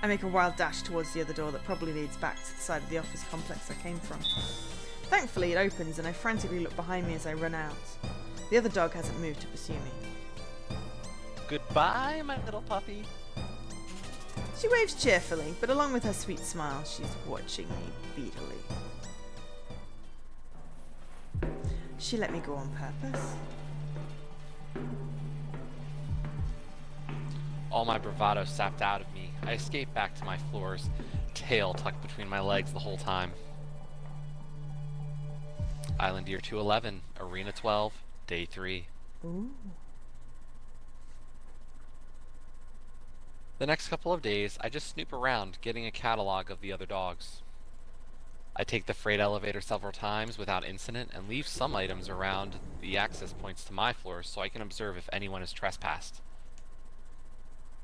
I make a wild dash towards the other door that probably leads back to the side of the office complex I came from. Thankfully, it opens and I frantically look behind me as I run out. The other dog hasn't moved to pursue me. Goodbye, my little puppy. She waves cheerfully, but along with her sweet smile, she's watching me beadily. She let me go on purpose. All my bravado sapped out of me, I escaped back to my floors, tail tucked between my legs the whole time. Island Year 211, Arena 12, Day 3. Ooh. The next couple of days, I just snoop around, getting a catalog of the other dogs. I take the freight elevator several times without incident and leave some items around the access points to my floors so I can observe if anyone has trespassed.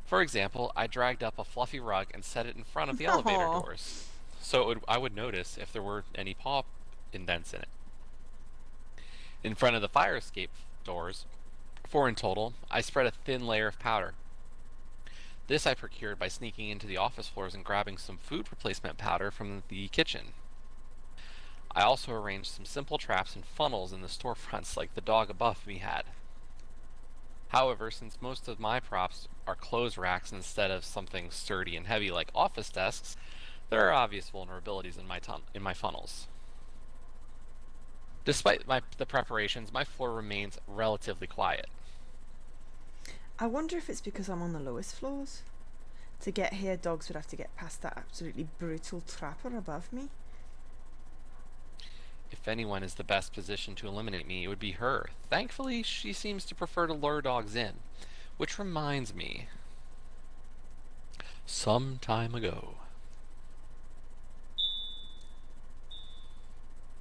For example, I dragged up a fluffy rug and set it in front of the elevator doors, so I would notice if there were any paw indents in it. In front of the fire escape doors, 4 in total, I spread a thin layer of powder. This I procured by sneaking into the office floors and grabbing some food replacement powder from the kitchen. I also arranged some simple traps and funnels in the storefronts like the dog above me had. However, since most of my props are clothes racks instead of something sturdy and heavy like office desks, there are obvious vulnerabilities in my funnels. Despite the preparations, my floor remains relatively quiet. I wonder if it's because I'm on the lowest floors. To get here, dogs would have to get past that absolutely brutal trapper above me. If anyone is the best position to eliminate me, it would be her. Thankfully, she seems to prefer to lure dogs in. Which reminds me. Some time ago.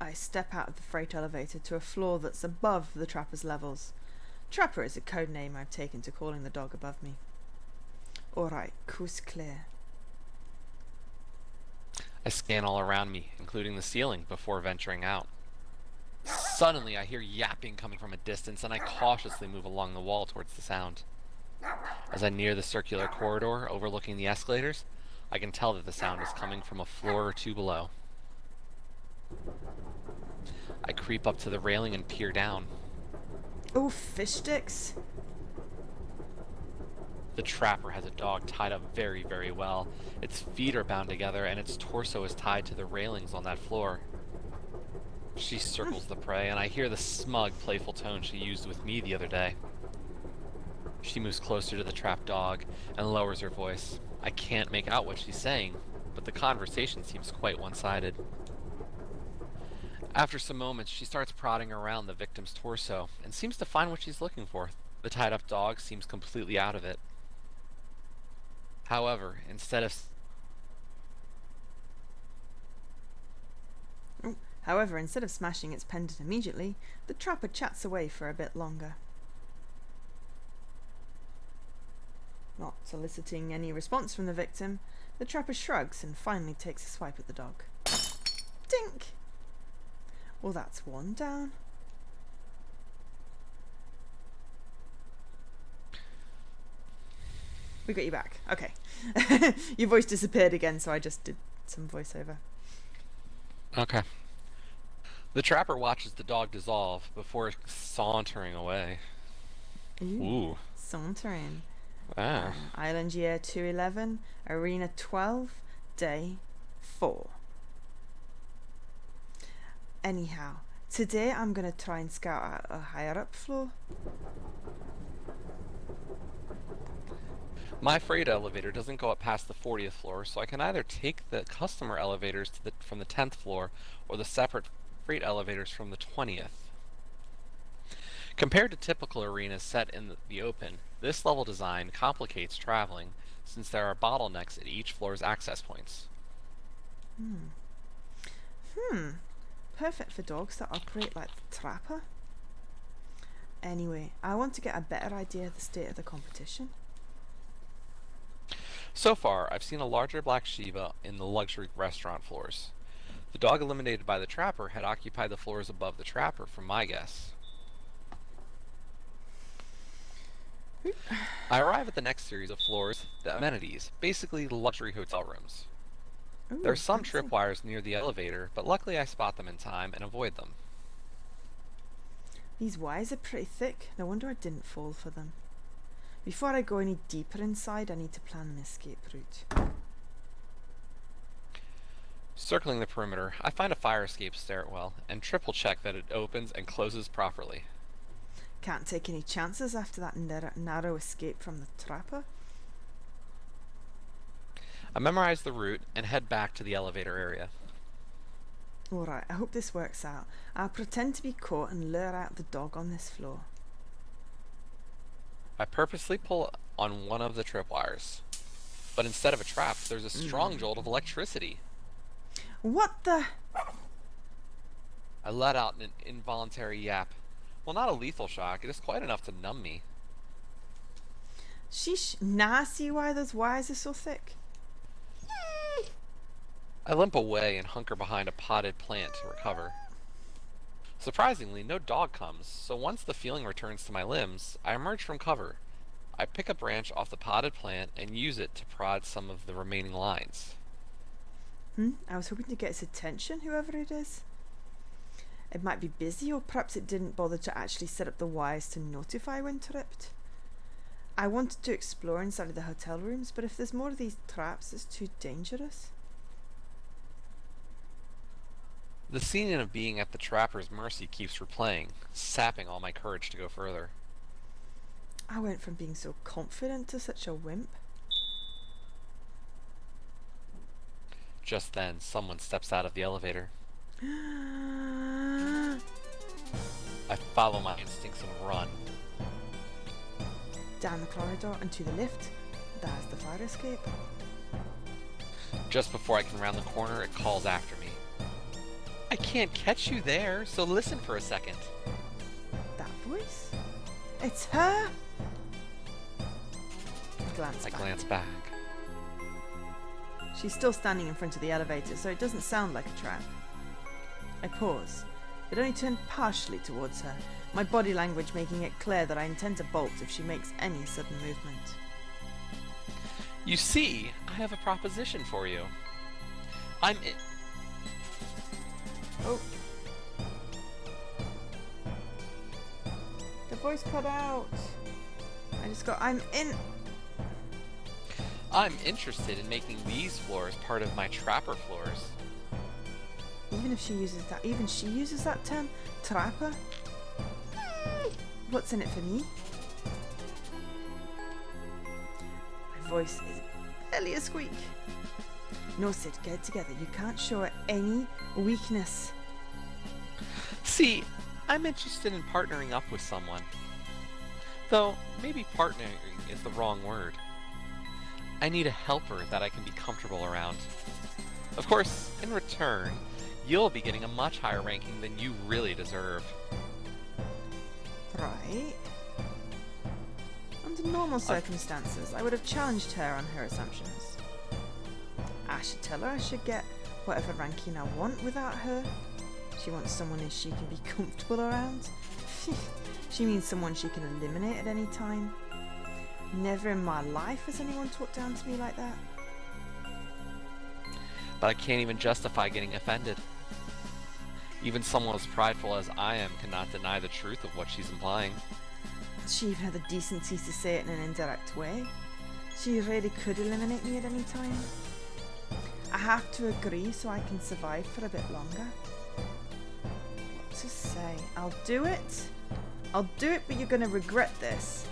I step out of the freight elevator to a floor that's above the trapper's levels. Trapper is a code name I've taken to calling the dog above me. Alright, coast clear. I scan all around me, including the ceiling, before venturing out. Suddenly, I hear yapping coming from a distance, and I cautiously move along the wall towards the sound. As I near the circular corridor overlooking the escalators, I can tell that the sound is coming from a floor or two below. I creep up to the railing and peer down. Oh, fish sticks. The trapper has a dog tied up very, very well. Its feet are bound together and its torso is tied to the railings on that floor. She circles the prey, and I hear the smug, playful tone she used with me the other day. She moves closer to the trapped dog and lowers her voice. I can't make out what she's saying. but the conversation seems quite one-sided. After some moments, she starts prodding around the victim's torso and seems to find what she's looking for. The tied-up dog seems completely out of it. However, instead of However, instead of smashing its pendant immediately, the trapper chats away for a bit longer. Not soliciting any response from the victim, the trapper shrugs and finally takes a swipe at the dog. Dink! Well, that's one down. We got you back. Okay. Your voice disappeared again, so I just did some voiceover. Okay. The trapper watches the dog dissolve before sauntering away. Ooh. Sauntering. Ah. Island year 211, arena 12, day 4. Anyhow, today I'm going to try and scout out a higher up floor. My freight elevator doesn't go up past the 40th floor, so I can either take the customer elevators from the 10th floor or the separate freight elevators from the 20th. Compared to typical arenas set in the open, this level design complicates traveling since there are bottlenecks at each floor's access points. Perfect for dogs that operate like the trapper. Anyway, I want to get a better idea of the state of the competition. So far, I've seen a larger black Shiba in the luxury restaurant floors. The dog eliminated by the trapper had occupied the floors above the trapper, from my guess. I arrive at the next series of floors, the amenities, basically luxury hotel rooms. There are some tripwires near the elevator, but luckily I spot them in time and avoid them. These wires are pretty thick. No wonder I didn't fall for them. Before I go any deeper inside, I need to plan an escape route. Circling the perimeter, I find a fire escape stairwell and triple check that it opens and closes properly. Can't take any chances after that narrow escape from the trapper. I memorize the route and head back to the elevator area. Alright, I hope this works out. I'll pretend to be caught and lure out the dog on this floor. I purposely pull on one of the tripwires, but instead of a trap, there's a strong jolt of electricity. What the? I let out an involuntary yap. Well, not a lethal shock, it is quite enough to numb me. Sheesh, now I see why those wires are so thick. I limp away and hunker behind a potted plant to recover. Surprisingly, no dog comes, so once the feeling returns to my limbs, I emerge from cover. I pick a branch off the potted plant and use it to prod some of the remaining lines. I was hoping to get its attention, whoever it is. It might be busy, or perhaps it didn't bother to actually set up the wires to notify when tripped. I wanted to explore inside of the hotel rooms, but if there's more of these traps, it's too dangerous. The scene of being at the trapper's mercy keeps replaying, sapping all my courage to go further. I went from being so confident to such a wimp. Just then, someone steps out of the elevator. I follow my instincts and run. Down the corridor and to the lift. There's the fire escape. Just before I can round the corner, it calls after me. I can't catch you there, so listen for a second. That voice? It's her! I glance back. She's still standing in front of the elevator, so it doesn't sound like a trap. I pause, but only turn partially towards her, my body language making it clear that I intend to bolt if she makes any sudden movement. You see, I have a proposition for you. Oh. The voice cut out. I'm interested in making these floors part of my trapper floors. Even she uses that term, trapper? What's in it for me? My voice is barely a squeak. No, Sid, get it together. You can't show her any weakness. See, I'm interested in partnering up with someone. Though, maybe partnering is the wrong word. I need a helper that I can be comfortable around. Of course, in return, you'll be getting a much higher ranking than you really deserve. Right. Under normal circumstances, I would have challenged her on her assumptions. I should tell her I should get whatever ranking I want without her. She wants someone who she can be comfortable around. She means someone she can eliminate at any time. Never in my life has anyone talked down to me like that. But I can't even justify getting offended. Even someone as prideful as I am cannot deny the truth of what she's implying. She even had the decency to say it in an indirect way. She really could eliminate me at any time. I have to agree so I can survive for a bit longer. What to say? I'll do it. I'll do it, but you're going to regret this.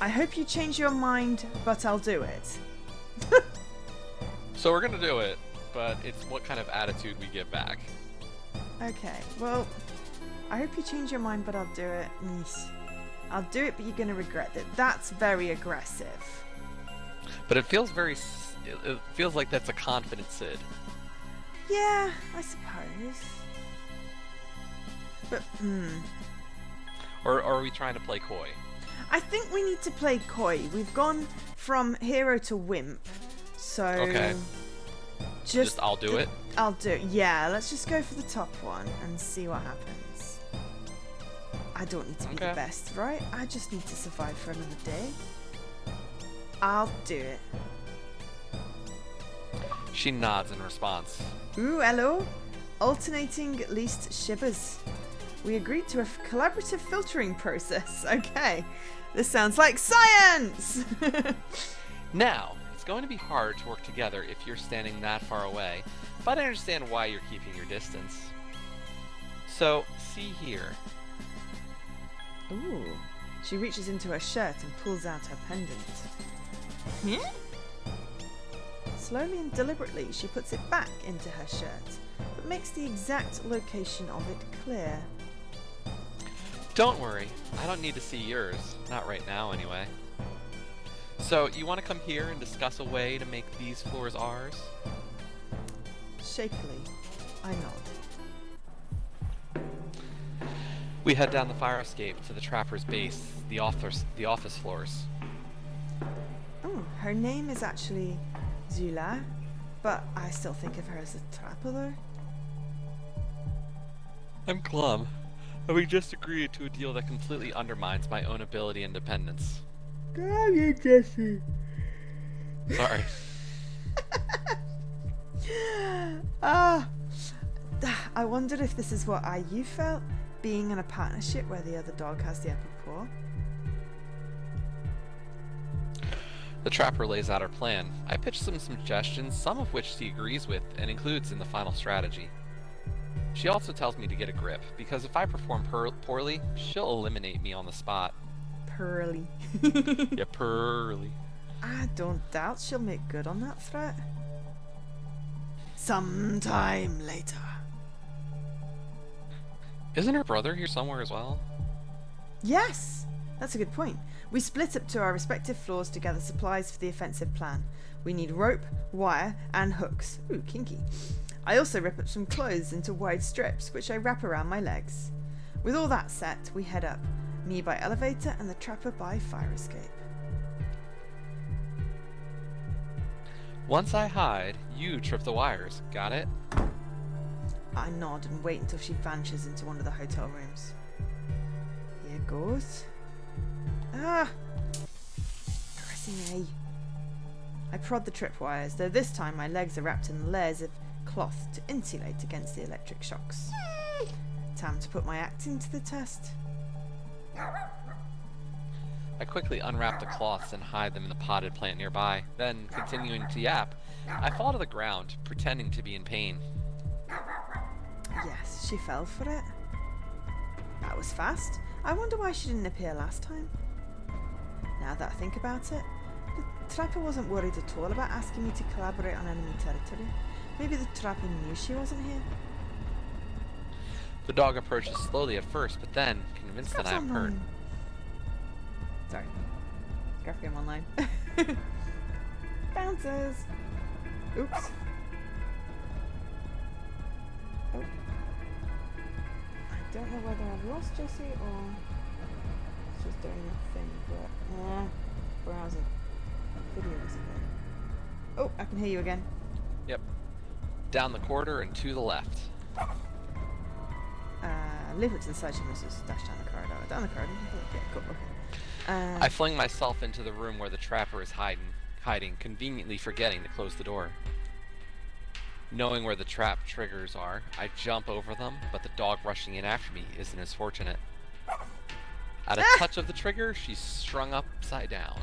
I hope you change your mind, but I'll do it. So we're gonna do it, but it's what kind of attitude we get back. Okay, well, I hope you change your mind, but I'll do it. I'll do it, but you're going to regret it. That's very aggressive. But it feels it feels like that's a confident Sid. Yeah, I suppose. But, Or are we trying to play coy? I think we need to play coy. We've gone from hero to wimp. So... Okay. Just I'll do it? I'll do it. Yeah, let's just go for the top one and see what happens. I don't need to be the best, right? I just need to survive for another day. I'll do it. She nods in response. Ooh, hello. Alternating least Shibas. We agreed to a collaborative filtering process. Okay. This sounds like science! Now, it's going to be hard to work together if you're standing that far away, but I understand why you're keeping your distance. So, see here. Ooh. She reaches into her shirt and pulls out her pendant. Huh? Slowly and deliberately, she puts it back into her shirt, but makes the exact location of it clear. Don't worry, I don't need to see yours. Not right now, anyway. So, you want to come here and discuss a way to make these floors ours? Shakily, I nod. We head down the fire escape to the trapper's base, the office floors. Oh, her name is actually Zula, but I still think of her as a trapper though. I'm glum. We just agreed to a deal that completely undermines my own ability and independence. Got you, Jesse. Sorry. I wondered if this is what you felt, being in a partnership where the other dog has the upper paw. The trapper lays out her plan. I pitch some suggestions, some of which she agrees with and includes in the final strategy. She also tells me to get a grip, because if I perform poorly, she'll eliminate me on the spot. Pearly. Yeah, pearly. I don't doubt she'll make good on that threat. Sometime later. Isn't her brother here somewhere as well? Yes, that's a good point. We split up to our respective floors to gather supplies for the offensive plan. We need rope, wire, and hooks. Ooh, kinky. I also rip up some clothes into wide strips, which I wrap around my legs. With all that set, we head up. Me by elevator and the trapper by fire escape. Once I hide, you trip the wires. Got it? I nod and wait until she vanishes into one of the hotel rooms. Here goes. Ah! Caressing me. I prod the tripwires, though this time my legs are wrapped in layers of cloth to insulate against the electric shocks. Time to put my acting to the test. I quickly unwrap the cloths and hide them in the potted plant nearby. Then, continuing to yap, I fall to the ground, pretending to be in pain. Yes, she fell for it. That was fast. I wonder why she didn't appear last time. Now that I think about it, Trapper wasn't worried at all about asking me to collaborate on enemy territory. Maybe the Trapper knew she wasn't here. The dog approaches slowly at first, but then, convinced that I am hurt. Sorry. Graph game online. Bouncers! Oops. Oh. I don't know whether I've lost Jessie or it's just doing that thing, but browser video display. Oh, I can hear you again. Yep. Down the corridor and to the left. Leave it to the side, she must just dash down the corridor. Down the corridor? Yeah, cool, okay. I fling myself into the room where the trapper is hiding, conveniently forgetting to close the door. Knowing where the trap triggers are, I jump over them, but the dog rushing in after me isn't as fortunate. At a touch of the trigger, she's strung upside down.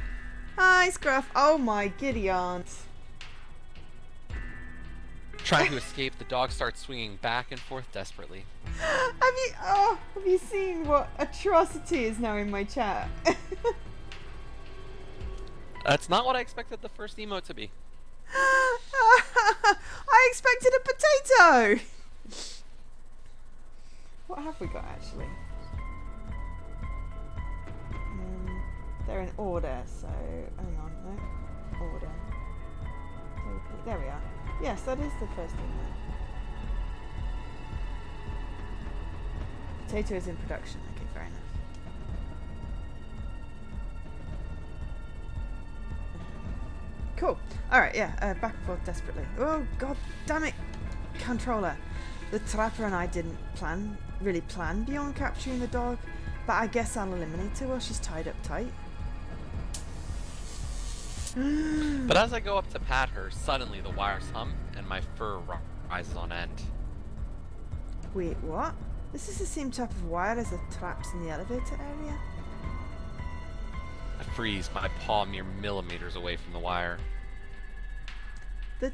Hi, Scruff. Oh my giddy aunt. Trying to escape, the dog starts swinging back and forth desperately. Have you seen what atrocity is now in my chat? That's not what I expected the first emote to be. I expected a potato! What have we got actually? They're in order, so hang on, no? Order. There we are. Yes, that is the first emote. Potato is in production. Okay, fair enough. Cool. Alright, yeah, back and forth desperately. Oh, god damn it! Controller. The Trapper and I didn't really plan beyond capturing the dog, but I guess I'll eliminate her while she's tied up tight. But as I go up to pat her, suddenly the wires hum and my fur rises on end. Wait, what? This is the same type of wire as the traps in the elevator area? I freeze, my paw mere millimeters away from the wire. The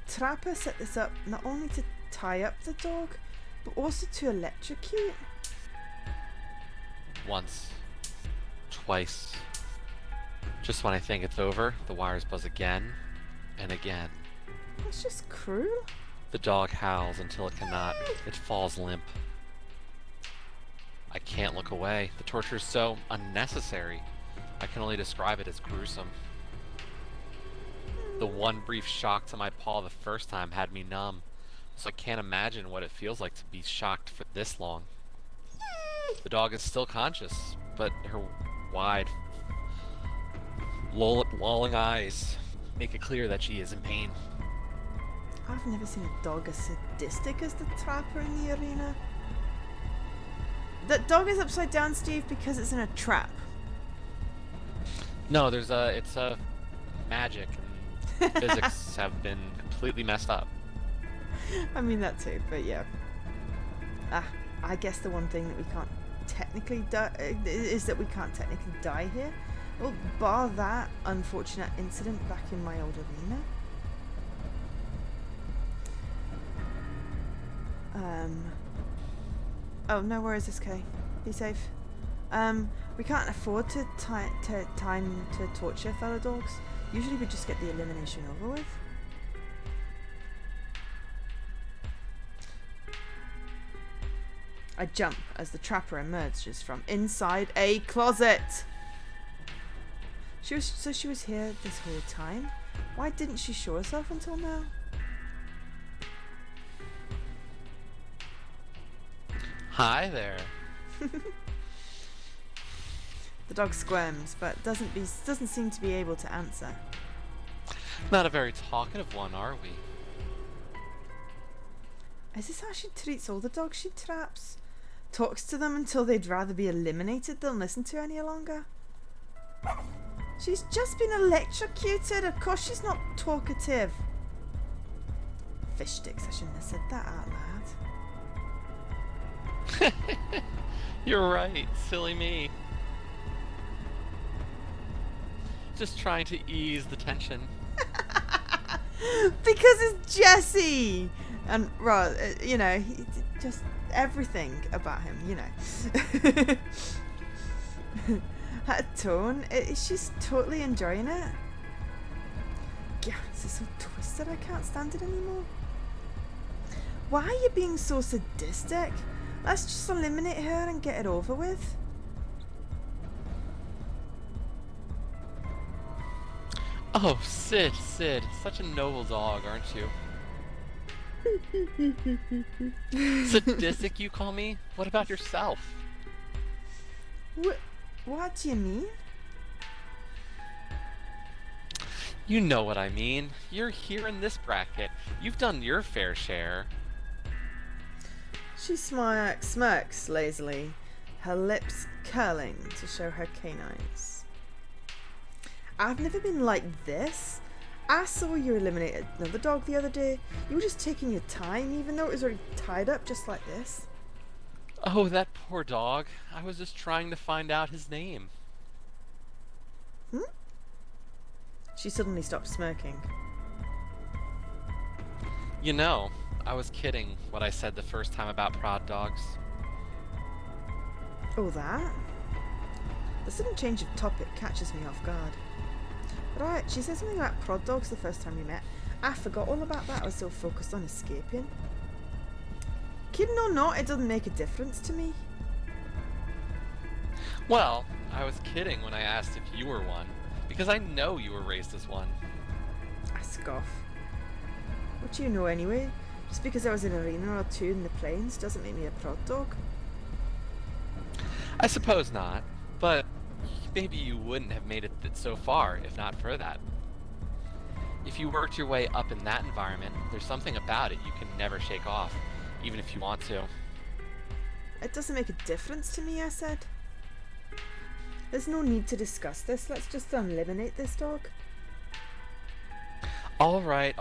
Trapper set this up not only to tie up the dog, but also to electrocute. Once. Twice. Just when I think it's over, the wires buzz again and again. That's just cruel. The dog howls until it cannot. It falls limp. I can't look away. The torture is so unnecessary. I can only describe it as gruesome. The one brief shock to my paw the first time had me numb, so I can't imagine what it feels like to be shocked for this long. The dog is still conscious, but her wide, lolling eyes make it clear that she is in pain. I've never seen a dog as sadistic as the Trapper in the arena. The dog is upside down, Steve, because it's in a trap. No, it's a magic and physics have been completely messed up. I mean that too, but yeah. I guess the one thing that we can't technically is that we can't technically die here. Well, bar that unfortunate incident back in my old arena. Oh, no worries, SK. Be safe. We can't afford to time to torture fellow dogs. Usually we just get the elimination over with. I jump as the Trapper emerges from inside a closet. She was here this whole time? Why didn't she show herself until now? Hi there. The dog squirms, but doesn't seem to be able to answer. Not a very talkative one, are we? Is this how she treats all the dogs she traps? Talks to them until they'd rather be eliminated than listen to any longer? She's just been electrocuted. Of course she's not talkative. Fish sticks, I shouldn't have said that out loud. You're right, silly me. Just trying to ease the tension. Because it's Jesse! And, well, you know, just everything about him, you know. Her tone, she's totally enjoying it. Yeah, this is so twisted I can't stand it anymore. Why are you being so sadistic? Let's just eliminate her and get it over with. Oh, Sid, such a noble dog, aren't you? Sadistic, you call me? What about yourself? What do you mean? You know what I mean. You're here in this bracket. You've done your fair share. She smirks lazily, her lips curling to show her canines. I've never been like this. I saw you eliminate another dog the other day. You were just taking your time, even though it was already tied up just like this. Oh, that poor dog. I was just trying to find out his name. She suddenly stopped smirking. You know, I was kidding what I said the first time about prod dogs. Oh, that? The sudden change of topic catches me off guard. Right, she said something about prod dogs the first time we met. I forgot all about that. I was so focused on escaping. Kidding or not, it doesn't make a difference to me. Well, I was kidding when I asked if you were one, because I know you were raised as one. I scoff. What do you know anyway? Just because I was in an arena or two in the plains doesn't make me a prod dog. I suppose not, but maybe you wouldn't have made it so far if not for that. If you worked your way up in that environment, there's something about it you can never shake off, even if you want to. It doesn't make a difference to me, I said. There's no need to discuss this. Let's just eliminate this dog. All right.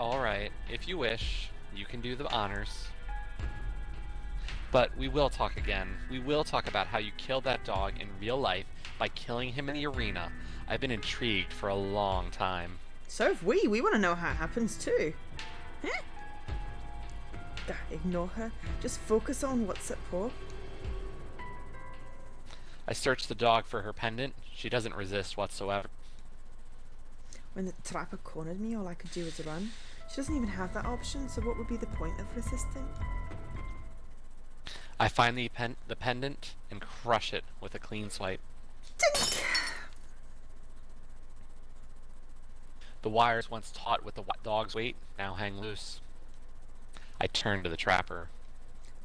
If you wish, you can do the honors. But we will talk again. We will talk about how you killed that dog in real life by killing him in the arena. I've been intrigued for a long time. So have we. We want to know how it happens too. Huh? Ignore her. Just focus on what's at paw. I searched the dog for her pendant. She doesn't resist whatsoever. When the trapper cornered me, all I could do was run. She doesn't even have that option, so what would be the point of resisting? I find the pendant and crush it with a clean swipe. Tink! The wires once taut with the dog's weight now hang loose. I turn to the trapper.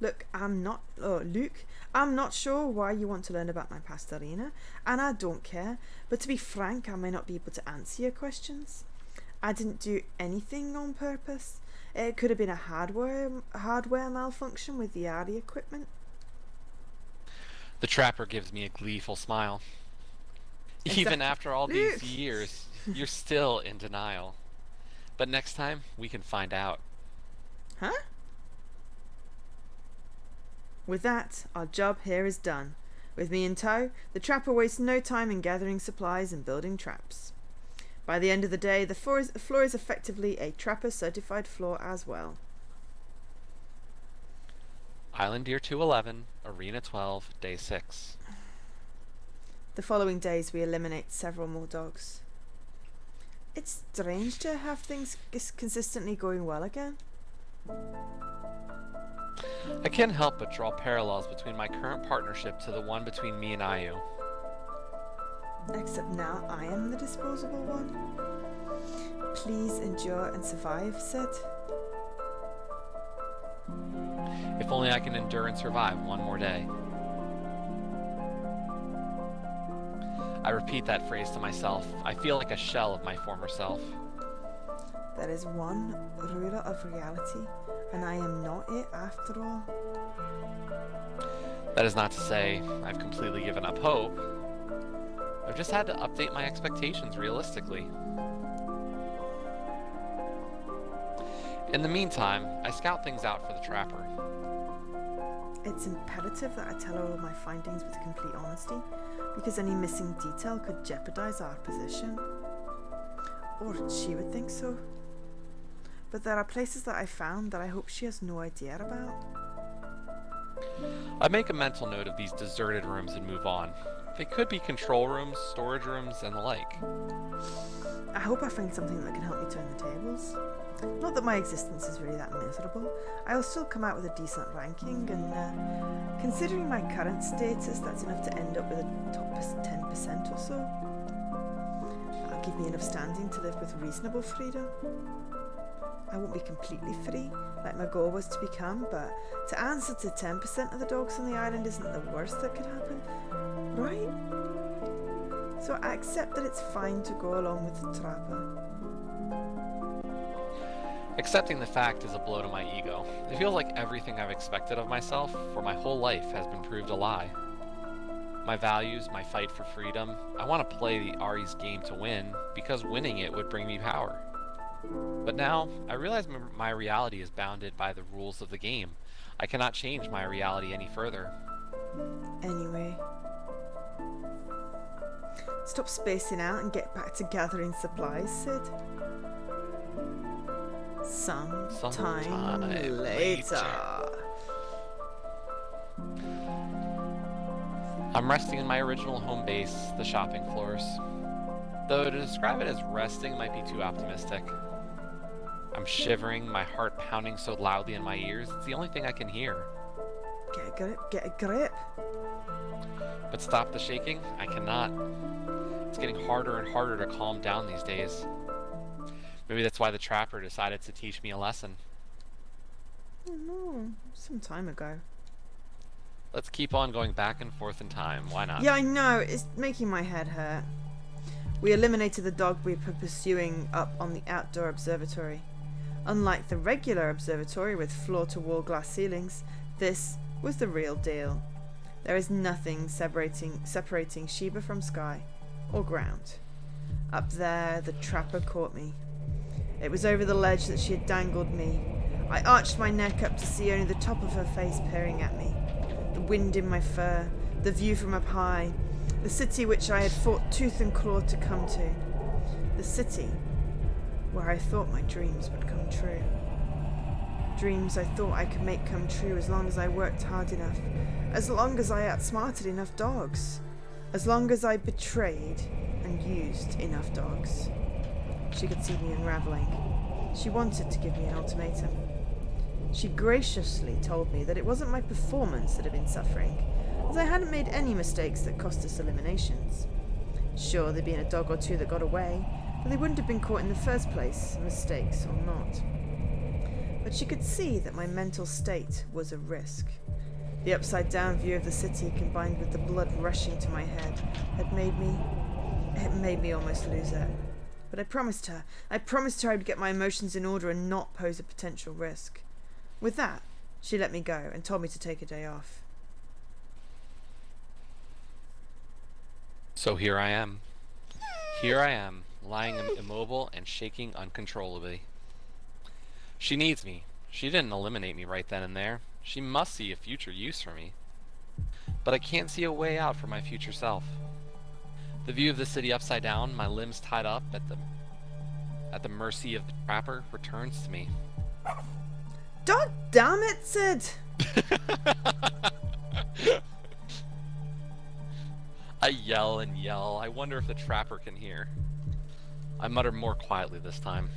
Luke, I'm not sure why you want to learn about my past arena, and I don't care, but to be frank, I may not be able to answer your questions. I didn't do anything on purpose. It could have been a hardware malfunction with the ARI equipment. The trapper gives me a gleeful smile. Exactly. Even after all these years, you're still in denial. But next time, we can find out. Huh? With that, our job here is done. With me in tow, the trapper wastes no time in gathering supplies and building traps. By the end of the day, the floor is effectively a trapper-certified floor as well. Island Deer 211, Arena 12, Day 6. The following days, we eliminate several more dogs. It's strange to have things consistently going well again. I can't help but draw parallels between my current partnership to the one between me and Ayu. Except now I am the disposable one. Please endure and survive, Sid. If only I can endure and survive one more day. I repeat that phrase to myself. I feel like a shell of my former self. There is one ruler of reality, and I am not it after all. That is not to say I've completely given up hope. I've just had to update my expectations realistically. In the meantime, I scout things out for the trapper. It's imperative that I tell her all my findings with complete honesty, because any missing detail could jeopardize our position. Or she would think so. But there are places that I found that I hope she has no idea about. I make a mental note of these deserted rooms and move on. They could be control rooms, storage rooms, and the like. I hope I find something that can help me turn the tables. Not that my existence is really that miserable. I'll still come out with a decent ranking, and considering my current status, that's enough to end up with a top 10% or so. That'll give me enough standing to live with reasonable freedom. I won't be completely free, like my goal was to become, but to answer to 10% of the dogs on the island isn't the worst that could happen, right? So I accept that it's fine to go along with the trapper. Accepting the fact is a blow to my ego. It feels like everything I've expected of myself for my whole life has been proved a lie. My values, my fight for freedom, I want to play the Ari's game to win because winning it would bring me power. But now, I realize my reality is bounded by the rules of the game. I cannot change my reality any further. Anyway, stop spacing out and get back to gathering supplies, Sid. Sometime later. I'm resting in my original home base, the shopping floors. Though to describe it as resting might be too optimistic. I'm shivering, my heart pounding so loudly in my ears, it's the only thing I can hear. Get a grip. But stop the shaking? I cannot. It's getting harder and harder to calm down these days. Maybe that's why the trapper decided to teach me a lesson. Oh no, some time ago. Let's keep on going back and forth in time, why not? Yeah, I know, it's making my head hurt. We eliminated the dog we were pursuing up on the outdoor observatory. Unlike the regular observatory with floor-to-wall glass ceilings, this was the real deal. There is nothing separating Shiba from sky or ground. Up there, the trapper caught me. It was over the ledge that she had dangled me. I arched my neck up to see only the top of her face peering at me. The wind in my fur, the view from up high, the city which I had fought tooth and claw to come to. The city where I thought my dreams would come true. Dreams I thought I could make come true as long as I worked hard enough, as long as I outsmarted enough dogs, as long as I betrayed and used enough dogs. She could see me unraveling. She wanted to give me an ultimatum. She graciously told me that it wasn't my performance that had been suffering, as I hadn't made any mistakes that cost us eliminations. Sure, there'd been a dog or two that got away, but they wouldn't have been caught in the first place, mistakes or not. But she could see that my mental state was a risk. The upside-down view of the city, combined with the blood rushing to my head, had made me almost lose it. But I promised her I would get my emotions in order and not pose a potential risk. With that, she let me go and told me to take a day off. So here I am. Here I am, lying immobile and shaking uncontrollably. She needs me. She didn't eliminate me right then and there. She must see a future use for me. But I can't see a way out for my future self. The view of the city upside down, my limbs tied up at the mercy of the trapper, returns to me. God damn it, Sid! I yell and yell. I wonder if the trapper can hear. I mutter more quietly this time.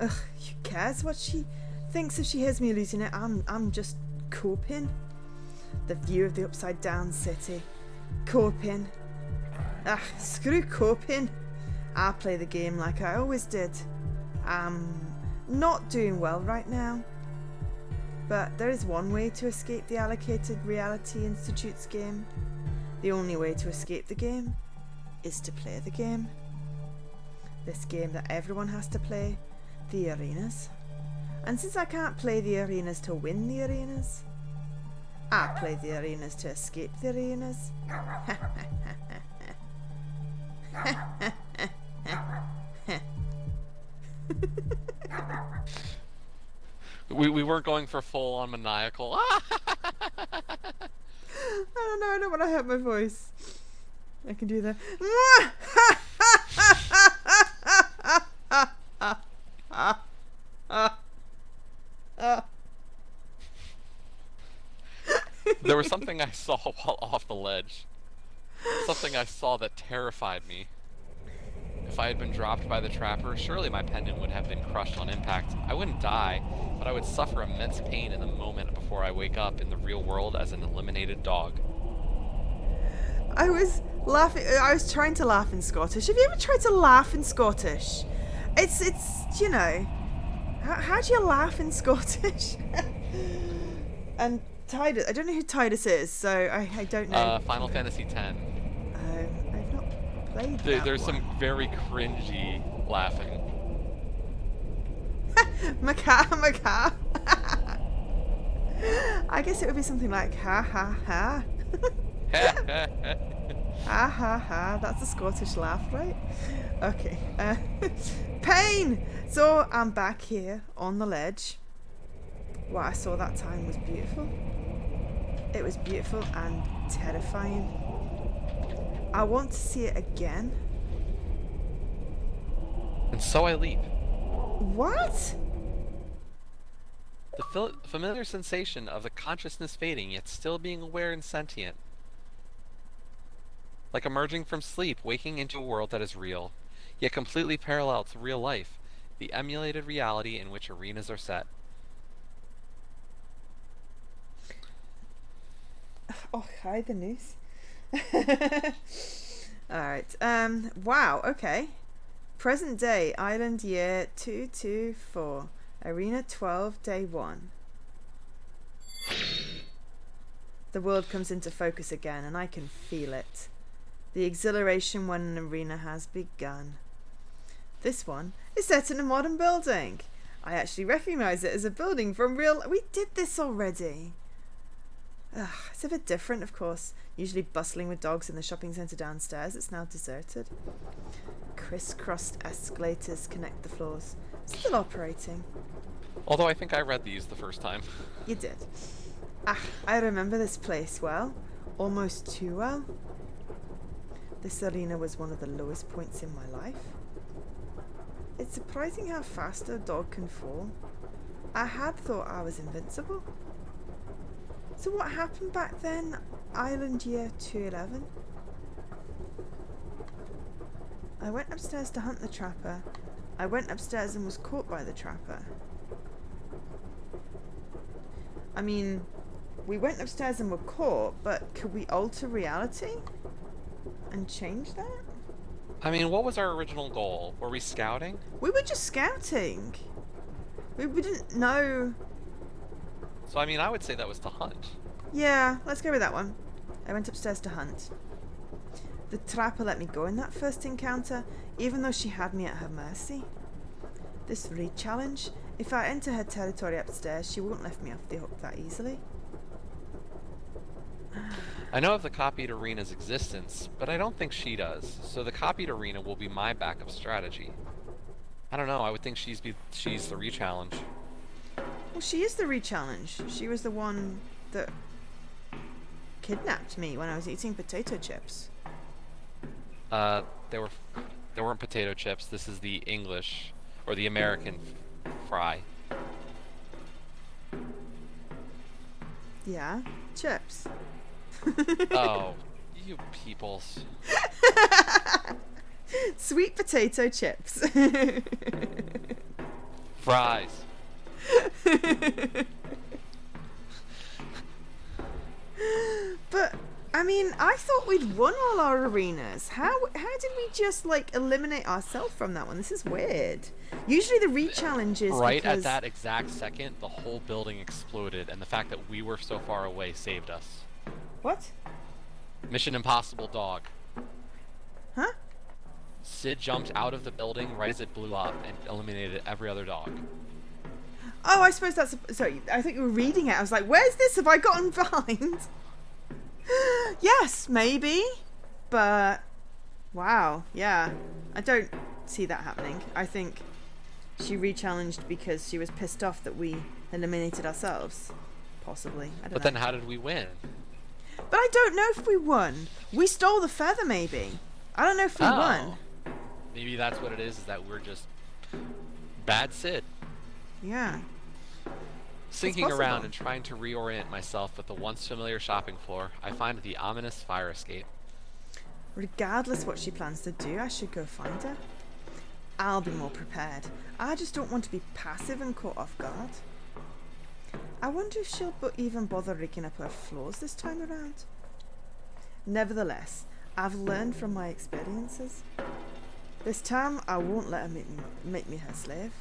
Ugh, who cares what she thinks if she hears me losing it? I'm just coping. The view of the upside down city. Coping. Ah, screw coping. I play the game like I always did. I'm not doing well right now. But there is one way to escape the allocated Reality Institute's game. The only way to escape the game is to play the game. This game that everyone has to play, the arenas. And since I can't play the arenas to win the arenas, I play the arenas to escape the arenas. We weren't going for full on maniacal. I don't know, I don't want to hurt my voice. I can do that. There was something I saw while off the ledge. Something I saw that terrified me. If I had been dropped by the trapper, surely my pendant would have been crushed on impact. I wouldn't die, but I would suffer immense pain in the moment before I wake up in the real world as an eliminated dog. I was laughing. I was trying to laugh in Scottish. Have you ever tried to laugh in Scottish? It's you know, how do you laugh in Scottish? And Titus, I don't know who Titus is, so I don't know. Final Fantasy X. I've not played that There's one. some very cringy laughing. Macaw. I guess it would be something like ha ha ha. Ha ha ha. That's a Scottish laugh, right? Okay. Pain! So I'm back here on the ledge. What I saw that time was beautiful. It was beautiful and terrifying. I want to see it again. And so I leap. What? The familiar sensation of the consciousness fading, yet still being aware and sentient. Like emerging from sleep, waking into a world that is real, yet completely parallel to real life, the emulated reality in which arenas are set. Oh, hi, the news. Alright. Wow, okay. Present day, island year 224. Arena 12, day 1. The world comes into focus again, and I can feel it. The exhilaration when an arena has begun. This one is set in a modern building. I actually recognise it as a building from real... We did this already. It's a bit different, of course. Usually bustling with dogs in the shopping centre downstairs. It's now deserted. Crisscrossed escalators connect the floors. Still operating. Although I think I read these the first time. You did. I remember this place well. Almost too well. This arena was one of the lowest points in my life. It's surprising how fast a dog can fall. I had thought I was invincible. So what happened back then? Island year 211? I went upstairs to hunt the trapper. I went upstairs and was caught by the trapper. I mean, we went upstairs and were caught, but could we alter reality? And change that? I mean, what was our original goal? Were we scouting? We were just scouting. We didn't know... So, I mean, I would say that was to hunt. Yeah, let's go with that one. I went upstairs to hunt. The trapper let me go in that first encounter, even though she had me at her mercy. This re-challenge, if I enter her territory upstairs, she won't let me off the hook that easily. I know of the copied arena's existence, but I don't think she does, so the copied arena will be my backup strategy. I don't know, I would think she's the re-challenge. Well, she is the re-challenge. She was the one that kidnapped me when I was eating potato chips. They weren't potato chips. This is the English or the American fry. Yeah, chips. Oh, you peoples. Sweet potato chips. Fries. But I mean, I thought we'd won all our arenas. How did we just like eliminate ourselves from that one? This is weird. Usually the re-challenge is Right because... at that exact second, the whole building exploded, and the fact that we were so far away saved us. What? Mission Impossible dog. Huh? Sid jumped out of the building right as it blew up and eliminated every other dog. Oh, I suppose that's... Sorry, I thought you were reading it. I was like, where's this? Have I gotten behind? Yes, maybe. But... Wow, yeah. I don't see that happening. I think she re-challenged because she was pissed off that we eliminated ourselves. Possibly. I don't know. But then how did we win? But I don't know if we won. We stole the feather, maybe. I don't know if we won. Maybe that's what it is that we're just bad Sid. Yeah. Sinking around and trying to reorient myself at the once familiar shopping floor, I find the ominous fire escape. Regardless what she plans to do, I should go find her. I'll be more prepared. I just don't want to be passive and caught off guard. I wonder if she'll even bother rigging up her floors this time around. Nevertheless, I've learned from my experiences. This time, I won't let her make me her slave.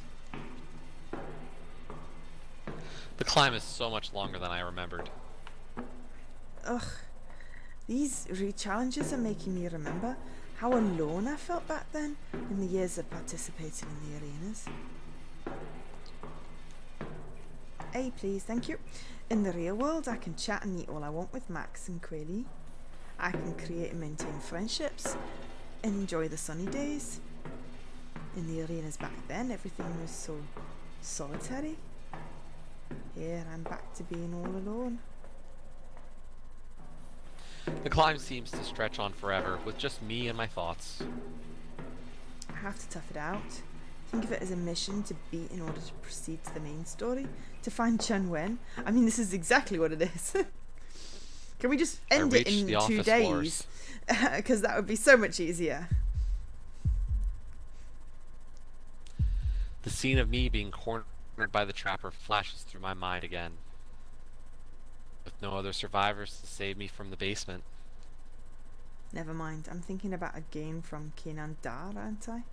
The climb is so much longer than I remembered. Ugh. These re-challenges are making me remember how alone I felt back then in the years of participating in the arenas. Hey, please, thank you. In the real world, I can chat and eat all I want with Max and Quayle. I can create and maintain friendships and enjoy the sunny days. In the arenas back then, everything was so solitary. Here, I'm back to being all alone. The climb seems to stretch on forever, with just me and my thoughts. I have to tough it out. Think of it as a mission to beat in order to proceed to the main story, to find Chen Wen. I mean, this is exactly what it is. Can we just end it in 2 days? Because that would be so much easier. The scene of me being cornered by the trapper flashes through my mind again. With no other survivors to save me from the basement. Never mind, I'm thinking about a game from Kenan Dar, aren't I?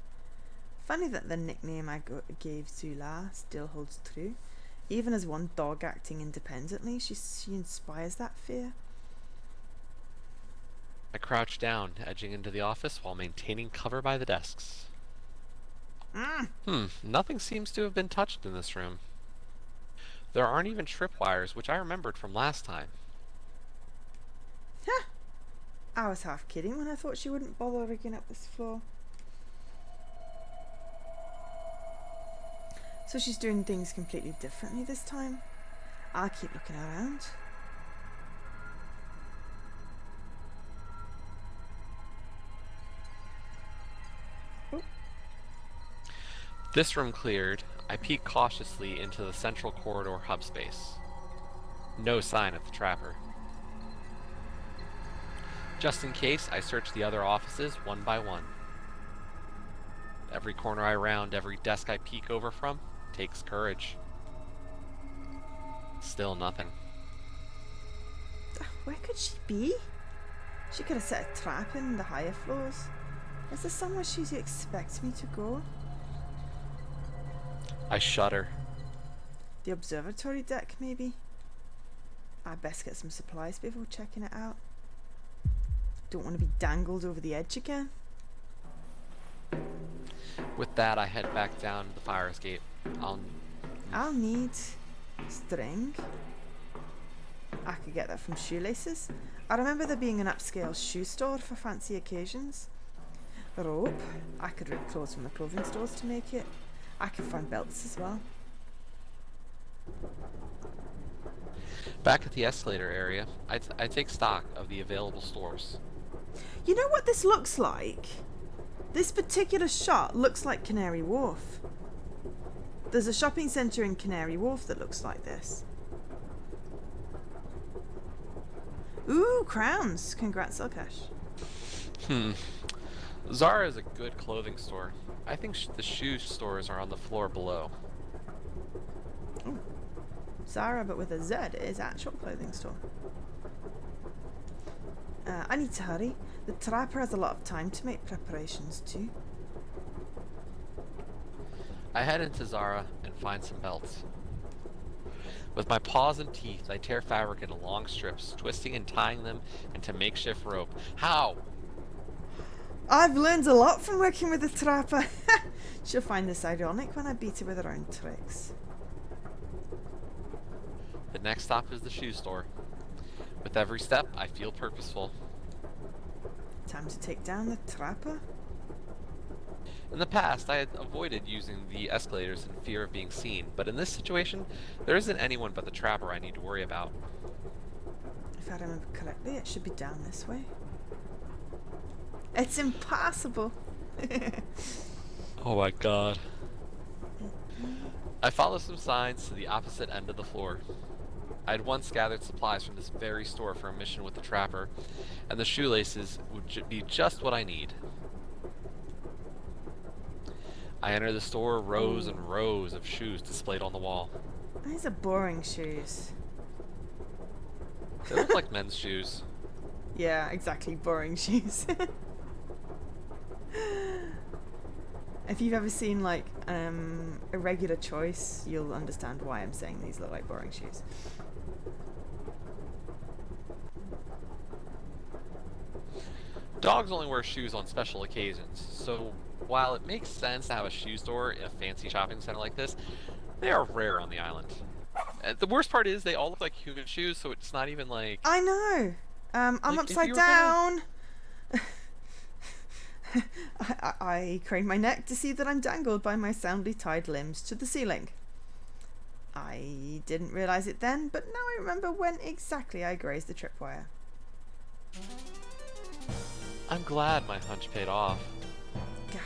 Funny that the nickname I gave Zula still holds true. Even as one dog acting independently, she inspires that fear. I crouch down, edging into the office while maintaining cover by the desks. Nothing seems to have been touched in this room. There aren't even tripwires, which I remembered from last time. Huh! I was half kidding when I thought she wouldn't bother rigging up this floor. So she's doing things completely differently this time. I'll keep looking around. Oh. This room cleared, I peek cautiously into the central corridor hub space. No sign of the trapper. Just in case, I search the other offices one by one. Every corner I round, every desk I peek over from, takes courage. Still nothing. Where could she be? She could have set a trap in the higher floors. Is there somewhere she expects me to go? I shudder. The observatory deck, maybe? I'd best get some supplies before checking it out. Don't want to be dangled over the edge again. With that, I head back down the fire escape. I'll need string. I could get that from shoelaces. I remember there being an upscale shoe store for fancy occasions. Rope. I could rip clothes from the clothing stores to make it. I could find belts as well. Back at the escalator area, I take stock of the available stores. You know what this looks like? This particular shot looks like Canary Wharf. There's a shopping centre in Canary Wharf that looks like this. Ooh, crowns! Congrats, Selkash. Zara is a good clothing store. I think the shoe stores are on the floor below. Ooh. Zara, but with a Z, is actual clothing store. I need to hurry. The trapper has a lot of time to make preparations too. I head into Zara and find some belts. With my paws and teeth, I tear fabric into long strips, twisting and tying them into makeshift rope. How? I've learned a lot from working with the trapper. She'll find this ironic when I beat her with her own tricks. The next stop is the shoe store. With every step, I feel purposeful. Time to take down the trapper? In the past, I had avoided using the escalators in fear of being seen, but in this situation, there isn't anyone but the trapper I need to worry about. If I remember correctly, it should be down this way. It's impossible! Oh my god. I follow some signs to the opposite end of the floor. I had once gathered supplies from this very store for a mission with the trapper, and the shoelaces would be just what I need. I entered the store, rows and Oh, rows of shoes displayed on the wall. these are boring shoes. They look like men's shoes. Yeah, exactly, boring shoes. If you've ever seen like a regular choice, you'll understand why I'm saying these look like boring shoes. Dogs only wear shoes on special occasions, so while it makes sense to have a shoe store in a fancy shopping center like this, they are rare on the island. The worst part is they all look like human shoes, so it's not even like... I know. I'm Like, if upside you were gonna- down. I crane my neck to see that I'm dangled by my soundly tied limbs to the ceiling. I didn't realise it then, but now I remember when exactly I grazed the tripwire. I'm glad my hunch paid off. Gah,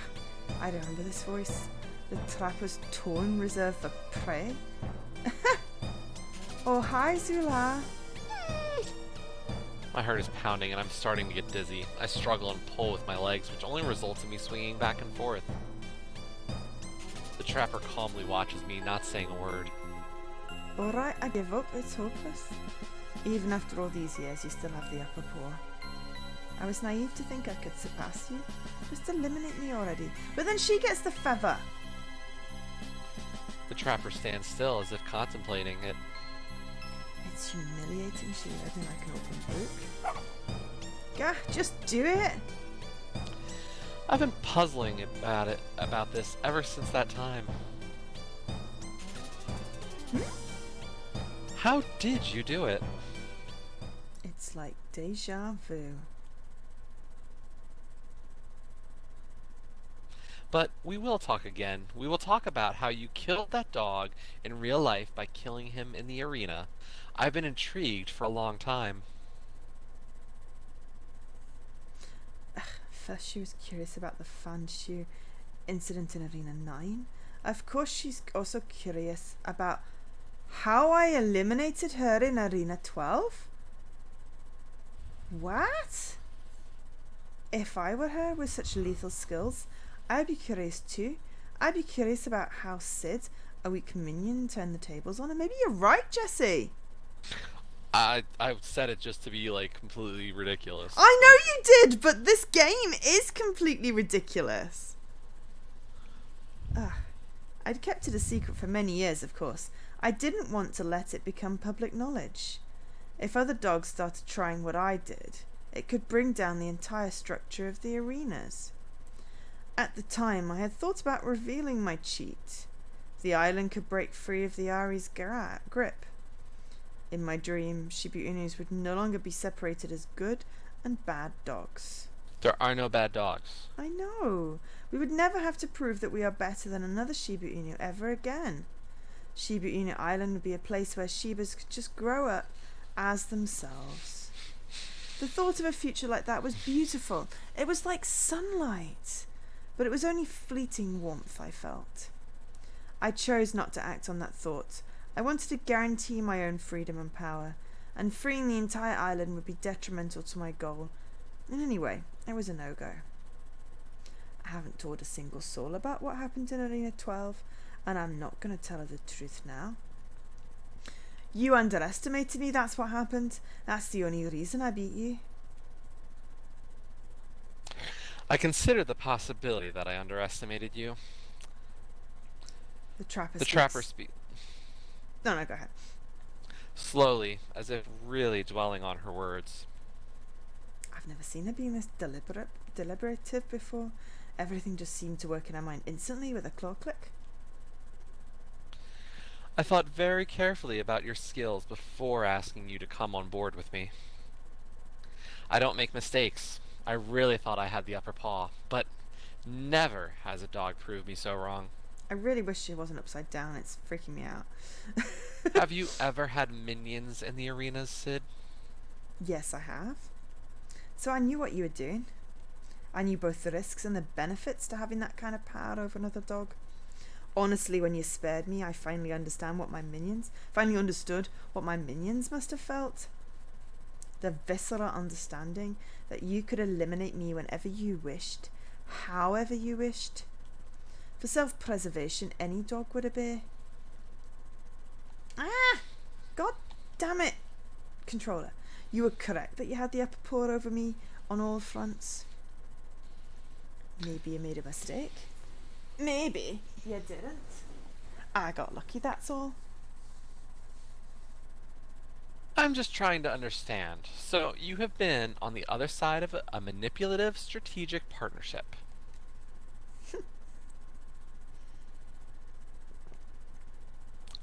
I remember this voice. The trapper's tone reserved for prey. Oh, hi, Zula. My heart is pounding and I'm starting to get dizzy. I struggle and pull with my legs, which only results in me swinging back and forth. The trapper calmly watches me, not saying a word. Alright, I give up. It's hopeless. Even after all these years, you still have the upper paw. I was naive to think I could surpass you. Just eliminate me already. But then she gets the feather. The trapper stands still as if contemplating it. It's humiliating she read me like an open book. Gah, just do it. I've been puzzling about this ever since that time. How did you do it? It's like deja vu. But we will talk again. We will talk about how you killed that dog in real life by killing him in the arena. I've been intrigued for a long time. First she was curious about the fan shoe incident in Arena 9. Of course she's also curious about how I eliminated her in Arena 12? What? If I were her with such lethal skills, I'd be curious too. I'd be curious about how Sid, a weak minion, turned the tables on her. Maybe you're right, Jesse. I said it just to be like completely ridiculous. I know you did, but this game is completely ridiculous. Ugh. I'd kept it a secret for many years, of course. I didn't want to let it become public knowledge. If other dogs started trying what I did, it could bring down the entire structure of the arenas. At the time, I had thought about revealing my cheat. The island could break free of the Ari's grip. In my dream, Shiba Inus would no longer be separated as good and bad dogs. There are no bad dogs. I know. We would never have to prove that we are better than another Shiba Inu ever again. Shiba Inu Island would be a place where Shibas could just grow up as themselves. The thought of a future like that was beautiful. It was like sunlight. But it was only fleeting warmth I felt. I chose not to act on that thought. I wanted to guarantee my own freedom and power, and freeing the entire island would be detrimental to my goal. And anyway, it was a no-go. I haven't told a single soul about what happened in Arena 12, and I'm not going to tell her the truth now. You underestimated me, that's what happened. That's the only reason I beat you. I consider the possibility that I underestimated you. The trapper The trapper speaks. No, go ahead. Slowly, as if really dwelling on her words. I've never seen her being this deliberative before. Everything just seemed to work in her mind instantly with a claw click. I thought very carefully about your skills before asking you to come on board with me. I don't make mistakes. I really thought I had the upper paw, but never has a dog proved me so wrong. I really wish she wasn't upside down. It's freaking me out. Have you ever had minions in the arenas, Sid? Yes, I have. So I knew what you were doing. I knew both the risks and the benefits to having that kind of power over another dog. Honestly, when you spared me, I finally understood what my minions must have felt. The visceral understanding that you could eliminate me whenever you wished, however you wished. For self-preservation, any dog would obey. God damn it, controller. You were correct that you had the upper paw over me on all fronts. Maybe you made a mistake. Maybe you didn't. I got lucky, that's all. I'm just trying to understand. So, you have been on the other side of a manipulative strategic partnership.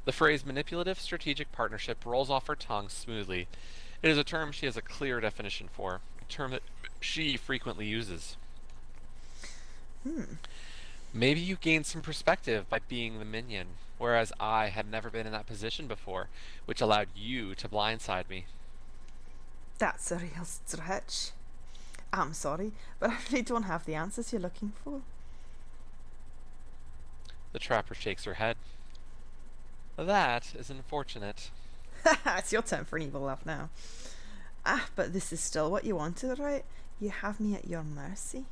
The phrase manipulative strategic partnership rolls off her tongue smoothly. It is a term she has a clear definition for, a term that she frequently uses. Maybe you gained some perspective by being the minion, whereas I had never been in that position before, which allowed you to blindside me. That's a real stretch. I'm sorry, but I really don't have the answers you're looking for. The trapper shakes her head. That is unfortunate. It's your turn for an evil laugh now. But this is still what you wanted, right? You have me at your mercy.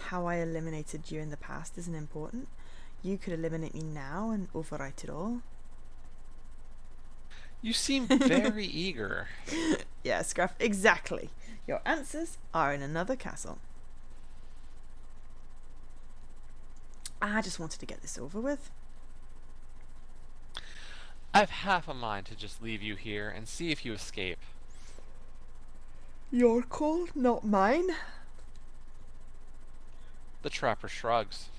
How I eliminated you in the past isn't important. You could eliminate me now and overwrite it all. You seem very eager. Yeah, Scruff, exactly. Your answers are in another castle. I just wanted to get this over with. I've half a mind to just leave you here and see if you escape. Your call, not mine. The trapper shrugs.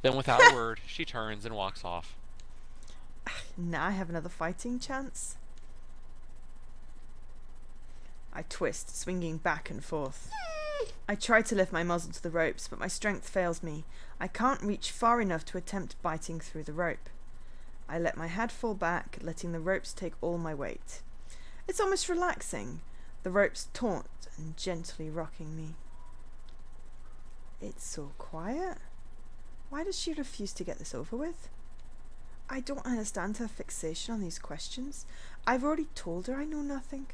Then without a word, she turns and walks off. Now I have another fighting chance. I twist, swinging back and forth. I try to lift my muzzle to the ropes, but my strength fails me. I can't reach far enough to attempt biting through the rope. I let my head fall back, letting the ropes take all my weight. It's almost relaxing, the ropes taut and gently rocking me. It's so quiet. Why does she refuse to get this over with? I don't understand her fixation on these questions. I've already told her I know nothing.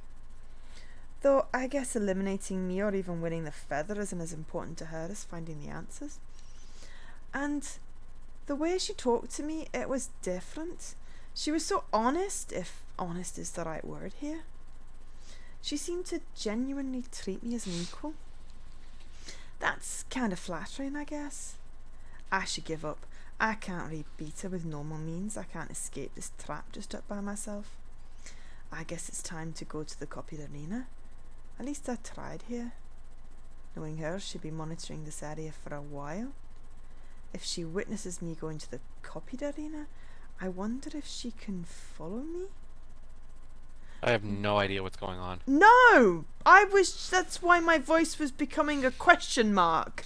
Though I guess eliminating me or even winning the feather isn't as important to her as finding the answers. And the way she talked to me, it was different. She was so honest, if honest is the right word here. She seemed to genuinely treat me as an equal. That's kind of flattering, I guess. I should give up. I can't really beat her with normal means. I can't escape this trap just up by myself. I guess it's time to go to the copied arena. At least I tried here. Knowing her, she'll be monitoring this area for a while. If she witnesses me going to the copied arena, I wonder if she can follow me? I have no idea what's going on. No! That's why my voice was becoming a question mark.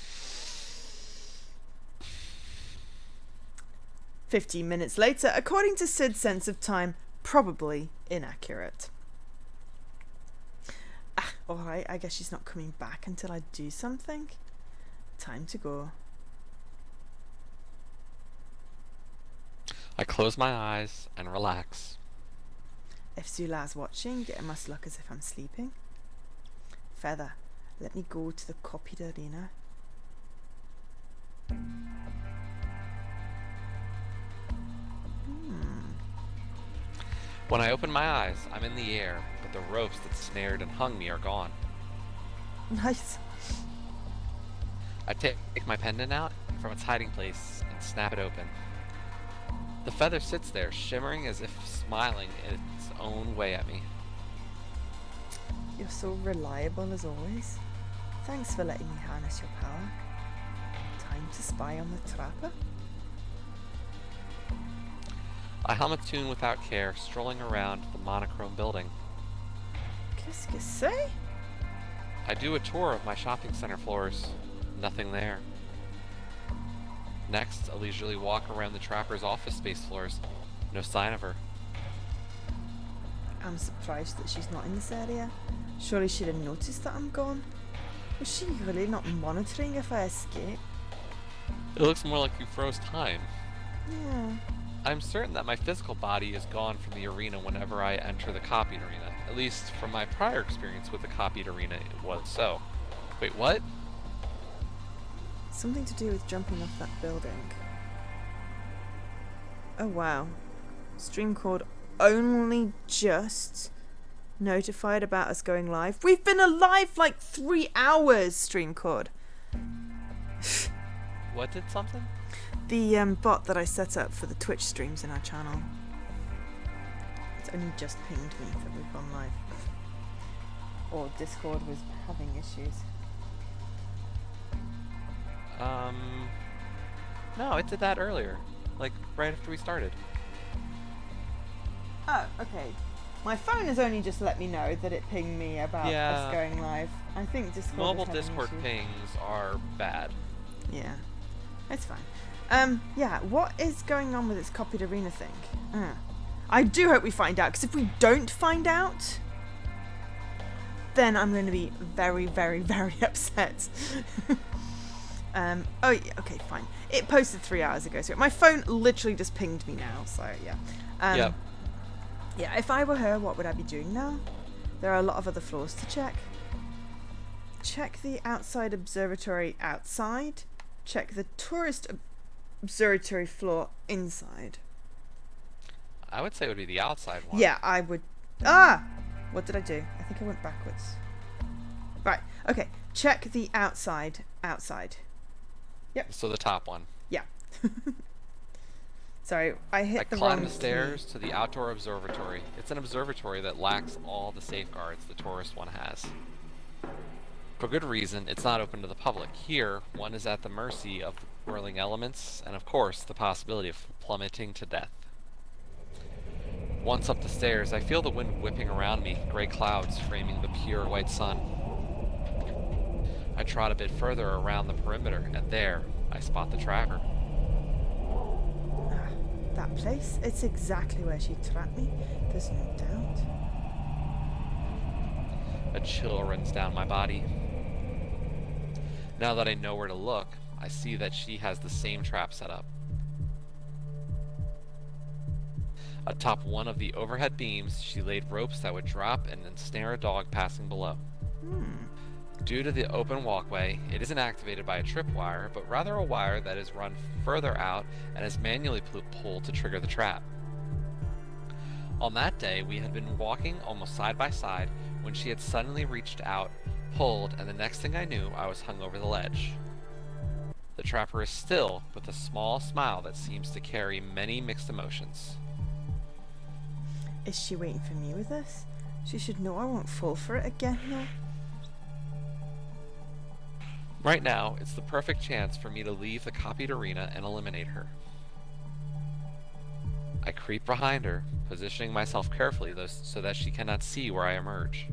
15 minutes later, according to Sid's sense of time, probably inaccurate. Alright, I guess she's not coming back until I do something. Time to go. I close my eyes and relax. If Zula's watching, it must look as if I'm sleeping. Feather, let me go to the copied arena. When I open my eyes, I'm in the air, but the ropes that snared and hung me are gone. Nice. I take my pendant out from its hiding place and snap it open. The feather sits there, shimmering as if smiling in its own way at me. You're so reliable as always. Thanks for letting me harness your power. Time to spy on the trapper. I hum a tune without care, strolling around the monochrome building. Qu'est-ce que c'est? I do a tour of my shopping center floors. Nothing there. Next, a leisurely walk around the trapper's office space floors. No sign of her. I'm surprised that she's not in this area. Surely she'd have noticed that I'm gone. Was she really not monitoring if I escape? It looks more like you froze time. Yeah. I'm certain that my physical body is gone from the arena whenever I enter the copied arena. At least from my prior experience with the copied arena, it was so. Wait, what? Something to do with jumping off that building. Oh wow. Stream cord only just notified about us going live. We've been alive like 3 hours, stream cord. What did something? The bot that I set up for the Twitch streams in our channel. It's only just pinged me that we've gone live. Or Discord was having issues. No, it did that earlier. Like, right after we started. Oh, okay. My phone has only just let me know that it pinged me about us going live. I think Discord Mobile is having Discord issues. pings are bad. Yeah, it's fine. Yeah, what is going on with this copied arena thing? I do hope we find out, because if we don't find out, then I'm going to be very, very, very upset. Oh, yeah, okay, fine. It posted 3 hours ago, so my phone literally just pinged me now, so yeah. Yep. Yeah, if I were her, what would I be doing now? There are a lot of other floors to check. Check the outside observatory outside. Check the tourist observatory floor inside. I would say it would be the outside one. Yeah, I would. What did I do? I think I went backwards. Right, okay. Check the outside. Yep. So the top one. Yeah. Sorry, I hit the wrong I climbed the stairs to the outdoor observatory. It's an observatory that lacks all the safeguards the tourist one has. For good reason, it's not open to the public. Here, one is at the mercy of the whirling elements, and of course, the possibility of plummeting to death. Once up the stairs, I feel the wind whipping around me, gray clouds framing the pure white sun. I trot a bit further around the perimeter, and there, I spot the trapper. That place? It's exactly where she trapped me. There's no doubt. A chill runs down my body. Now that I know where to look, I see that she has the same trap set up. Atop one of the overhead beams, she laid ropes that would drop and ensnare a dog passing below. Due to the open walkway, it isn't activated by a tripwire, but rather a wire that is run further out and is manually pulled to trigger the trap. On that day, we had been walking almost side by side when she had suddenly reached out, pulled, and the next thing I knew, I was hung over the ledge. The trapper is still, with a small smile that seems to carry many mixed emotions. Is she waiting for me with this? She should know I won't fall for it again, though. Right now, it's the perfect chance for me to leave the copied arena and eliminate her. I creep behind her, positioning myself carefully so that she cannot see where I emerge.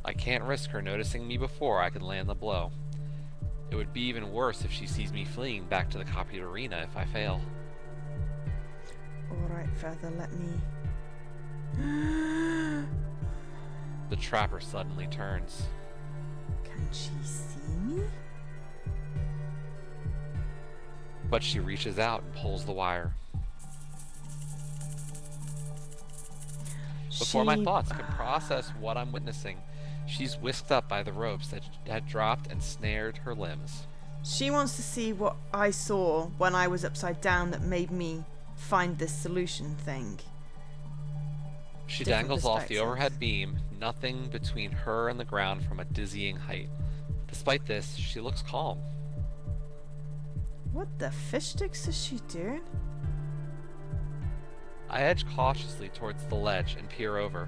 I can't risk her noticing me before I can land the blow. It would be even worse if she sees me fleeing back to the copied arena if I fail. Alright, Feather, let me... The trapper suddenly turns. Can she see me? But she reaches out and pulls the wire. Before my thoughts can process what I'm witnessing, she's whisked up by the ropes that had dropped and snared her limbs. She wants to see what I saw when I was upside down that made me find this solution thing. She Different dangles off the perspectives. overhead beam, nothing between her and the ground from a dizzying height. Despite this, she looks calm. What the fish sticks is she doing? I edge cautiously towards the ledge and peer over.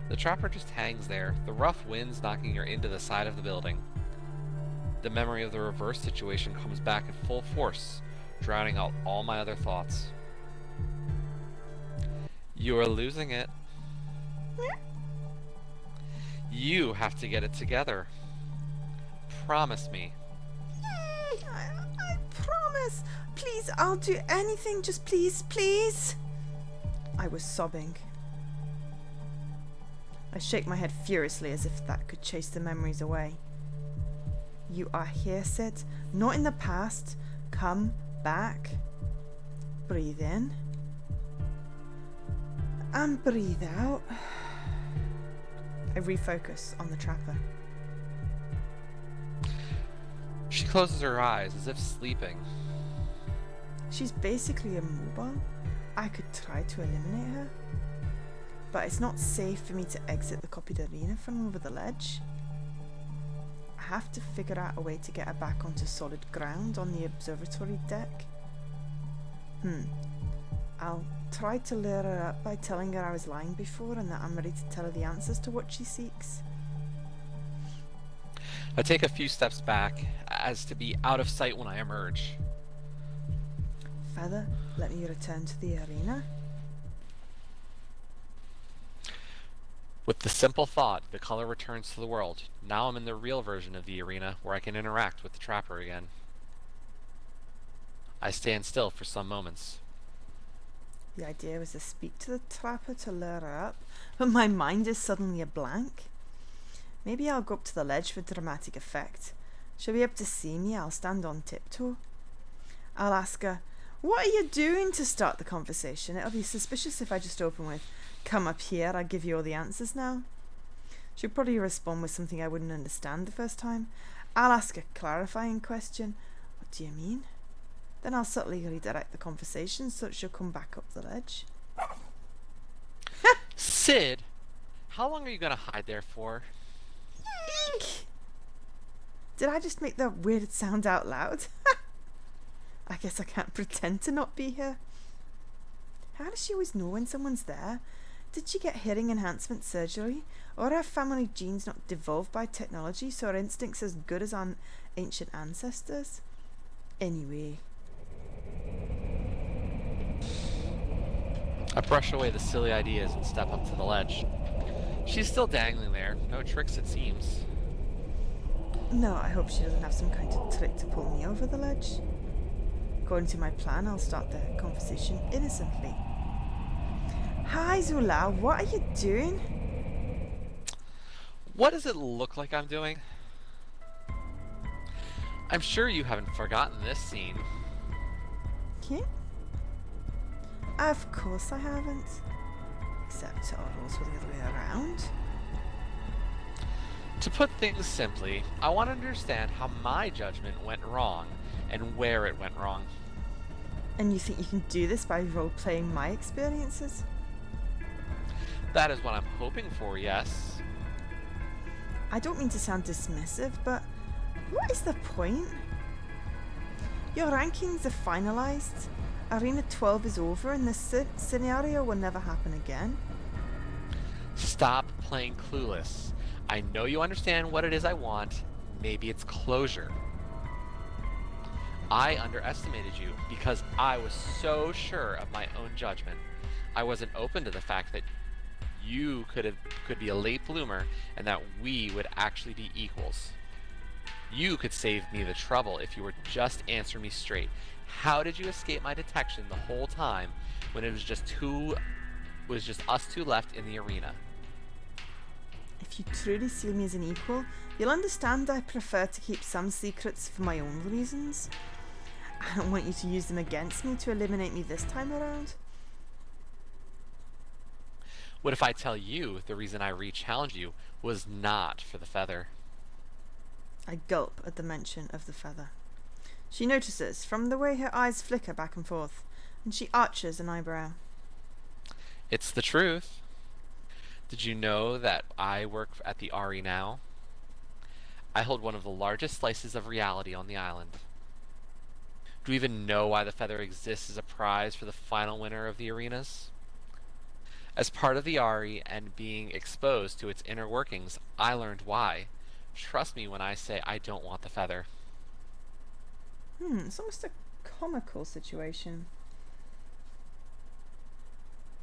The trapper just hangs there, the rough winds knocking her into the side of the building. The memory of the reverse situation comes back in full force, drowning out all my other thoughts. You are losing it. You have to get it together. Promise me. I promise. Please, I'll do anything. Just please, please. I was sobbing. I shake my head furiously as if that could chase the memories away. You are here, Sid. Not in the past. Come back. Breathe in. And breathe out. I refocus on the trapper. She closes her eyes as if sleeping. She's basically immobile. I could try to eliminate her, but it's not safe for me to exit the copied arena from over the ledge. I have to figure out a way to get her back onto solid ground on the observatory deck. I'll try to lure her up by telling her I was lying before and that I'm ready to tell her the answers to what she seeks. I take a few steps back as to be out of sight when I emerge. Feather, let me return to the arena. With the simple thought, the color returns to the world. Now I'm in the real version of the arena where I can interact with the trapper again. I stand still for some moments. The idea was to speak to the trapper to lure her up, but my mind is suddenly a blank. Maybe I'll go up to the ledge for dramatic effect. She'll be able to see me. I'll stand on tiptoe. I'll ask her, "What are you doing?" to start the conversation. It'll be suspicious if I just open with, "Come up here, I'll give you all the answers now." She'll probably respond with something I wouldn't understand the first time. I'll ask a clarifying question. "What do you mean?" Then I'll subtly redirect the conversation so that she'll come back up the ledge. Sid, how long are you going to hide there for? Eek! Did I just make that weird sound out loud? I guess I can't pretend to not be here. How does she always know when someone's there? Did she get hearing enhancement surgery? Or are her family genes not devolved by technology so her instincts as good as our ancient ancestors? Anyway. I brush away the silly ideas and step up to the ledge. She's still dangling there. No tricks, it seems. No, I hope she doesn't have some kind of trick to pull me over the ledge. According to my plan, I'll start the conversation innocently. "Hi, Zula, what are you doing?" What does it look like I'm doing? I'm sure you haven't forgotten this scene. Yeah? Of course I haven't. Except our roles were the other way around. To put things simply, I want to understand how my judgment went wrong and where it went wrong. And you think you can do this by role-playing my experiences? That is what I'm hoping for, yes. I don't mean to sound dismissive, but what is the point? Your rankings are finalized. Arena 12 is over and this scenario will never happen again. Stop playing clueless. I know you understand what it is I want. Maybe it's closure. I underestimated you because I was so sure of my own judgment. I wasn't open to the fact that you could be a late bloomer and that we would actually be equals. You could save me the trouble if you would just answer me straight. How did you escape my detection the whole time when it was just us two left in the arena? If you truly see me as an equal, you'll understand I prefer to keep some secrets for my own reasons. I don't want you to use them against me to eliminate me this time around. What if I tell you the reason I re-challenged you was not for the feather? I gulp at the mention of the feather. She notices from the way her eyes flicker back and forth, and she arches an eyebrow. It's the truth. Did you know that I work at the RE now? I hold one of the largest slices of reality on the island. Do you even know why the feather exists as a prize for the final winner of the arenas? As part of the RE and being exposed to its inner workings, I learned why. Trust me when I say I don't want the feather. It's almost a comical situation.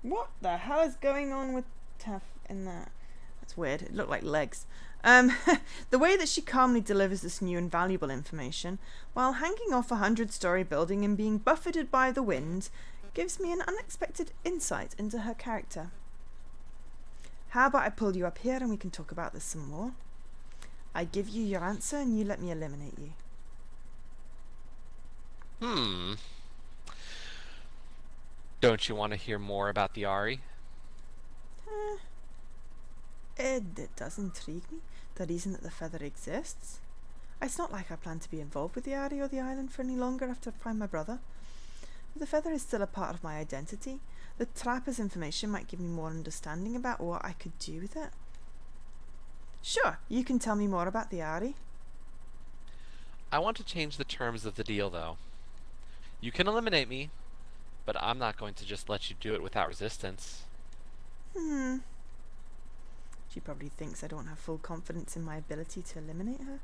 What the hell is going on with Taff in that? That's weird. It looked like legs. The way that she calmly delivers this new and valuable information, while hanging off a 100-story building and being buffeted by the wind, gives me an unexpected insight into her character. How about I pull you up here and we can talk about this some more? I give you your answer and you let me eliminate you. Don't you want to hear more about the Ari? It does intrigue me, the reason that the feather exists. It's not like I plan to be involved with the Ari or the island for any longer after I find my brother. But the feather is still a part of my identity. The trapper's information might give me more understanding about what I could do with it. Sure, you can tell me more about the Ari. I want to change the terms of the deal, though. You can eliminate me, but I'm not going to just let you do it without resistance. She probably thinks I don't have full confidence in my ability to eliminate her.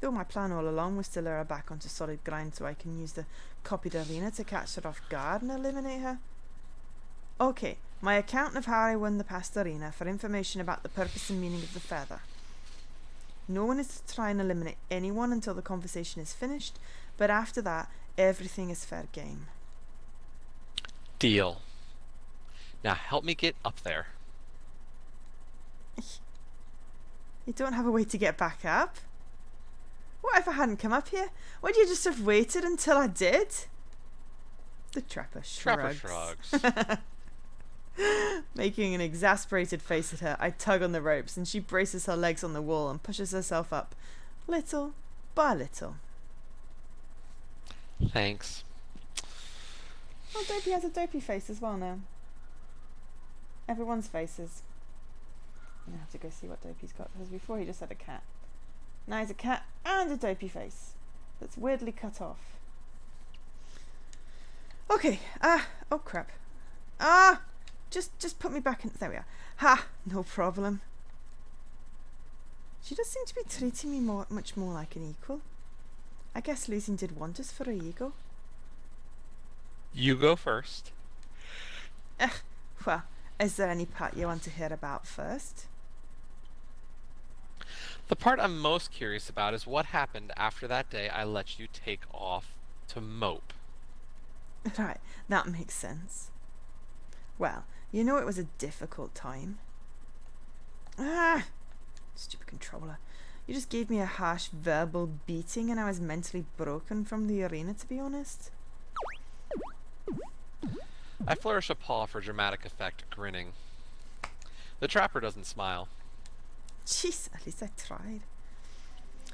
Though my plan all along was to lure her back onto solid ground so I can use the copied arena to catch her off guard and eliminate her. Okay, my account of how I won the past arena for information about the purpose and meaning of the feather. No one is to try and eliminate anyone until the conversation is finished, but after that, everything is fair game. Deal. Now help me get up there. You don't have a way to get back up? What if I hadn't come up here? Would you just have waited until I did? The trapper shrugs. Trapper shrugs. Making an exasperated face at her, I tug on the ropes and she braces her legs on the wall and pushes herself up, little by little. Thanks. Oh, Dopey has a dopey face as well now. Everyone's faces. I have to go see what Dopey's got, because before he just had a cat. Now he's a cat and a dopey face that's weirdly cut off. Okay, oh crap. Just put me back in. There we are. Ha! No problem. She does seem to be treating me much more like an equal. I guess losing did wonders for her ego. You go first. Well, is there any part you want to hear about first? The part I'm most curious about is what happened after that day I let you take off to mope. Right, that makes sense. Well, you know it was a difficult time. Stupid controller. You just gave me a harsh verbal beating and I was mentally broken from the arena, to be honest. I flourish a paw for dramatic effect, grinning. The trapper doesn't smile. Jeez, at least I tried.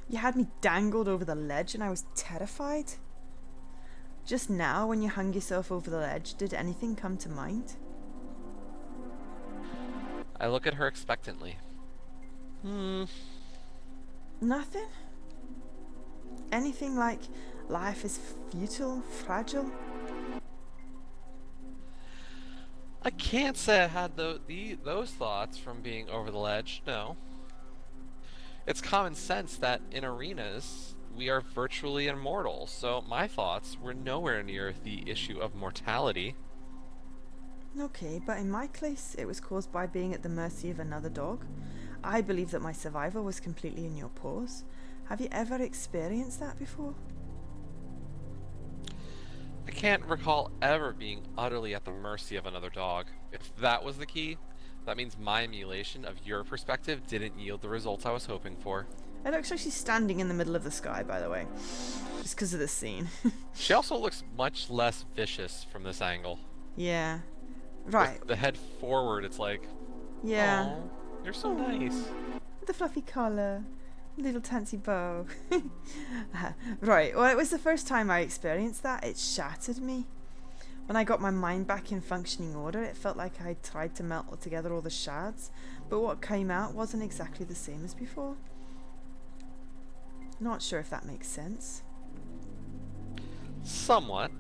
You had me dangled over the ledge and I was terrified. Just now, when you hung yourself over the ledge, did anything come to mind? I look at her expectantly. Nothing? Anything like life is futile, fragile? I can't say I had those thoughts from being over the ledge, no. It's common sense that in arenas, we are virtually immortal, so my thoughts were nowhere near the issue of mortality. Okay, but in my case, it was caused by being at the mercy of another dog. I believe that my survival was completely in your paws. Have you ever experienced that before? I can't recall ever being utterly at the mercy of another dog. If that was the key, that means my emulation of your perspective didn't yield the results I was hoping for. It looks like she's standing in the middle of the sky, by the way. Just because of this scene. She also looks much less vicious from this angle. Yeah. Right. With the head forward, it's like, yeah. Oh, you're so nice. The fluffy collar. Little tansy bow. Right, well, it was the first time I experienced that. It shattered me. When I got my mind back in functioning order, it felt like I tried to melt together all the shards, but what came out wasn't exactly the same as before. Not sure if that makes sense. Somewhat.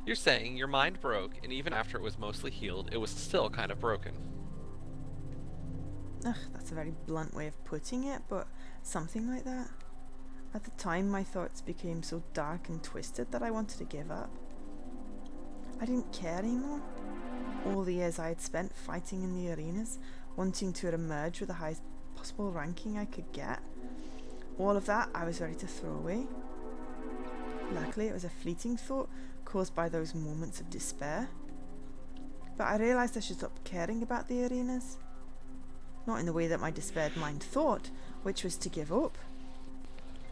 You're saying your mind broke, and even after it was mostly healed, it was still kind of broken. Ugh, that's a very blunt way of putting it, but something like that. At the time, my thoughts became so dark and twisted that I wanted to give up. I didn't care anymore. All the years I had spent fighting in the arenas, wanting to emerge with the highest possible ranking I could get, all of that I was ready to throw away. Luckily, it was a fleeting thought caused by those moments of despair. But I realised I should stop caring about the arenas. Not in the way that my despaired mind thought, which was to give up.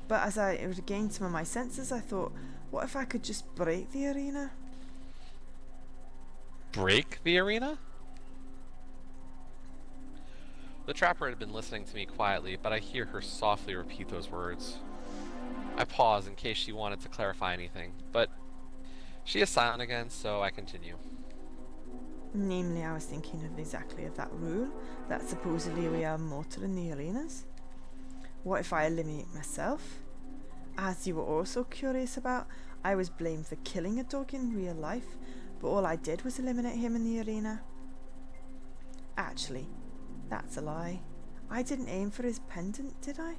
But as I regained some of my senses, I thought, what if I could just break the arena? Break the arena? The trapper had been listening to me quietly, but I hear her softly repeat those words. I pause in case she wanted to clarify anything, but she is silent again, so I continue. Namely, I was thinking of exactly of that rule, that supposedly we are mortal in the arenas. What if I eliminate myself? As you were also curious about, I was blamed for killing a dog in real life, but all I did was eliminate him in the arena. Actually, that's a lie. I didn't aim for his pendant, did I?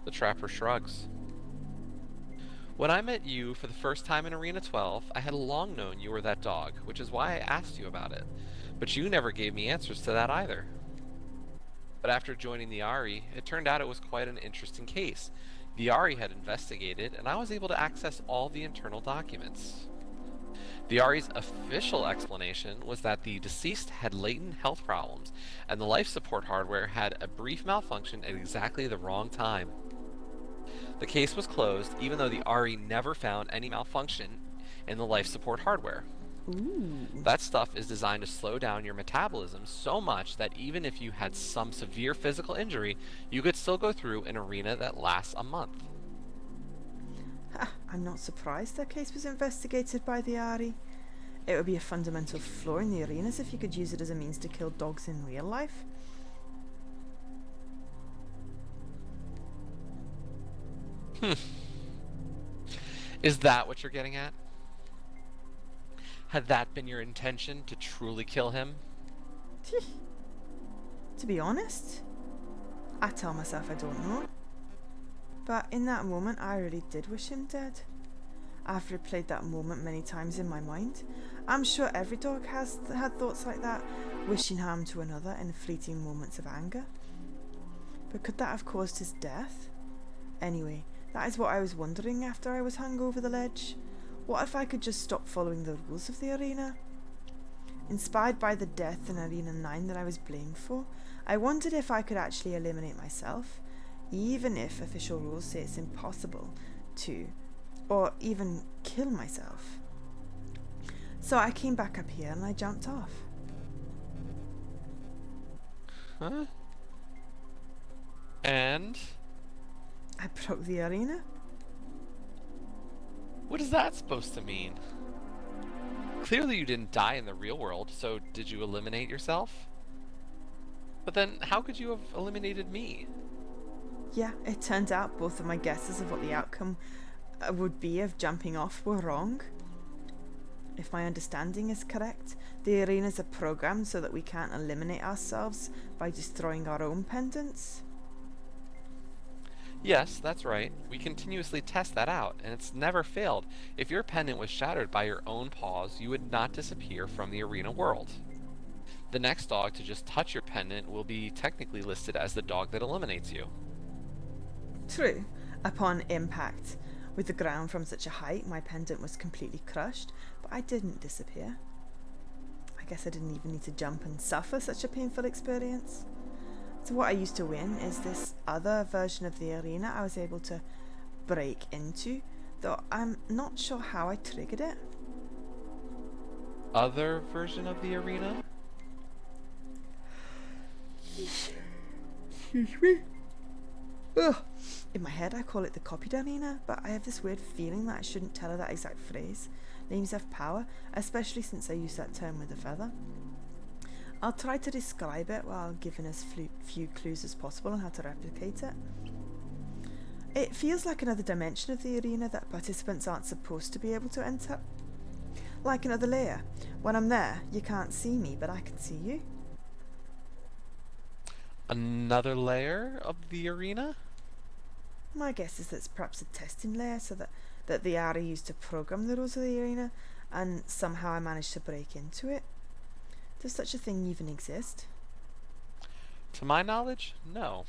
The trapper shrugs. When I met you for the first time in Arena 12, I had long known you were that dog, which is why I asked you about it. But you never gave me answers to that either. But after joining the Ari, it turned out it was quite an interesting case. The Ari had investigated, and I was able to access all the internal documents. The Ari's official explanation was that the deceased had latent health problems, and the life support hardware had a brief malfunction at exactly the wrong time. The case was closed, even though the Ari never found any malfunction in the life support hardware. Ooh. That stuff is designed to slow down your metabolism so much that even if you had some severe physical injury, you could still go through an arena that lasts a month. I'm not surprised that case was investigated by the Ari. It would be a fundamental flaw in the arenas if you could use it as a means to kill dogs in real life. Is that what you're getting at? Had that been your intention, to truly kill him? To be honest, I tell myself I don't know. But in that moment, I really did wish him dead. I've replayed that moment many times in my mind. I'm sure every dog has had thoughts like that, wishing harm to another in fleeting moments of anger. But could that have caused his death? Anyway, that is what I was wondering after I was hung over the ledge. What if I could just stop following the rules of the arena? Inspired by the death in Arena 9 that I was blamed for, I wondered if I could actually eliminate myself, even if official rules say it's impossible to, or even kill myself. So I came back up here and I jumped off. Huh? And? I broke the arena. What is that supposed to mean? Clearly you didn't die in the real world, so did you eliminate yourself? But then, how could you have eliminated me? Yeah, it turned out both of my guesses of what the outcome would be of jumping off were wrong. If my understanding is correct, the arenas are programmed so that we can't eliminate ourselves by destroying our own pendants. Yes, that's right. We continuously test that out, and it's never failed. If your pendant was shattered by your own paws, you would not disappear from the arena world. The next dog to just touch your pendant will be technically listed as the dog that eliminates you. True, upon impact with the ground from such a height, my pendant was completely crushed, but I didn't disappear. I guess I didn't even need to jump and suffer such a painful experience. So what I used to win is this other version of the arena I was able to break into, though I'm not sure how I triggered it. Other version of the arena? Excuse me. Ugh. In my head I call it the copied arena, but I have this weird feeling that I shouldn't tell her that exact phrase. Names have power, especially since I use that term with a feather. I'll try to describe it while giving as few clues as possible on how to replicate it. It feels like another dimension of the arena that participants aren't supposed to be able to enter. Like another layer. When I'm there, you can't see me, but I can see you. Another layer of the arena? My guess is that it's perhaps a testing layer so that the Ari used to program the rules of the arena, and somehow I managed to break into it. Does such a thing even exist? To my knowledge, no.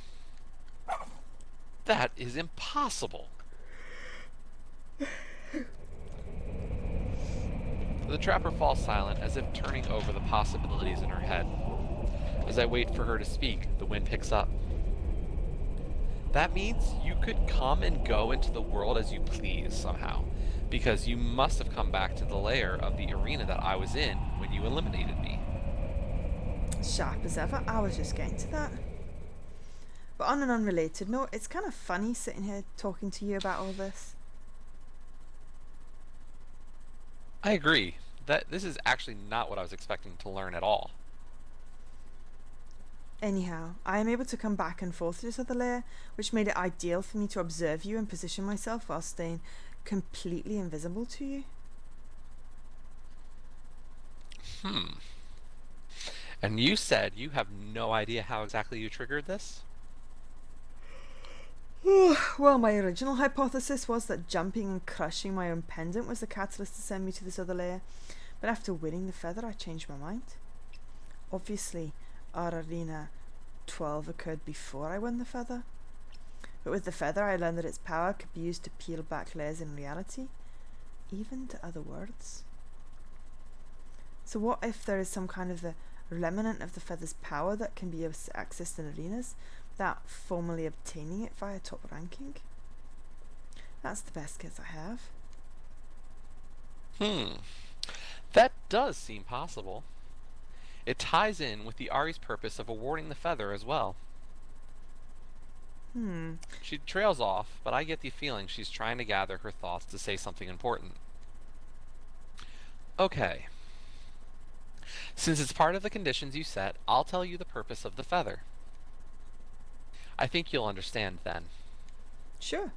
That is impossible. The trapper falls silent, as if turning over the possibilities in her head. As I wait for her to speak, the wind picks up. That means you could come and go into the world as you please somehow, because you must have come back to the layer of the arena that I was in when you eliminated me. Sharp as ever, I was just getting to that. But on an unrelated note, it's kind of funny sitting here talking to you about all this. I agree. That this is actually not what I was expecting to learn at all. Anyhow, I am able to come back and forth to this other layer, which made it ideal for me to observe you and position myself while staying completely invisible to you. And you said you have no idea how exactly you triggered this? Well, my original hypothesis was that jumping and crushing my own pendant was the catalyst to send me to this other layer, but after winning the feather I changed my mind. Obviously, our arena 12 occurred before I won the feather, but with the feather I learned that its power could be used to peel back layers in reality, even to other worlds. So what if there is some kind of the remnant of the feather's power that can be accessed in arenas without formally obtaining it via top ranking? That's the best guess I have. That does seem possible. It ties in with the Ari's purpose of awarding the feather as well. She trails off, but I get the feeling she's trying to gather her thoughts to say something important. Okay. Since it's part of the conditions you set, I'll tell you the purpose of the feather. I think you'll understand then. Sure.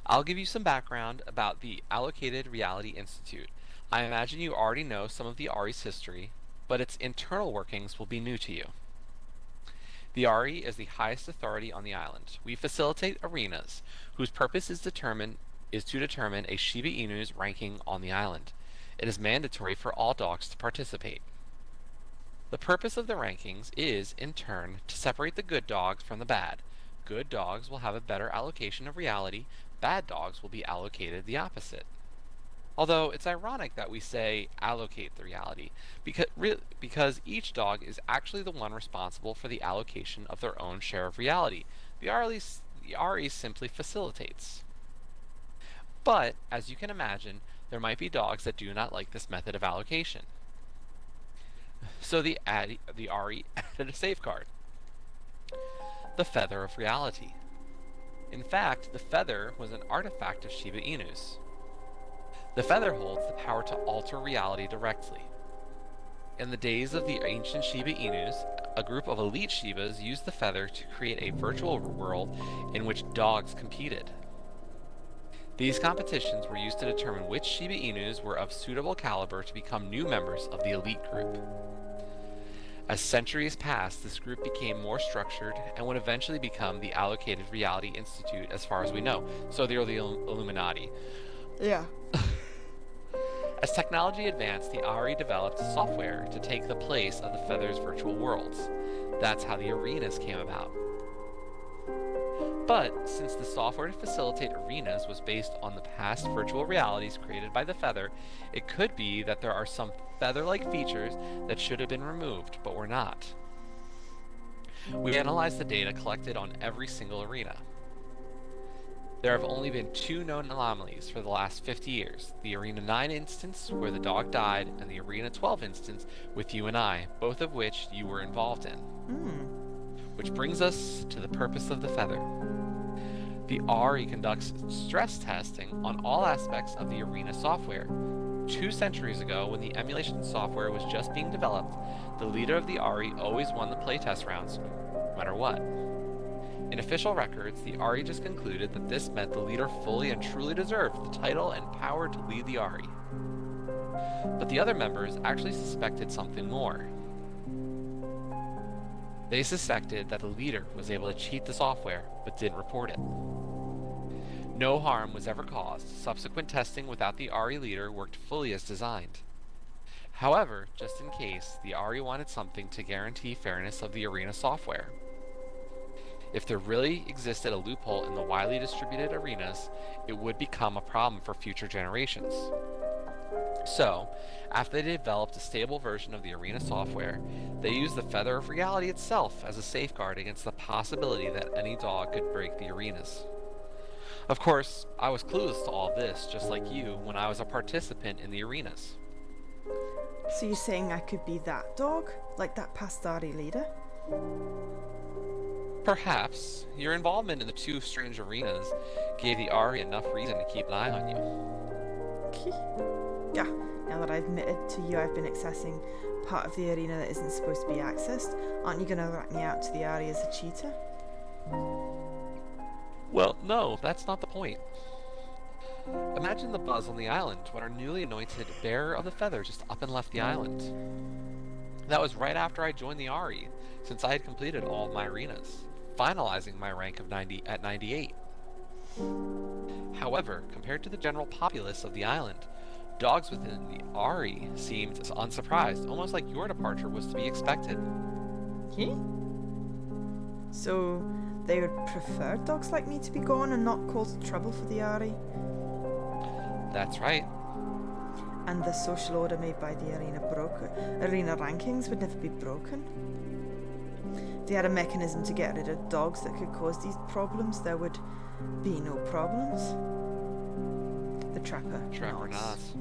I'll give you some background about the Allocated Reality Institute. I imagine you already know some of the Ari's history, but its internal workings will be new to you. The Ari is the highest authority on the island. We facilitate arenas, whose purpose is to determine a Shiba Inu's ranking on the island. It is mandatory for all dogs to participate. The purpose of the rankings is, in turn, to separate the good dogs from the bad. Good dogs will have a better allocation of reality, bad dogs will be allocated the opposite. Although it's ironic that we say allocate the reality, because each dog is actually the one responsible for the allocation of their own share of reality. The Ari simply facilitates. But, as you can imagine, there might be dogs that do not like this method of allocation. So the Ari added a safeguard. The Feather of Reality. In fact, the feather was an artifact of Shiba Inus. The feather holds the power to alter reality directly. In the days of the ancient Shiba Inus, a group of elite Shibas used the feather to create a virtual world in which dogs competed. These competitions were used to determine which Shiba Inus were of suitable caliber to become new members of the elite group. As centuries passed, this group became more structured and would eventually become the Allocated Reality Institute as far as we know. So they're the Illuminati. Yeah. As technology advanced, the Ari developed software to take the place of the feather's virtual worlds. That's how the arenas came about. But since the software to facilitate arenas was based on the past virtual realities created by the feather, it could be that there are some feather-like features that should have been removed, but were not. We analyzed the data collected on every single arena. There have only been 2 known anomalies for the last 50 years, the Arena 9 instance where the dog died, and the Arena 12 instance with you and I, both of which you were involved in. Which brings us to the purpose of the feather. The Ari conducts stress testing on all aspects of the arena software. 2 centuries ago, when the emulation software was just being developed, the leader of the Ari always won the playtest rounds, no matter what. In official records, the Ari just concluded that this meant the leader fully and truly deserved the title and power to lead the Ari. But the other members actually suspected something more. They suspected that the leader was able to cheat the software, but didn't report it. No harm was ever caused. Subsequent testing without the Ari leader worked fully as designed. However, just in case, the Ari wanted something to guarantee fairness of the arena software. If there really existed a loophole in the widely distributed arenas, it would become a problem for future generations. So, after they developed a stable version of the arena software, they used the Feather of Reality itself as a safeguard against the possibility that any dog could break the arenas. Of course, I was clueless to all this, just like you, when I was a participant in the arenas. So you're saying I could be that dog? Like that Pastari leader? Perhaps your involvement in the two strange arenas gave the Ari enough reason to keep an eye on you. Yeah, now that I've admitted to you I've been accessing part of the arena that isn't supposed to be accessed, aren't you going to rat me out to the Ari as a cheater? Well, no, that's not the point. Imagine the buzz on the island when our newly anointed bearer of the feather just up and left the island. That was right after I joined the Ari, since I had completed all of my arenas, finalizing my rank of 90 at 98. However, compared to the general populace of the island, dogs within the Ari seemed unsurprised, almost like your departure was to be expected. So they would prefer dogs like me to be gone and not cause trouble for the Ari? That's right. And the social order made by the arena rankings would never be broken? They had a mechanism to get rid of dogs that could cause these problems. There would be no problems. The trapper nods.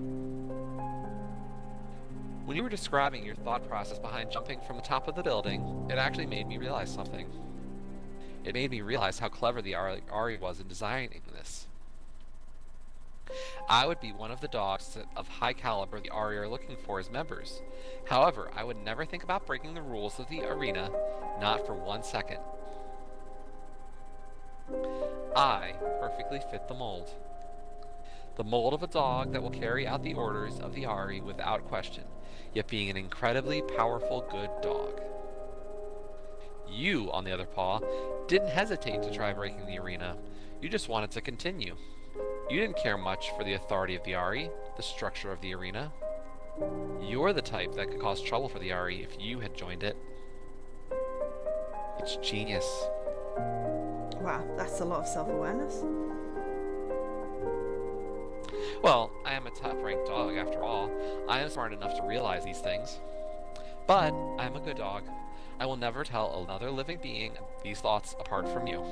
When you were describing your thought process behind jumping from the top of the building, it actually made me realize something. It made me realize how clever the Ari was in designing this. I would be one of the dogs of high caliber the Ari are looking for as members. However, I would never think about breaking the rules of the arena, not for 1 second. I perfectly fit the mold. The mold of a dog that will carry out the orders of the Ari without question, yet being an incredibly powerful good dog. You, on the other paw, didn't hesitate to try breaking the arena. You just wanted to continue. You didn't care much for the authority of the Ari, the structure of the arena. You're the type that could cause trouble for the Ari if you had joined it. It's genius. Wow, that's a lot of self-awareness. Well, I am a top-ranked dog after all. I am smart enough to realize these things. But I am a good dog. I will never tell another living being these thoughts apart from you.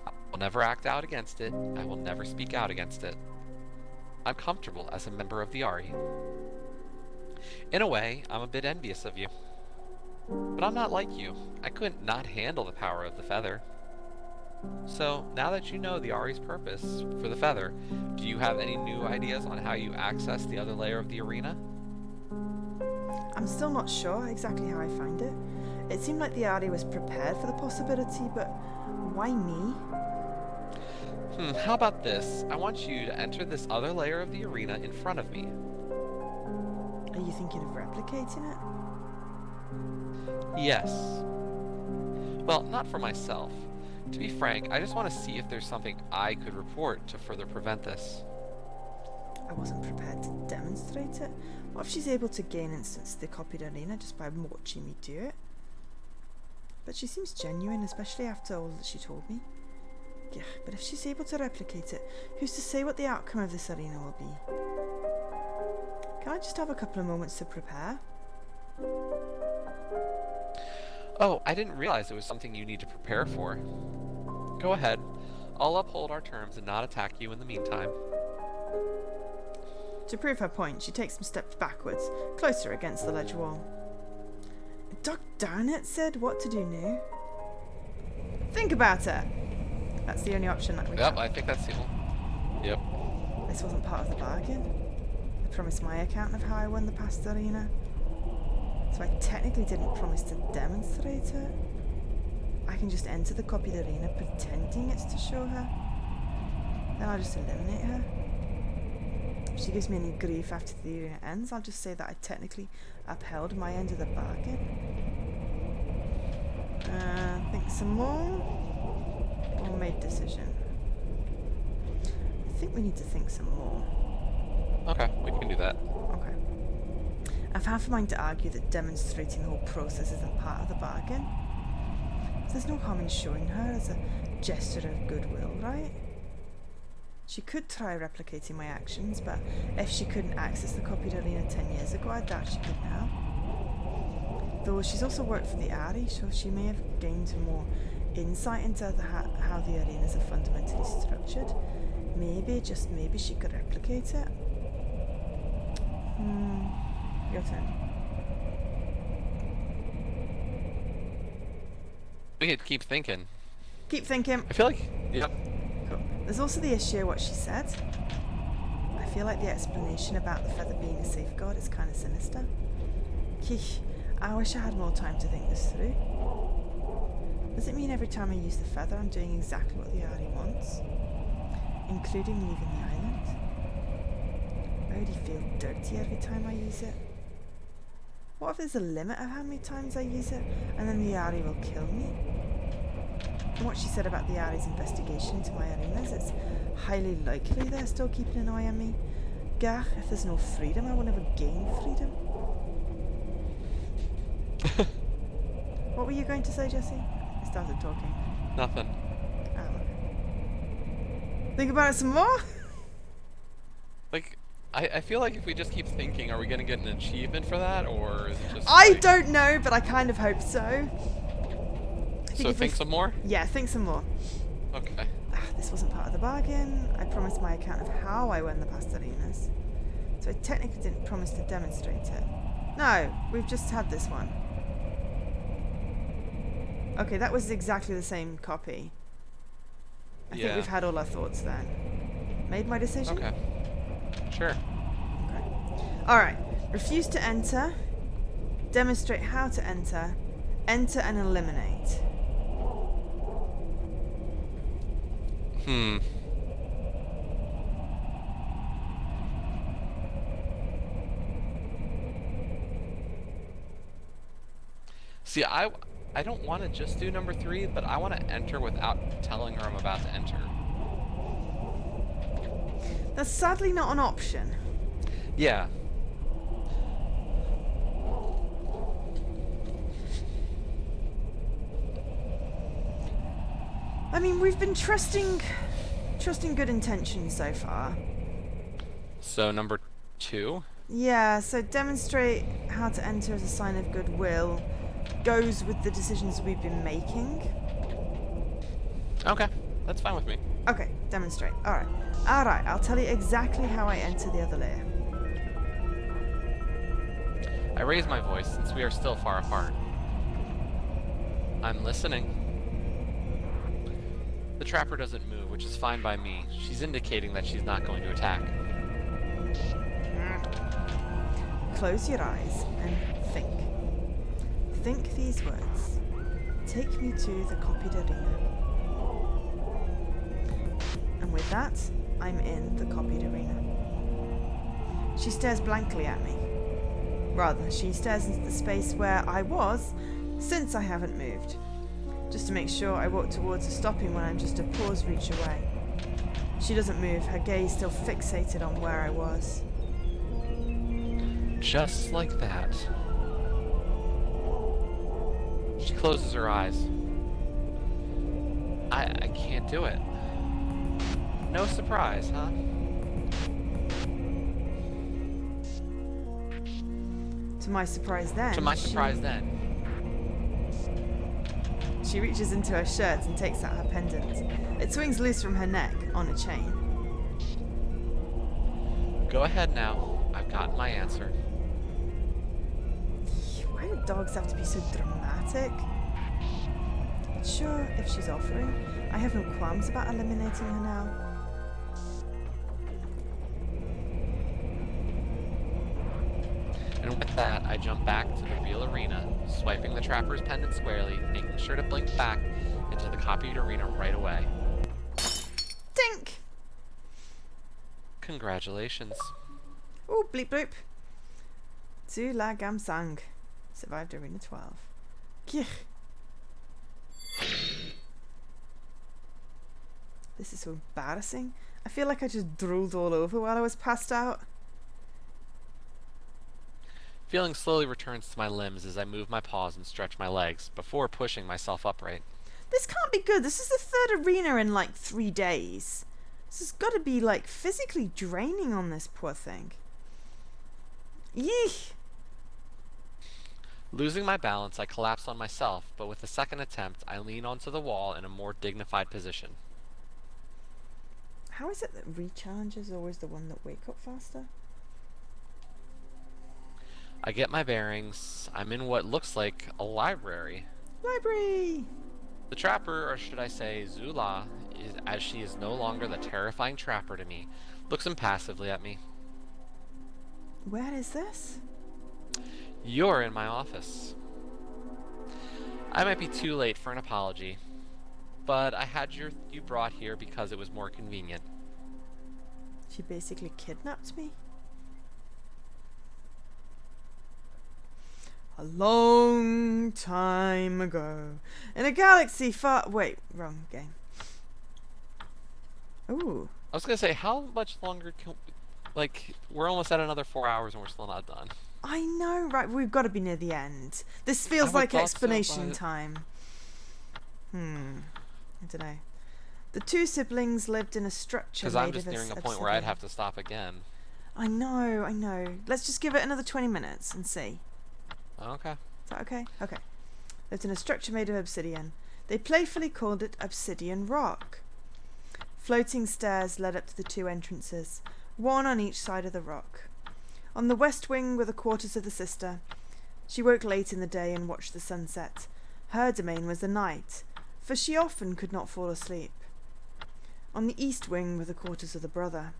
I will never act out against it. I will never speak out against it. I'm comfortable as a member of the Ari. In a way, I'm a bit envious of you. But I'm not like you. I couldn't not handle the power of the feather. So, now that you know the Ari's purpose for the feather, do you have any new ideas on how you access the other layer of the arena? I'm still not sure exactly how I find it. It seemed like the Ari was prepared for the possibility, but why me? How about this? I want you to enter this other layer of the arena in front of me. Are you thinking of replicating it? Yes. Well, not for myself. To be frank, I just want to see if there's something I could report to further prevent this. I wasn't prepared to demonstrate it. What if she's able to gain instance to the copied arena just by watching me do it? But she seems genuine, especially after all that she told me. Yeah, but if she's able to replicate it, who's to say what the outcome of this arena will be? Can I just have a couple of moments to prepare? Oh, I didn't realize it was something you need to prepare for. Go ahead. I'll uphold our terms and not attack you in the meantime. To prove her point, she takes some steps backwards, closer against the ledge wall. Doc darn it said what to do now. Think about it! That's the only option that we have. Yep, I think that's the only. Yep. This wasn't part of the bargain. I promised my account of how I won the past arena. So I technically didn't promise to demonstrate it. I can just enter the copied arena pretending it's to show her. Then I'll just eliminate her. If she gives me any grief after the arena ends, I'll just say that I technically upheld my end of the bargain. Think some more? Or made decision? I think we need to think some more. Okay, we can do that. Okay. I've half a mind to argue that demonstrating the whole process isn't part of the bargain. There's no harm in showing her as a gesture of goodwill, right? She could try replicating my actions, but if she couldn't access the copied arena 10 years ago, I doubt she could now. Though she's also worked for the Ari, so she may have gained more insight into how the arenas are fundamentally structured. Maybe, just maybe, she could replicate it. Your turn. We could keep thinking. Keep thinking. I feel like, yeah. Cool. There's also the issue of what she said. I feel like the explanation about the feather being a safeguard is kind of sinister. Yeesh, I wish I had more time to think this through. Does it mean every time I use the feather I'm doing exactly what the Ari wants? Including leaving the island? I already feel dirty every time I use it. What if there's a limit of how many times I use it, and then the Ari will kill me? And what she said about the Ari's investigation into my arenas, it's highly likely they're still keeping an eye on me. Gah, if there's no freedom, I will never gain freedom. What were you going to say, Jesse? I started talking. Nothing. Oh, okay. Think about it some more? Like, I feel like if we just keep thinking, are we going to get an achievement for that, or is it just I like... don't know, but I kind of hope so. So think some more? Yeah, think some more. Okay. This wasn't part of the bargain. I promised my account of how I won the past arenas. So I technically didn't promise to demonstrate it. No, we've just had this one. Okay, that was exactly the same copy. I think we've had all our thoughts then. Made my decision? Okay. Sure. Okay. Alright. Refuse to enter. Demonstrate how to enter. Enter and eliminate. See, I don't want to just do number 3, but I want to enter without telling her I'm about to enter. That's sadly not an option. Yeah. I mean, we've been trusting good intentions so far. So number 2? Yeah, so demonstrate how to enter as a sign of goodwill goes with the decisions we've been making. Okay, that's fine with me. Okay, demonstrate. Alright, I'll tell you exactly how I enter the other layer. I raise my voice since we are still far apart. I'm listening. The trapper doesn't move, which is fine by me. She's indicating that she's not going to attack. Close your eyes and think. Think these words. Take me to the copied arena. And with that, I'm in the copied arena. She stares blankly at me. Rather, she stares into the space where I was, since I haven't moved. Just to make sure I walk towards her, stopping when I'm just a paws reach away. She doesn't move, her gaze still fixated on where I was. Just like that. She closes her eyes. I can't do it. No surprise, huh? To my surprise then... She reaches into her shirt and takes out her pendant. It swings loose from her neck, on a chain. Go ahead now. I've gotten my answer. Why do dogs have to be so dramatic? Sure, if she's offering. I have no qualms about eliminating her now. And with that, I jump back to the real arena, swiping the trapper's pendant squarely, making sure to blink back into the copied arena right away. Dink! Congratulations. Oh, bleep bloop. Tu la gamsang. Survived arena 12. Kich. This is so embarrassing. I feel like I just drooled all over while I was passed out. Feeling slowly returns to my limbs as I move my paws and stretch my legs, before pushing myself upright. This can't be good. This is the third arena in like 3 days. This has got to be, like, physically draining on this poor thing. Yeesh! Losing my balance, I collapsed on myself, but with the second attempt, I leaned onto the wall in a more dignified position. How is it that re-challengers are always the one that wake up faster? I get my bearings. I'm in what looks like a library. Library! The trapper, or should I say Zula, as she is no longer the terrifying trapper to me, looks impassively at me. Where is this? You're in my office. I might be too late for an apology, but I had you brought here because it was more convenient. She basically kidnapped me? A long time ago, in a galaxy far... Wait, wrong game. Ooh. I was gonna say, how much longer can... Like, we're almost at another 4 hours and we're still not done. I know, right? We've got to be near the end. This feels I like thought so, explanation but- time. I don't know. The two siblings lived in a structure Because made I'm just of nearing a point obsidian. where I'd have to stop again. I know. Let's just give it another 20 minutes and see. Okay. Is that okay? Okay. Lived in a structure made of obsidian. They playfully called it Obsidian Rock. Floating stairs led up to the two entrances, one on each side of the rock. On the west wing were the quarters of the sister. She woke late in the day and watched the sunset. Her domain was the night, for she often could not fall asleep. On the east wing were the quarters of the brother.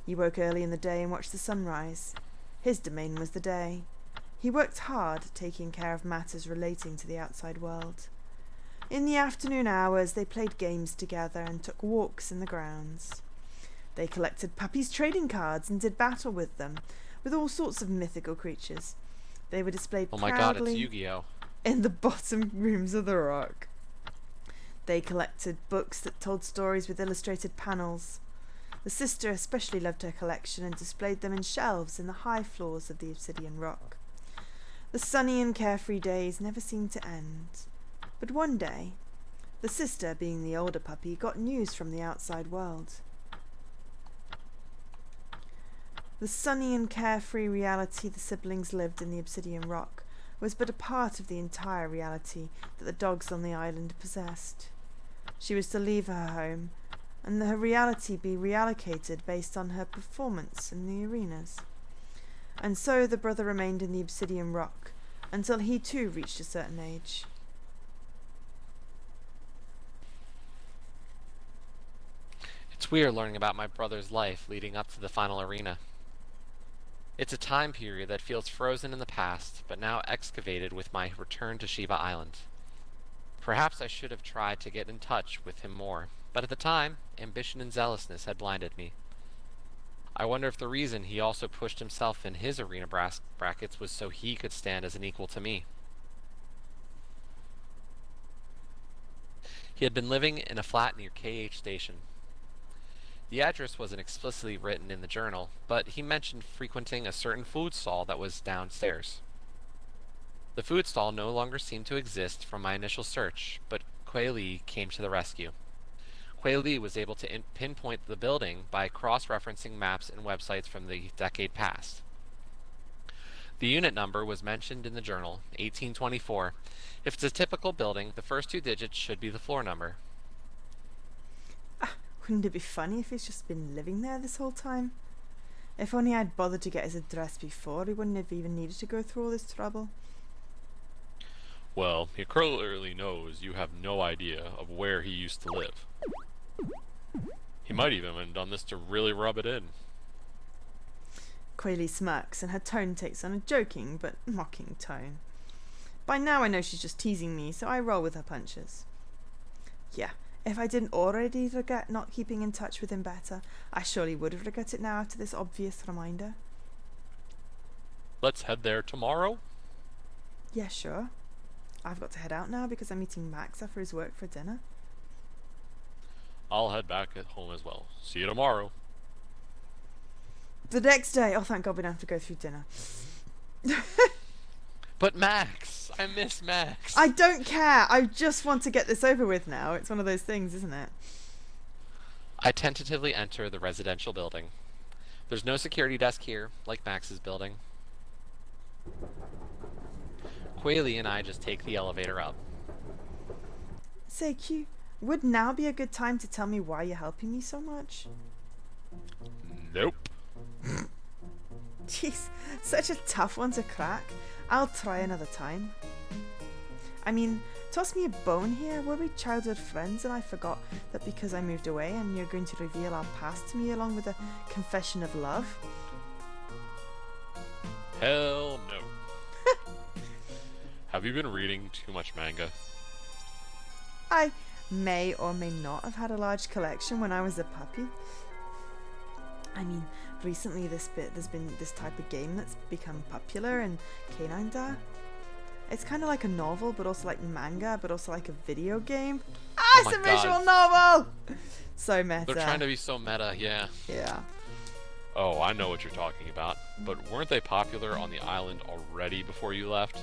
He woke early in the day and watched the sunrise. His domain was the day. He worked hard, taking care of matters relating to the outside world. In the afternoon hours they played games together and took walks in the grounds. They collected puppies' trading cards and did battle with them, with all sorts of mythical creatures. They were displayed Oh my god, it's proudly Yu-Gi-Oh! in the bottom rooms of the rock. They collected books that told stories with illustrated panels. The sister especially loved her collection and displayed them in shelves in the high floors of the obsidian rock. The sunny and carefree days never seemed to end. But one day, the sister, being the older puppy, got news from the outside world. The sunny and carefree reality the siblings lived in the obsidian rock was but a part of the entire reality that the dogs on the island possessed. She was to leave her home, and her reality be reallocated based on her performance in the arenas. And so the brother remained in the obsidian rock until he too reached a certain age. It's weird learning about my brother's life leading up to the final arena. It's a time period that feels frozen in the past, but now excavated with my return to Shiba Island. Perhaps I should have tried to get in touch with him more, but at the time, ambition and zealousness had blinded me. I wonder if the reason he also pushed himself in his arena brackets was so he could stand as an equal to me. He had been living in a flat near KH Station. The address wasn't explicitly written in the journal, but he mentioned frequenting a certain food stall that was downstairs. The food stall no longer seemed to exist from my initial search, but Kuei Li came to the rescue. Kuei Li was able to pinpoint the building by cross-referencing maps and websites from the decade past. The unit number was mentioned in the journal, 1824. If it's a typical building, the first two digits should be the floor number. Wouldn't it be funny if he's just been living there this whole time? If only I'd bothered to get his address before, he wouldn't have even needed to go through all this trouble. Well, he clearly knows you have no idea of where he used to live. He might even have done this to really rub it in. Kuei Li smirks and her tone takes on a joking but mocking tone. By now I know she's just teasing me, so I roll with her punches. Yeah, if I didn't already regret not keeping in touch with him better, I surely would have regretted it now after this obvious reminder. Let's head there tomorrow? Yeah, sure. I've got to head out now because I'm meeting Max after his work for dinner. I'll head back at home as well. See you tomorrow. The next day, oh thank God we don't have to go through dinner. But Max! I miss Max! I don't care. I just want to get this over with now. It's one of those things, isn't it? I tentatively enter the residential building. There's no security desk here, like Max's building. Quayle and I just take the elevator up. Say, Q, would now be a good time to tell me why you're helping me so much? Nope. Jeez, such a tough one to crack. I'll try another time. I mean, toss me a bone here. Were we childhood friends and I forgot that because I moved away and you're going to reveal our past to me along with a confession of love? Hell no. Have you been reading too much manga? I may or may not have had a large collection when I was a puppy. I mean, recently there's been this type of game that's become popular in Canine Da. It's kind of like a novel, but also like manga, but also like a video game. Ah, it's a visual novel! So meta. They're trying to be so meta, yeah. Yeah. Oh, I know what you're talking about. But weren't they popular on the island already before you left?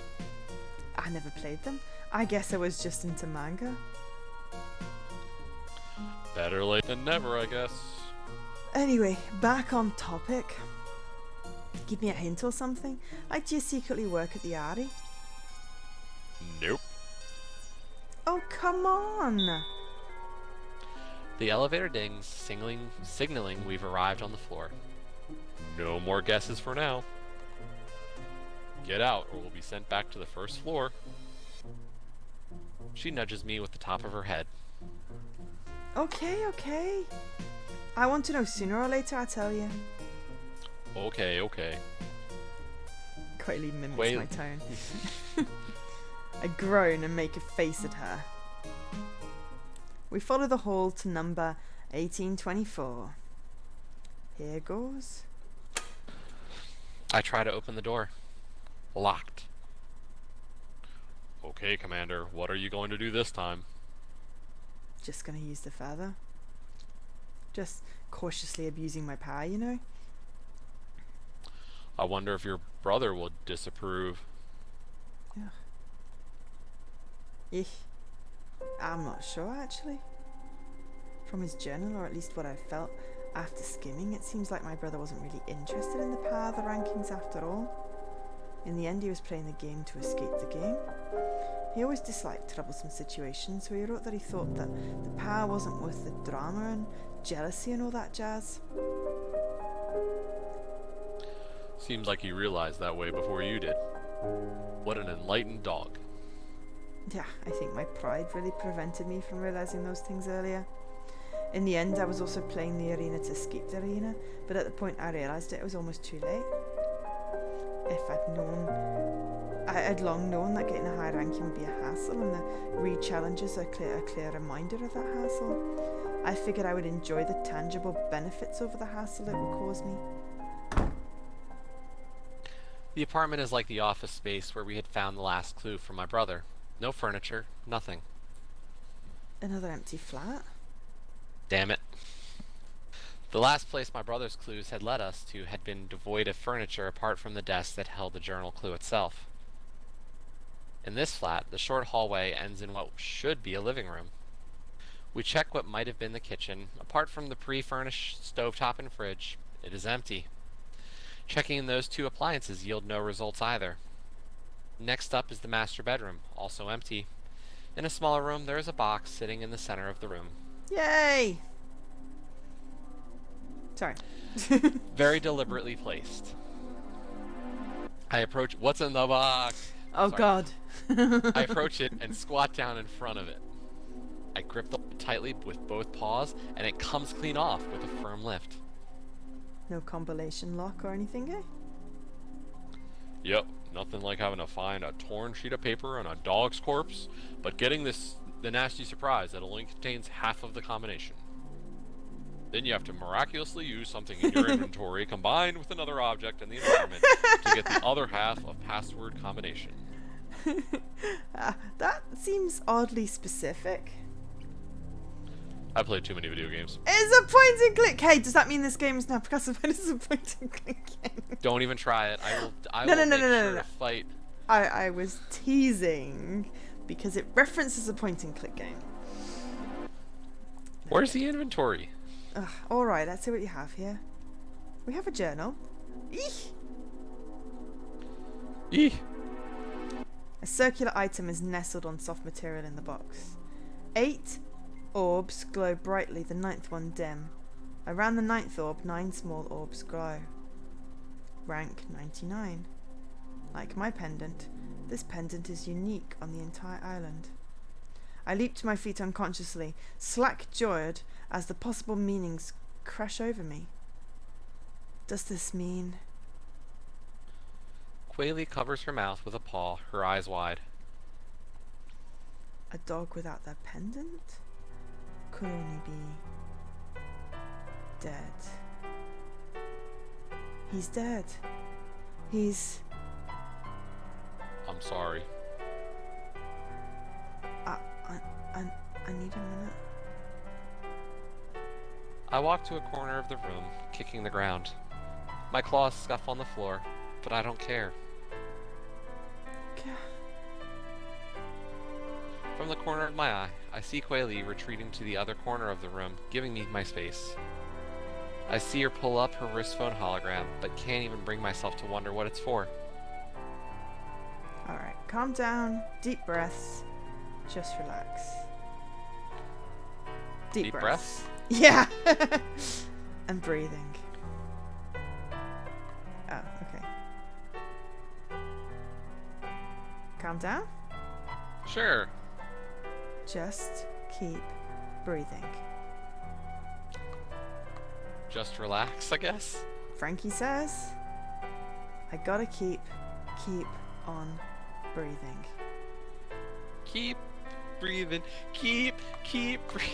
I never played them. I guess I was just into manga. Better late than never, I guess. Anyway, back on topic. Give me a hint or something. Like, do you secretly work at the Ari? Nope. Oh, come on! The elevator dings, signaling we've arrived on the floor. No more guesses for now. Get out, or we'll be sent back to the first floor. She nudges me with the top of her head. Okay. I want to know sooner or later, I tell you. Okay. Quayle mimics Quayle. my tone. I groan and make a face at her. We follow the hall to number 1824. Here goes. I try to open the door. Locked. Okay, Commander, what are you going to do this time? Just gonna use the feather. Just cautiously abusing my power, you know? I wonder if your brother will disapprove. Ugh. I'm not sure, actually. From his journal, or at least what I felt after skimming, it seems like my brother wasn't really interested in the power of the rankings after all. In the end, he was playing the game to escape the game. He always disliked troublesome situations, so he wrote that he thought that the power wasn't worth the drama and jealousy and all that jazz. Seems like he realized that way before you did. What an enlightened dog. Yeah, I think my pride really prevented me from realizing those things earlier. In the end, I was also playing the arena to escape the arena, but at the point I realized it was almost too late. If I'd long known that getting a high ranking would be a hassle, and the re-challenges are a clear reminder of that hassle. I figured I would enjoy the tangible benefits over the hassle it would cause me. The apartment is like the office space where we had found the last clue from my brother. No furniture, nothing. Another empty flat? Damn it. The last place my brother's clues had led us to had been devoid of furniture apart from the desk that held the journal clue itself. In this flat, the short hallway ends in what should be a living room. We check what might have been the kitchen. Apart from the pre-furnished stovetop and fridge, it is empty. Checking those two appliances yield no results either. Next up is the master bedroom, also empty. In a smaller room, there is a box sitting in the center of the room. Yay! Sorry. Very deliberately placed. I approach... What's in the box? Oh, Sorry. God. I approach it and squat down in front of it. I grip the tightly with both paws, and it comes clean off with a firm lift. No combination lock or anything, eh? Yep, nothing like having to find a torn sheet of paper and a dog's corpse, but getting the nasty surprise that only contains half of the combination. Then you have to miraculously use something in your inventory combined with another object in the environment to get the other half of password combination. That seems oddly specific. I played too many video games. It's a point and click. Hey, does that mean this game is now classified as a point and click game? Don't even try it. I No, will no, make no, no, sure no. to fight. I was teasing because it references a point and click game. Where's the inventory? Alright, let's see what you have here. We have a journal. Eek! Eeh! A circular item is nestled on soft material in the box. 8 orbs glow brightly, the 9th one dim. Around the 9th orb, 9 small orbs glow. Rank 99. Like my pendant, this pendant is unique on the entire island. I leap to my feet unconsciously, slack-jawed as the possible meanings crash over me. Does this mean... Quaylee covers her mouth with a paw, her eyes wide. a dog without their pendant could only be dead. He's dead. He's... I'm sorry. I need a minute. I walk to a corner of the room, kicking the ground. My claws scuff on the floor, but I don't care. From the corner of my eye, I see Quaylee retreating to the other corner of the room, giving me my space. I see her pull up her wrist phone hologram, but can't even bring myself to wonder what it's for. Alright, calm down, deep breaths, just relax. Deep breaths? Yeah! And breathing. Oh, okay. Calm down? Sure. Just keep breathing. Just relax, I guess? Frankie says, I gotta keep on breathing. Keep breathing. Keep breathing.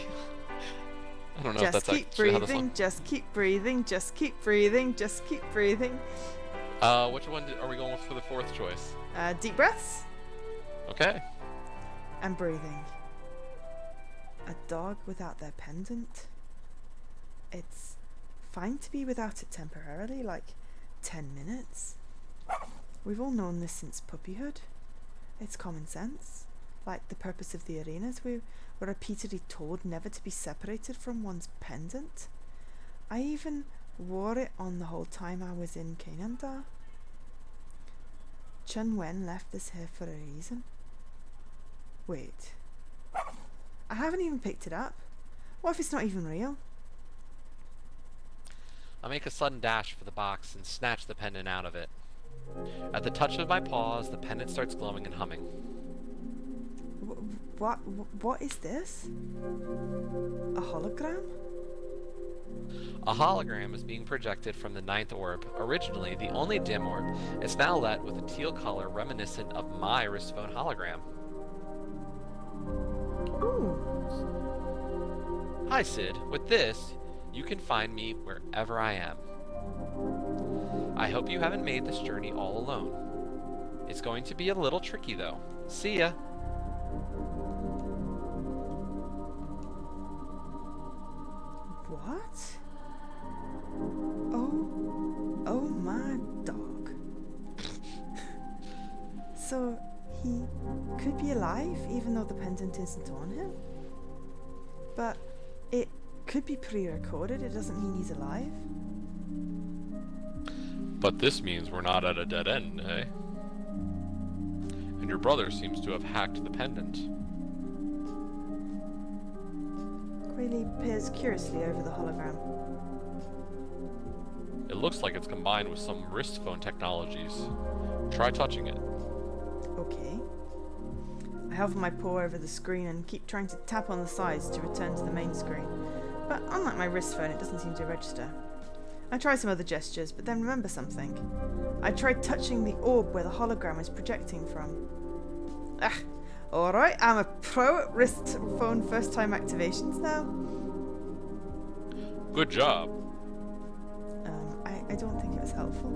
I don't know Just if that's keep actually how this breathing, one... just keep breathing, just keep breathing, just keep breathing. Which one are we going with for the fourth choice? Deep breaths Okay. and breathing. A dog without their pendant? It's fine to be without it temporarily, like 10 minutes. We've all known this since puppyhood. It's common sense. Like the purpose of the arenas, we were repeatedly told never to be separated from one's pendant. I even wore it on the whole time I was in Canada. Chun Wen left this here for a reason. Wait. I haven't even picked it up. What if it's not even real? I make a sudden dash for the box and snatch the pendant out of it. At the touch of my paws, the pendant starts glowing and humming. What is this? A hologram? A hologram is being projected from the 9th orb, originally the only dim orb. It's now lit with a teal color reminiscent of my wrist phone hologram. Ooh. Hi Sid, with this, you can find me wherever I am. I hope you haven't made this journey all alone. It's going to be a little tricky though. See ya! What? Oh my dog. So he could be alive even though the pendant isn't on him? But it could be pre-recorded, it doesn't mean he's alive. But this means we're not at a dead end, eh? And your brother seems to have hacked the pendant. Quaylee peers curiously over the hologram. It looks like it's combined with some wrist phone technologies. Try touching it. Okay. I hover my paw over the screen and keep trying to tap on the sides to return to the main screen. But unlike my wrist phone, it doesn't seem to register. I try some other gestures, but then remember something. I tried touching the orb where the hologram is projecting from. Alright, I'm a pro at wrist phone first time activations now. Good job. I don't think it was helpful.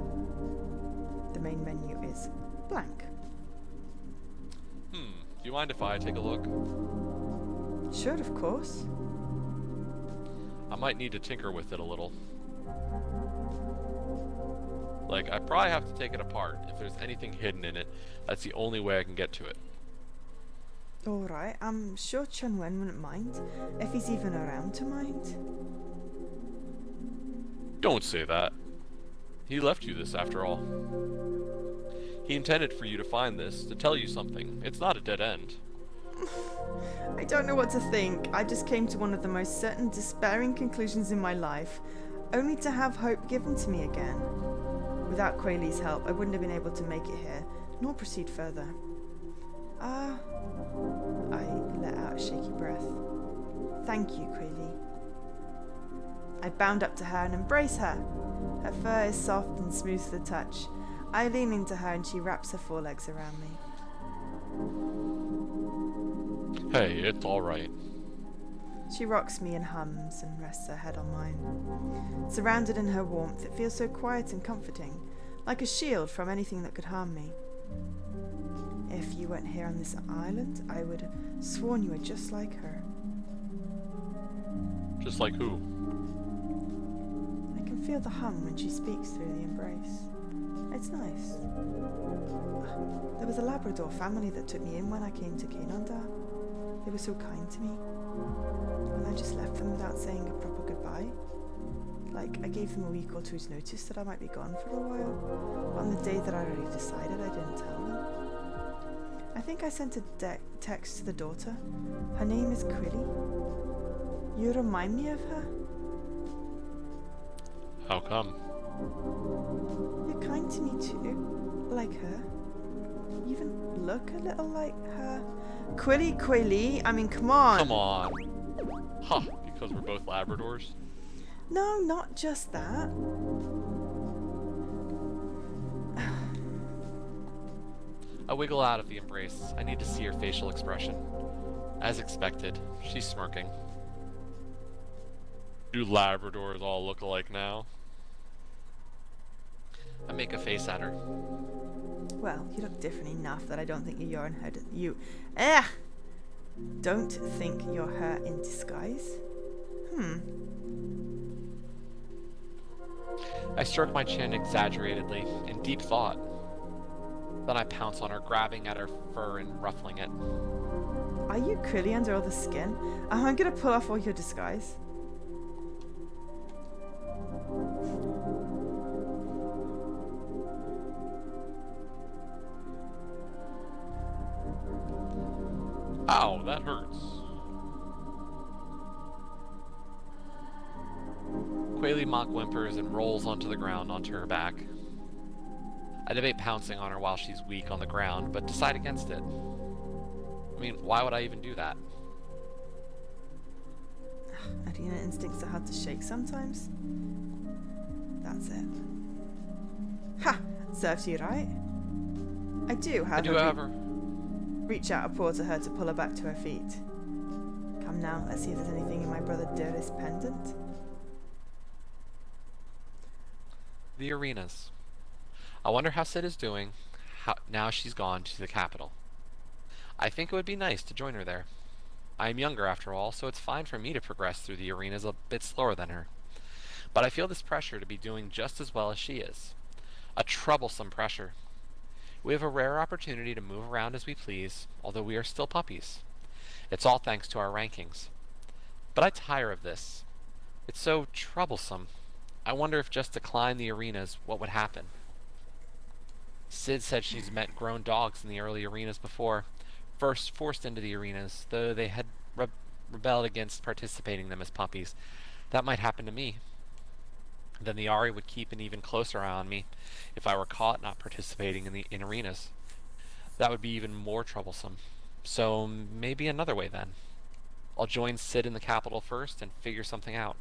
The main menu is blank. Do you mind if I take a look? Sure, of course. I might need to tinker with it a little. Like, I probably have to take it apart. If there's anything hidden in it, that's the only way I can get to it. Alright, I'm sure Chun Wen wouldn't mind, if he's even around to mind. Don't say that. He left you this after all. He intended for you to find this, to tell you something. It's not a dead end. I don't know what to think. I just came to one of the most certain, despairing conclusions in my life, only to have hope given to me again. Without Quaylee's help, I wouldn't have been able to make it here, nor proceed further. I let out a shaky breath. Thank you, Quaylee. I bound up to her and embrace her. Her fur is soft and smooth to the touch. I lean into her and she wraps her forelegs around me. Hey, it's alright. She rocks me and hums and rests her head on mine. Surrounded in her warmth, it feels so quiet and comforting, like a shield from anything that could harm me. If you weren't here on this island, I would have sworn you were just like her. Just like who? I can feel the hum when she speaks through the embrace. It's nice. There was a Labrador family that took me in when I came to Canada. They were so kind to me. And I just left them without saying a proper goodbye. Like, I gave them a week or two's notice that I might be gone for a while. But on the day that I already decided, I didn't tell them. I think I sent a text to the daughter. Her name is Quilly. You remind me of her? How come? You're kind to me too, like her. You even look a little like her. Quaylee, I mean, come on. Come on. Huh, because we're both Labradors? No, not just that. I wiggle out of the embrace. I need to see her facial expression. As expected, she's smirking. Do Labradors all look alike now? I make a face at her. Well, you look different enough that I don't think you're in her. Don't think you're her in disguise? I stroke my chin exaggeratedly, in deep thought. Then I pounce on her, grabbing at her fur and ruffling it. Are you Quilly under all the skin? I'm gonna pull off all your disguise. Ow, that hurts. Quaylee mock whimpers and rolls onto the ground onto her back. I debate pouncing on her while she's weak on the ground, but decide against it. I mean, why would I even do that? Arena instincts are hard to shake sometimes. That's it. Ha! Serves you right. I do, however, reach out a paw to her to pull her back to her feet. Come now, let's see if there's anything in my brother Durris' pendant. The arenas. I wonder how Sid is doing now she's gone to the capital. I think it would be nice to join her there. I am younger after all, so it's fine for me to progress through the arenas a bit slower than her. But I feel this pressure to be doing just as well as she is. A troublesome pressure. We have a rare opportunity to move around as we please, although we are still puppies. It's all thanks to our rankings. But I tire of this. It's so troublesome. I wonder if just to climb the arenas, what would happen. Sid said she's met grown dogs in the early arenas before, first forced into the arenas, though they had rebelled against participating in them as puppies. That might happen to me. Then the Ari would keep an even closer eye on me if I were caught not participating in arenas. That would be even more troublesome. So maybe another way then. I'll join Sid in the capital first and figure something out.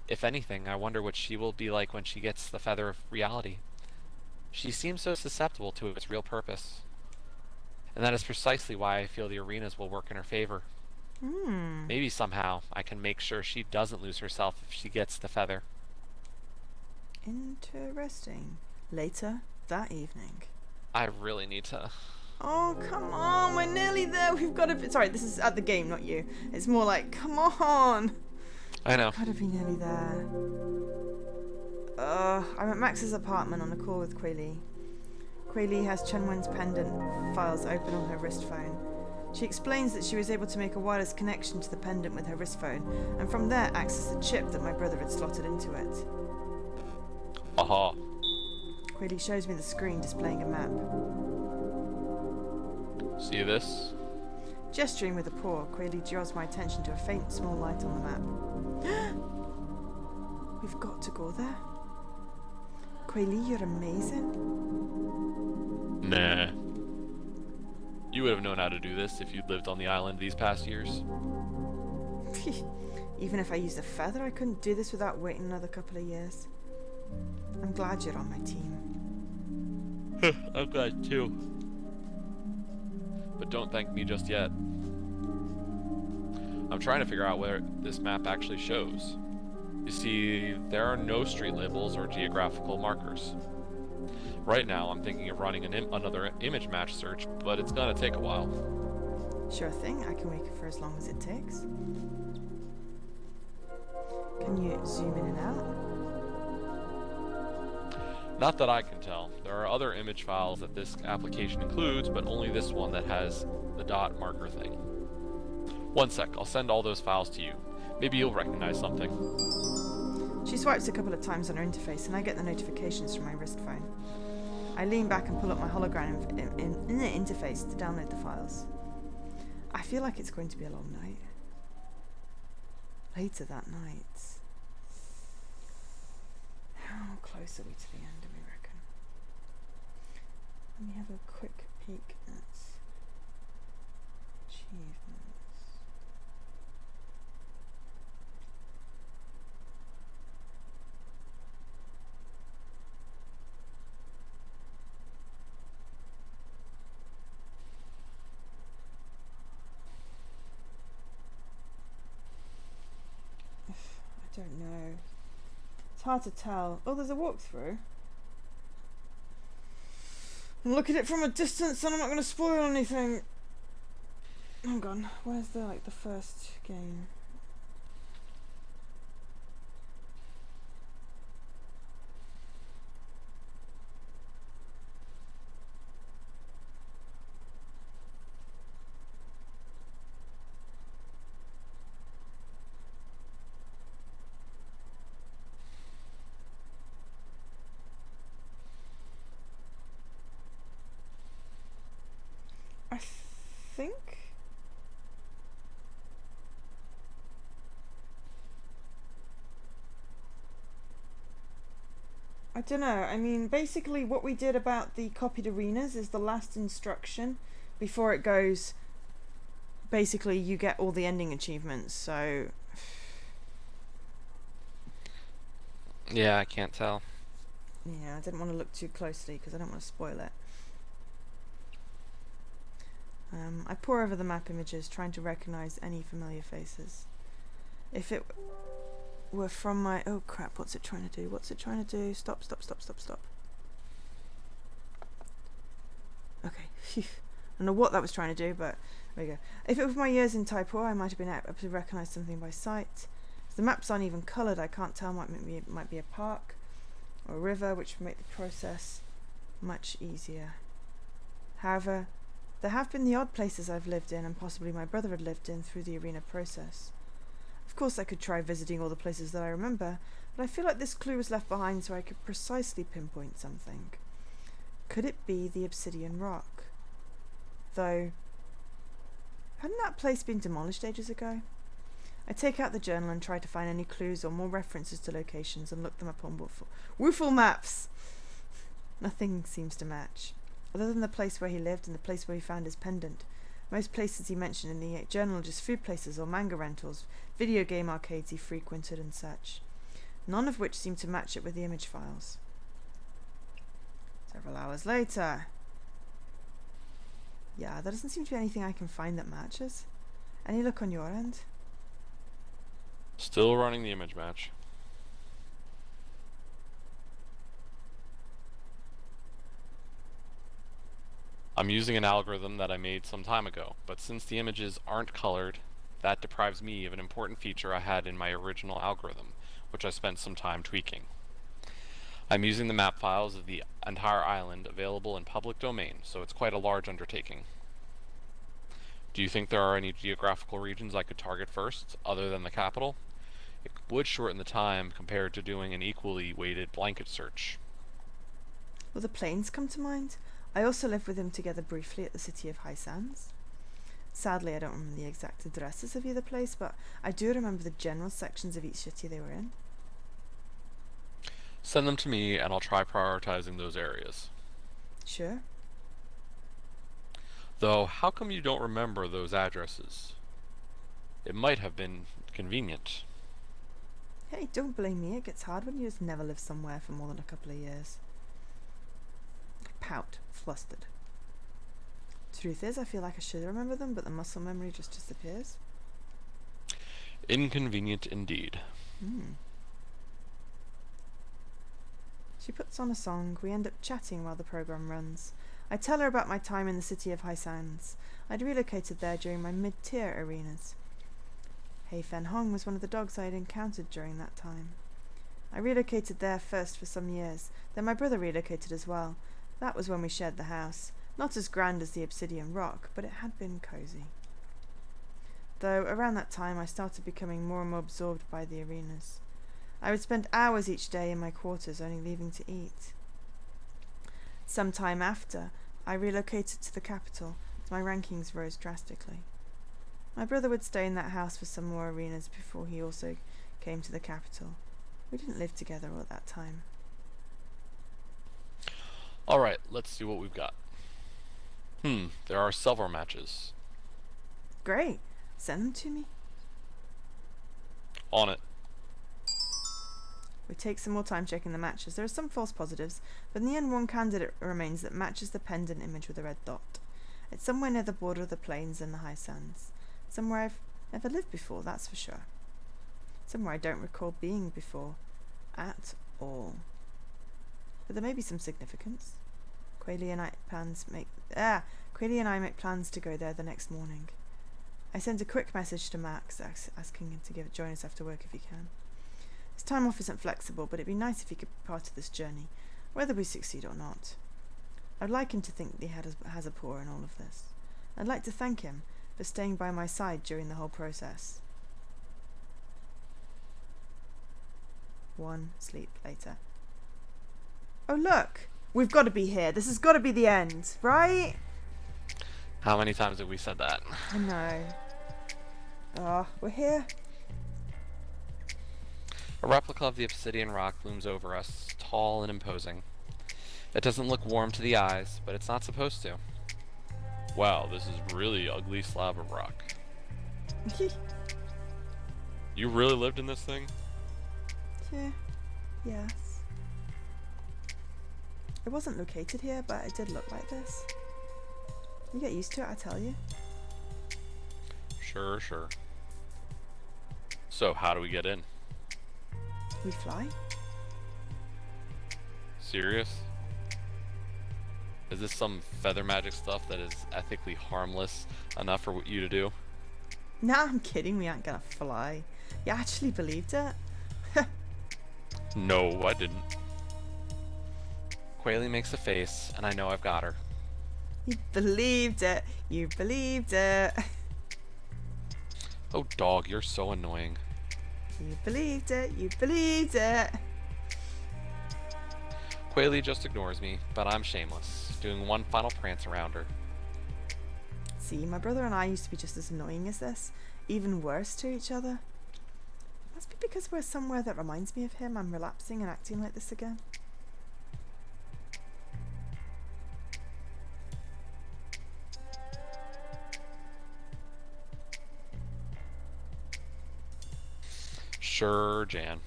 If anything, I wonder what she will be like when she gets the feather of reality. She seems so susceptible to its real purpose. And that is precisely why I feel the arenas will work in her favor. Maybe somehow I can make sure she doesn't lose herself if she gets the feather. Interesting. Later that evening. I really need to... Oh, come on, we're nearly there. We've got to be... Sorry, this is at the game, not you. It's more like, come on. I know. Gotta be nearly there. I'm at Max's apartment on a call with Quaylee. Quaylee has Chunwen's pendant files open on her wrist phone. She explains that she was able to make a wireless connection to the pendant with her wrist phone, and from there access the chip that my brother had slotted into it. Aha. Quayle shows me the screen displaying a map. See this? Gesturing with a paw, Quayle draws my attention to a faint small light on the map. We've got to go there. Quayle, you're amazing. Nah. You would have known how to do this if you'd lived on the island these past years. Even if I used a feather, I couldn't do this without waiting another couple of years. I'm glad you're on my team. I'm glad too. But don't thank me just yet. I'm trying to figure out where this map actually shows. You see, there are no street labels or geographical markers. Right now, I'm thinking of running another image match search, but it's gonna take a while. Sure thing, I can wait for as long as it takes. Can you zoom in and out? Not that I can tell. There are other image files that this application includes, but only this one that has the dot marker thing. One sec, I'll send all those files to you. Maybe you'll recognize something. She swipes a couple of times on her interface and I get the notifications from my wrist phone. I lean back and pull up my hologram in the interface to download the files. I feel like it's going to be a long night. Later that night. How close are we to the end, do we reckon? Let me have a quick peek at achievements. I don't know. It's hard to tell. Oh, there's a walkthrough. I'm looking at it from a distance and I'm not going to spoil anything. Hang on. Where's the first game? I think I don't know. I mean, basically what we did about the copied arenas is the last instruction before it goes. Basically, you get all the ending achievements, so Yeah, I can't tell. yeah, I didn't want to look too closely because I don't want to spoil it. I pore over the map images, trying to recognize any familiar faces. If it were from my... Oh crap, what's it trying to do? What's it trying to do? Stop, stop, stop, stop, stop. Okay, phew. I don't know what that was trying to do, but there we go. If it were my years in Taipei, I might have been able to recognize something by sight. If the maps aren't even coloured, I can't tell. It might be a park or a river, which would make the process much easier. However, there have been the odd places I've lived in and possibly my brother had lived in through the arena process. Of course I could try visiting all the places that I remember, but I feel like this clue was left behind so I could precisely pinpoint something. Could it be the obsidian rock? Though, hadn't that place been demolished ages ago? I take out the journal and try to find any clues or more references to locations and look them up on Woofle maps! Nothing seems to match. Other than the place where he lived and the place where he found his pendant, most places he mentioned in the journal are just food places or manga rentals, video game arcades he frequented and such, none of which seem to match it with the image files. Several hours later. Yeah, there doesn't seem to be anything I can find that matches. Any luck on your end? Still running the image match. I'm using an algorithm that I made some time ago, but since the images aren't colored, that deprives me of an important feature I had in my original algorithm, which I spent some time tweaking. I'm using the map files of the entire island available in public domain, so it's quite a large undertaking. Do you think there are any geographical regions I could target first, other than the capital? It would shorten the time compared to doing an equally weighted blanket search. Will the plains come to mind? I also lived with him together briefly at the city of High Sands. Sadly, I don't remember the exact addresses of either place, but I do remember the general sections of each city they were in. Send them to me and I'll try prioritizing those areas. Sure. Though, how come you don't remember those addresses? It might have been convenient. Hey, don't blame me. It gets hard when you just never live somewhere for more than a couple of years. I pout, flustered. Truth is, I feel like I should remember them, but the muscle memory just disappears. Inconvenient indeed. She puts on a song. We end up chatting while the program runs. I tell her about my time in the city of High Sands. I'd relocated there during my mid-tier arenas. Hei Fen Hong was one of the dogs I had encountered during that time. I relocated there first for some years, then my brother relocated as well. That was when we shared the house. Not as grand as the Obsidian Rock, but it had been cozy. Though around that time I started becoming more and more absorbed by the arenas. I would spend hours each day in my quarters, only leaving to eat. Some time after, I relocated to the capital, as my rankings rose drastically. My brother would stay in that house for some more arenas before he also came to the capital. We didn't live together all at that time. Alright, let's see what we've got. There are several matches. Great. Send them to me. On it. We take some more time checking the matches. There are some false positives, but in the end one candidate remains that matches the pendant image with a red dot. It's somewhere near the border of the plains and the high sands. Somewhere I've never lived before, that's for sure. Somewhere I don't recall being before. At all. But there may be some significance. Quayle and I make plans to go there the next morning. I sent a quick message to Max asking him to join us after work if he can. His time off isn't flexible, but it'd be nice if he could be part of this journey, whether we succeed or not. I'd like him to think that he has a paw in all of this. I'd like to thank him for staying by my side during the whole process. 1 sleep later. Oh look! We've got to be here. This has got to be the end, right? How many times have we said that? I know. We're here. A replica of the obsidian rock looms over us, tall and imposing. It doesn't look warm to the eyes, but it's not supposed to. Wow, this is really ugly slab of rock. You really lived in this thing? Yes. It wasn't located here, but it did look like this. You get used to it, I tell you. Sure. So, how do we get in? We fly? Serious? Is this some feather magic stuff that is ethically harmless enough for you to do? Nah, I'm kidding. We aren't gonna fly. You actually believed it? No, I didn't. Quayle makes a face, and I know I've got her. You believed it. You believed it. Oh, dog, you're so annoying. You believed it. You believed it. Quayle just ignores me, but I'm shameless, doing one final prance around her. See, my brother and I used to be just as annoying as this, even worse to each other. It must be because we're somewhere that reminds me of him. I'm relapsing and acting like this again. Sure, Jan.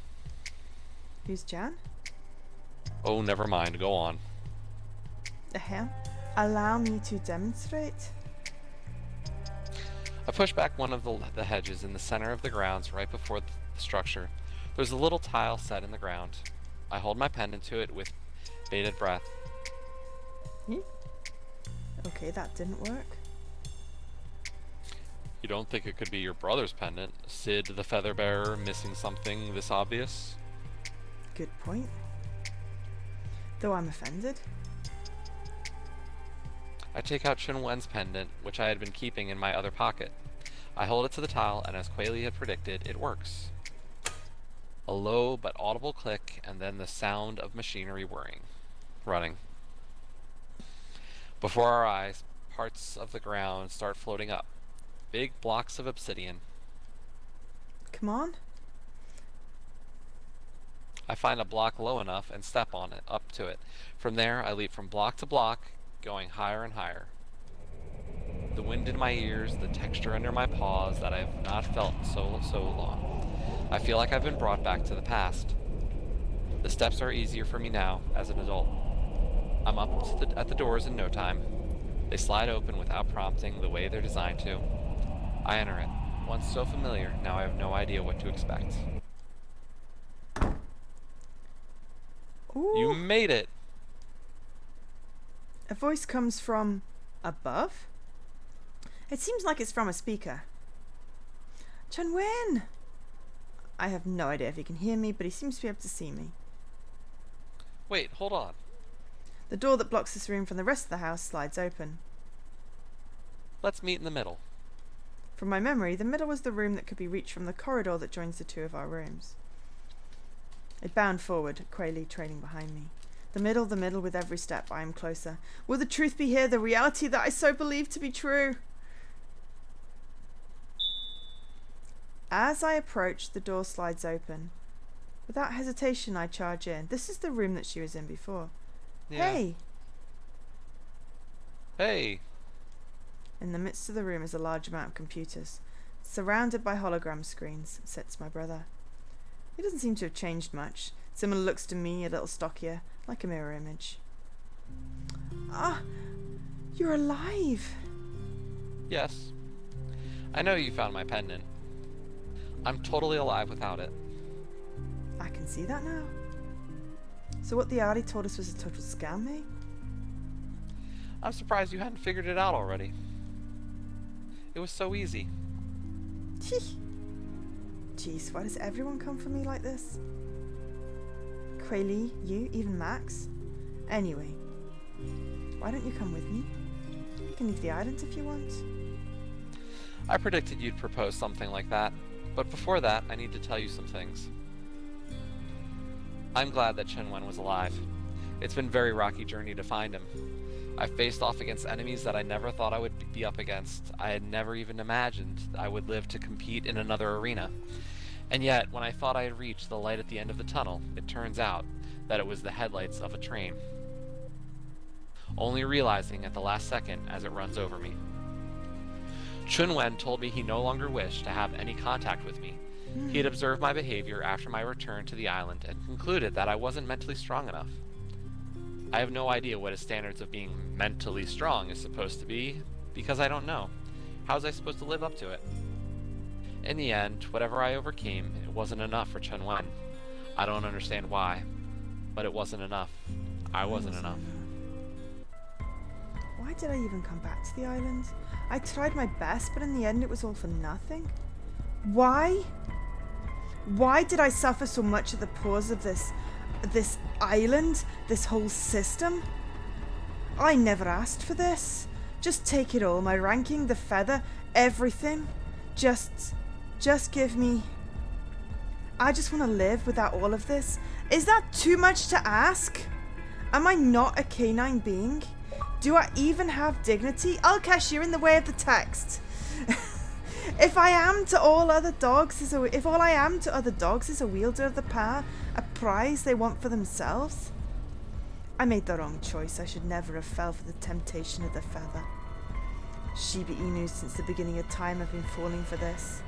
Who's Jan? Oh, never mind, go on. Ahem. Allow me to demonstrate. I push back one of the hedges in the center of the grounds right before the structure. There's a little tile set in the ground. I hold my pendant to it with bated breath. Okay, that didn't work. You don't think it could be your brother's pendant? Sid the feather bearer missing something this obvious? Good point. Though I'm offended. I take out Chun Wen's pendant, which I had been keeping in my other pocket. I hold it to the tile, and as Quayle had predicted, it works. A low but audible click, and then the sound of machinery whirring, running. Before our eyes, parts of the ground start floating up. Big blocks of obsidian. Come on. I find a block low enough and step on it, up to it. From there, I leap from block to block, going higher and higher. The wind in my ears, the texture under my paws that I've not felt in so long. I feel like I've been brought back to the past. The steps are easier for me now, as an adult. I'm up at the doors in no time. They slide open without prompting the way they're designed to. I enter it. Once so familiar, now I have no idea what to expect. Ooh. You made it! A voice comes from above? It seems like it's from a speaker. Chunwen! I have no idea if he can hear me, but he seems to be able to see me. Wait, hold on. The door that blocks this room from the rest of the house slides open. Let's meet in the middle. From my memory, the middle was the room that could be reached from the corridor that joins the two of our rooms. I bound forward, Quayle trailing behind me. The middle, with every step I am closer. Will the truth be here, the reality that I so believe to be true? As I approach, the door slides open. Without hesitation, I charge in. This is the room that she was in before. Yeah. Hey! Hey! In the midst of the room is a large amount of computers. Surrounded by hologram screens, sits my brother. He doesn't seem to have changed much. Similar looks to me, a little stockier, like a mirror image. Ah! You're alive! Yes. I know you found my pendant. I'm totally alive without it. I can see that now. So what the Ari told us was a total scam, eh? I'm surprised you hadn't figured it out already. It was so easy. Jeez, why does everyone come for me like this? Quayle, you, even Max? Anyway, why don't you come with me? You can leave the island if you want. I predicted you'd propose something like that, but before that, I need to tell you some things. I'm glad that Chunwen was alive. It's been a very rocky journey to find him. I've faced off against enemies that I never thought I would be up against. I had never even imagined I would live to compete in another arena. And yet, when I thought I had reached the light at the end of the tunnel, it turns out that it was the headlights of a train. Only realizing at the last second as it runs over me. Chunwen told me he no longer wished to have any contact with me. He had observed my behavior after my return to the island and concluded that I wasn't mentally strong enough. I have no idea what his standards of being mentally strong is supposed to be, because I don't know. How was I supposed to live up to it? In the end, whatever I overcame, it wasn't enough for Chunwen. I don't understand why, but it wasn't enough. I wasn't enough. Why did I even come back to the island? I tried my best, but in the end it was all for nothing. Why? Why did I suffer so much at the paws of this island, this whole system? I never asked for this. Just take it all, my ranking, the feather, everything. Just give me... I just want to live without all of this. Is that too much to ask? Am I not a canine being? Do I even have dignity? Alkesh, you're in the way of the text. If I am to all other dogs, if all I am to other dogs is a wielder of the power, a prize they want for themselves, I made the wrong choice. I should never have fell for the temptation of the feather. Shiba Inu, since the beginning of time, have been falling for this.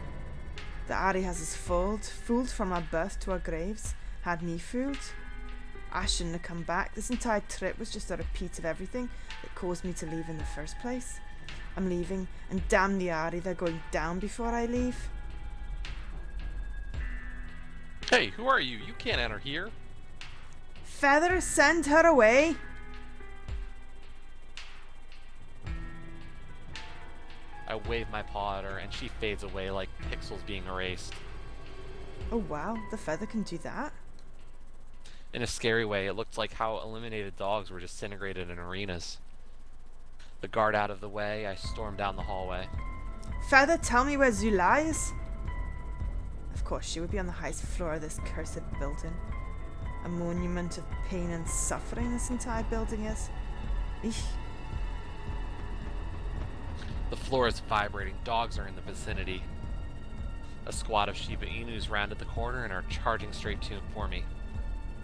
The Ari has us fooled from our birth to our graves, had me fooled. I shouldn't have come back. This entire trip was just a repeat of everything that caused me to leave in the first place. I'm leaving, and damn the Ari, they're going down before I leave. Hey, who are you? You can't enter here. Feather, send her away. I wave my paw at her, and she fades away like pixels being erased. Oh wow, the feather can do that? In a scary way, it looked like how eliminated dogs were disintegrated in arenas. The guard out of the way, I stormed down the hallway. Feather, tell me where Zula is. Of course she would be on the highest floor of this cursed building. A monument of pain and suffering this entire building is. Eesh. The floor is vibrating. Dogs are in the vicinity. A squad of Shiba Inus rounded the corner and are charging straight for me.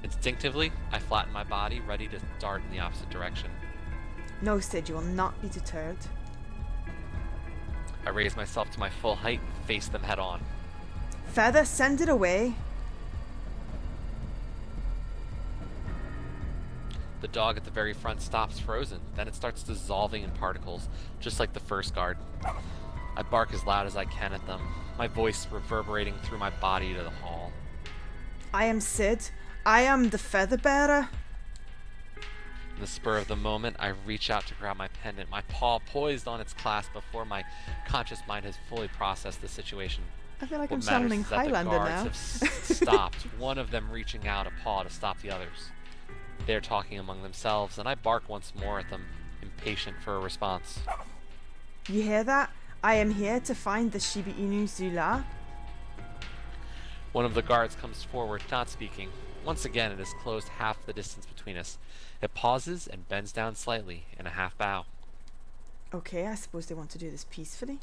Instinctively, I flatten my body, ready to dart in the opposite direction. No, Sid, you will not be deterred. I raise myself to my full height and face them head on. Feather, send it away. The dog at the very front stops frozen, then it starts dissolving in particles, just like the first guard. I bark as loud as I can at them, my voice reverberating through my body to the hall. I am Sid. I am the feather bearer. In the spur of the moment, I reach out to grab my pendant, my paw poised on its clasp before my conscious mind has fully processed the situation. I feel like What I'm channeling matters is that the Highlander guards now. have stopped, one of them reaching out a paw to stop the others. They are talking among themselves, and I bark once more at them, impatient for a response. You hear that? I am here to find the Shiba Inu Zula. One of the guards comes forward, not speaking. Once again, it has closed half the distance between us. It pauses and bends down slightly in a half bow. Okay, I suppose they want to do this peacefully.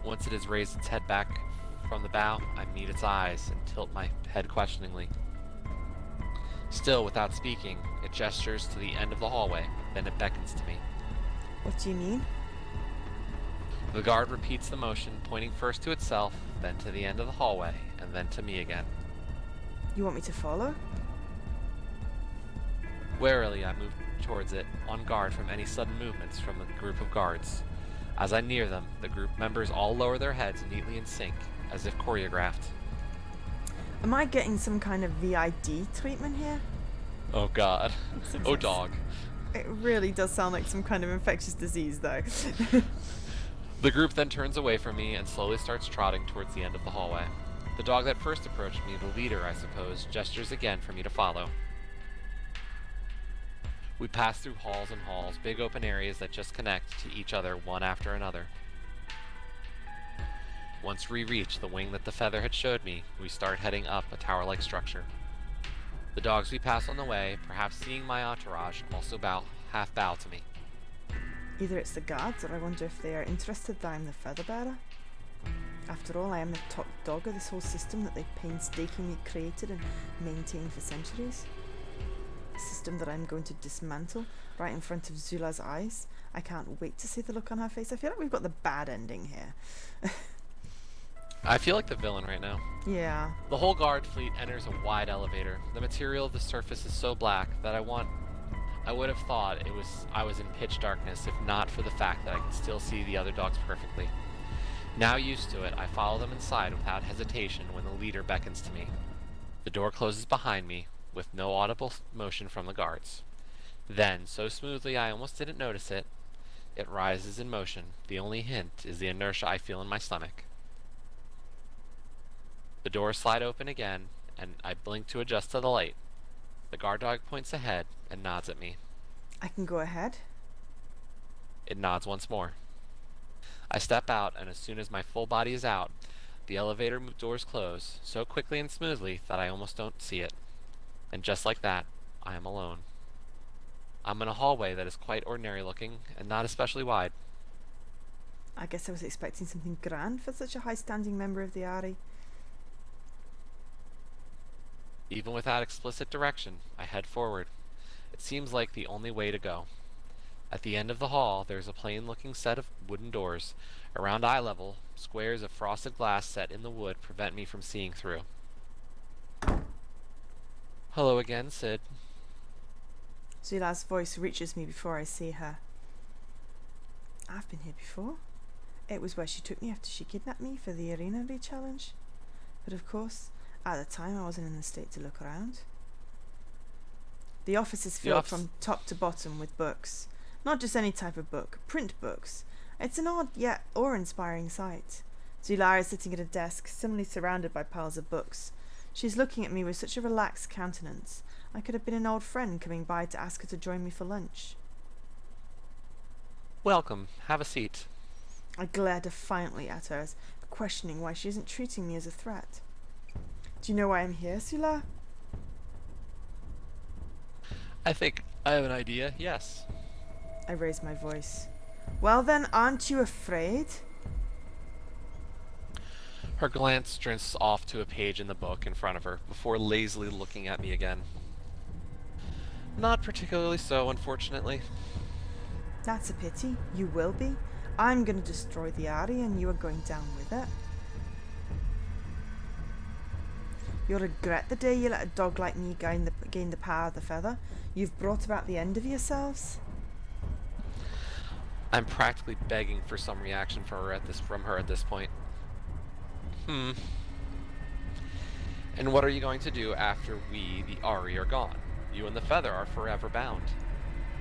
Once it has raised its head back from the bow, I meet its eyes and tilt my head questioningly. Still without speaking, it gestures to the end of the hallway, then it beckons to me. What do you mean? The guard repeats the motion, pointing first to itself, then to the end of the hallway, and then to me again. You want me to follow? Warily, I move towards it, on guard from any sudden movements from the group of guards. As I near them, the group members all lower their heads neatly in sync, as if choreographed. Am I getting some kind of VID treatment here? Oh god. Oh dog. It really does sound like some kind of infectious disease, though. The group then turns away from me and slowly starts trotting towards the end of the hallway. The dog that first approached me, the leader I suppose, gestures again for me to follow. We pass through halls and halls, big open areas that just connect to each other one after another. Once we reach the wing that the feather had showed me, we start heading up a tower-like structure. The dogs we pass on the way, perhaps seeing my entourage, also half bow to me. Either it's the guards, or I wonder if they are interested that I'm the feather bearer. After all, I am the top dog of this whole system that they've painstakingly created and maintained for centuries. A system that I'm going to dismantle right in front of Zula's eyes. I can't wait to see the look on her face. I feel like we've got the bad ending here. I feel like the villain right now. Yeah. The whole guard fleet enters a wide elevator. The material of the surface is so black that I would have thought I was in pitch darkness if not for the fact that I can still see the other dogs perfectly. Now used to it, I follow them inside without hesitation when the leader beckons to me. The door closes behind me, with no audible motion from the guards. Then, so smoothly I almost didn't notice it, it rises in motion. The only hint is the inertia I feel in my stomach. The doors slide open again, and I blink to adjust to the light. The guard dog points ahead and nods at me. I can go ahead. It nods once more. I step out, and as soon as my full body is out, the elevator doors close so quickly and smoothly that I almost don't see it. And just like that, I am alone. I'm in a hallway that is quite ordinary looking and not especially wide. I guess I was expecting something grand for such a high-standing member of the Ari. Even without explicit direction, I head forward. It seems like the only way to go. At the end of the hall, there is a plain-looking set of wooden doors. Around eye level, squares of frosted glass set in the wood prevent me from seeing through. Hello again, Sid. Zula's voice reaches me before I see her. I've been here before. It was where she took me after she kidnapped me for the arena re-challenge. But of course, at the time I wasn't in the state to look around. The office is filled from top to bottom with books. Not just any type of book, print books. It's an odd yet awe-inspiring sight. Zula is sitting at a desk, similarly surrounded by piles of books. She's looking at me with such a relaxed countenance. I could have been an old friend coming by to ask her to join me for lunch. Welcome. Have a seat. I glare defiantly at her as questioning why she isn't treating me as a threat. Do you know why I'm here, Sula? I think I have an idea, yes. I raised my voice. Well then, aren't you afraid? Her glance drifts off to a page in the book in front of her, before lazily looking at me again. Not particularly so, unfortunately. That's a pity. You will be. I'm going to destroy the Ari and you are going down with it. You'll regret the day you let a dog like me gain the power of the feather. You've brought about the end of yourselves. I'm practically begging for some reaction from her at this point. And what are you going to do after we, the Ari, are gone? You and the feather are forever bound.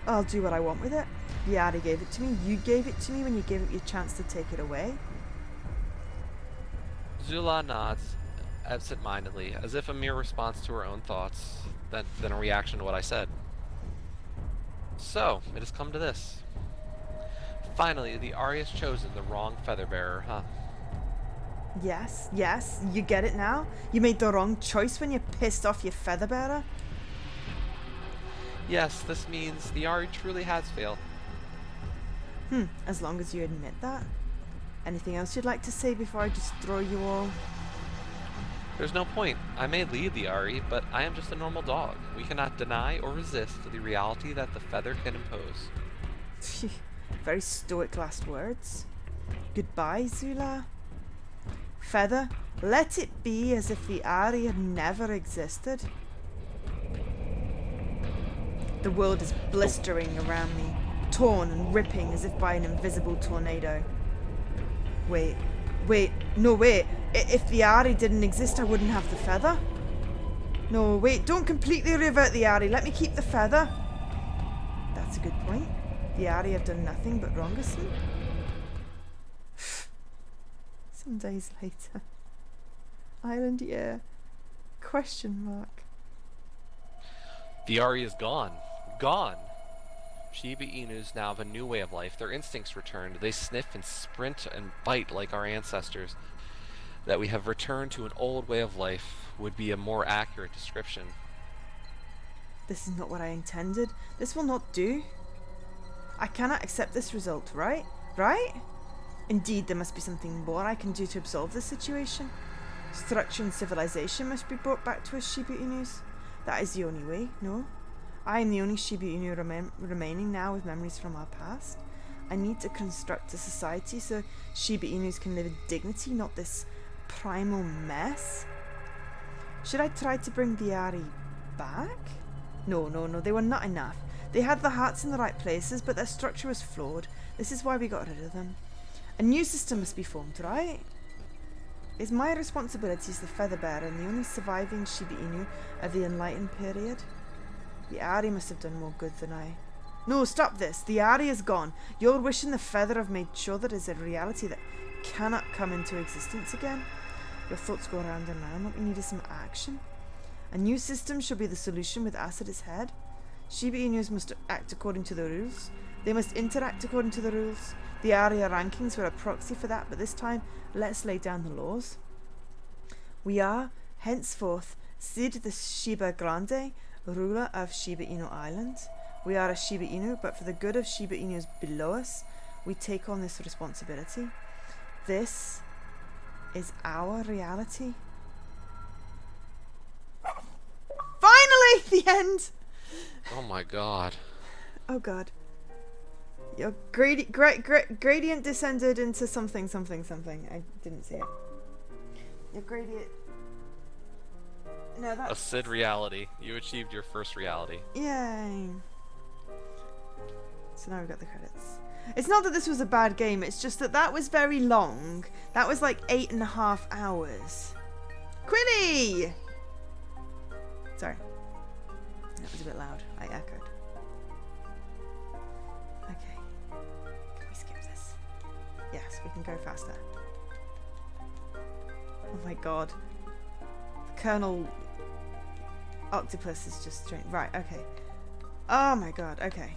I'll do what I want with it. The Ari gave it to me. You gave it to me when you gave it your chance to take it away. Zula nods absent-mindedly, as if a mere response to her own thoughts, than a reaction to what I said. So, it has come to this. Finally, the Ari has chosen the wrong feather bearer, huh? Yes, you get it now? You made the wrong choice when you pissed off your feather bearer? Yes, this means the Ari truly has failed. As long as you admit that. Anything else you'd like to say before I destroy you all? There's no point. I may lead the Ari, but I am just a normal dog. We cannot deny or resist the reality that the feather can impose. Very stoic last words. Goodbye, Zula. Feather, let it be as if the Ari had never existed. The world is blistering around me, torn and ripping as if by an invisible tornado. Wait. If the Ari didn't exist, I wouldn't have the feather. No, wait, don't completely revert the Ari. Let me keep the feather. That's a good point. The Ari have done nothing but wrong us. Some days later. Island year. Question mark. The Ari is gone. Gone! Shiba Inus now have a new way of life. Their instincts returned. They sniff and sprint and bite like our ancestors. That we have returned to an old way of life would be a more accurate description. This is not what I intended. This will not do. I cannot accept this result, right? Right? Indeed, there must be something more I can do to absolve this situation. Structure and civilization must be brought back to us Shiba Inus. That is the only way, no? I am the only Shiba Inu remaining now with memories from our past. I need to construct a society so Shiba Inus can live in dignity, not this primal mess. Should I try to bring the Ari back? No, they were not enough. They had the hearts in the right places, but their structure was flawed. This is why we got rid of them. A new system must be formed, right? Is my responsibility as the feather bearer and the only surviving Shiba Inu of the enlightened period? The Ari must have done more good than I. No, stop this. The Ari is gone. Your wish and the feather have made sure that it is a reality that cannot come into existence again. Your thoughts go round and round. What we need is some action. A new system should be the solution with us at its head. Shiba Inus must act according to the rules. They must interact according to the rules. The Arya rankings were a proxy for that, but this time, let's lay down the laws. We are, henceforth, Sid the Shiba Grande, ruler of Shiba Inu Island. We are a Shiba Inu, but for the good of Shiba Inus below us, we take on this responsibility. This is our reality. Finally, the end! Oh my god. Oh god. Your gradient descended into something. I didn't see it. Your gradient... No, that's... A Sid reality. You achieved your first reality. Yay. So now we've got the credits. It's not that this was a bad game, it's just that that was very long. That was like 8.5 hours. Quilly! Sorry. That was a bit loud. I echoed. Okay. Can we skip this? Yes, we can go faster. Oh my god. Colonel Octopus is just strange. Right, okay. Oh my god, okay.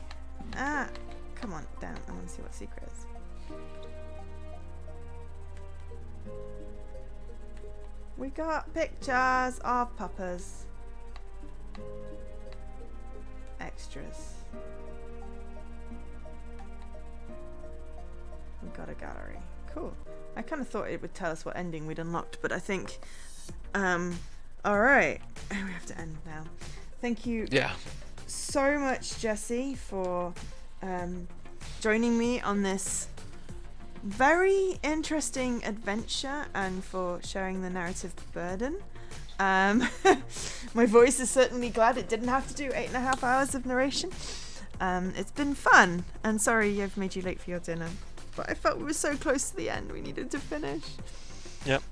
Ah, come on, down. I want to see what secret is. We got pictures of puppers. Extras. We got a gallery. Cool. I kind of thought it would tell us what ending we'd unlocked, but I think... Alright. We have to end now. Thank you so much, Jesse, for joining me on this very interesting adventure and for sharing the narrative burden. My voice is certainly glad it didn't have to do 8.5 hours of narration. It's been fun, and sorry I've made you late for your dinner, but I felt we were so close to the end we needed to finish. Yep.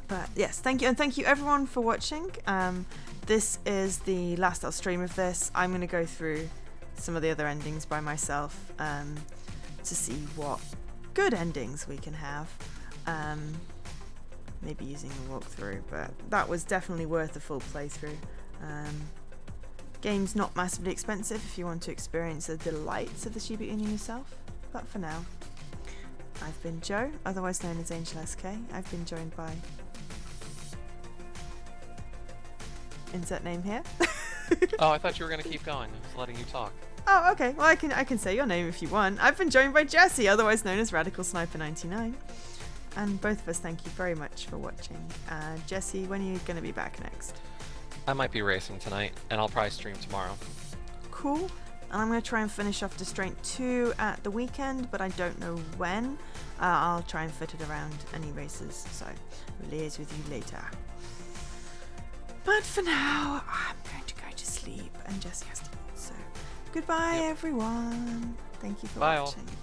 But yes, thank you, and thank you everyone for watching. This is the last I'll stream of this. I'm going to go through some of the other endings by myself to see what good endings we can have. Maybe using the walkthrough, but that was definitely worth a full playthrough. Game's not massively expensive if you want to experience the delights of the Shiba Inu yourself. But for now, I've been Joe, otherwise known as Angel SK. I've been joined by... insert name here. Oh, I thought you were going to keep going. I was letting you talk. Oh, okay. Well, I can say your name if you want. I've been joined by Jesse, otherwise known as Radical Sniper 99. And both of us thank you very much for watching. Jesse, when are you going to be back next? I might be racing tonight, and I'll probably stream tomorrow. Cool. And I'm going to try and finish off Distraint 2 at the weekend, but I don't know when. I'll try and fit it around any races, so I'll liaise with you later. But for now, I'm going to go to sleep, and Jesse has to eat, so goodbye everyone. Thank you for watching. All.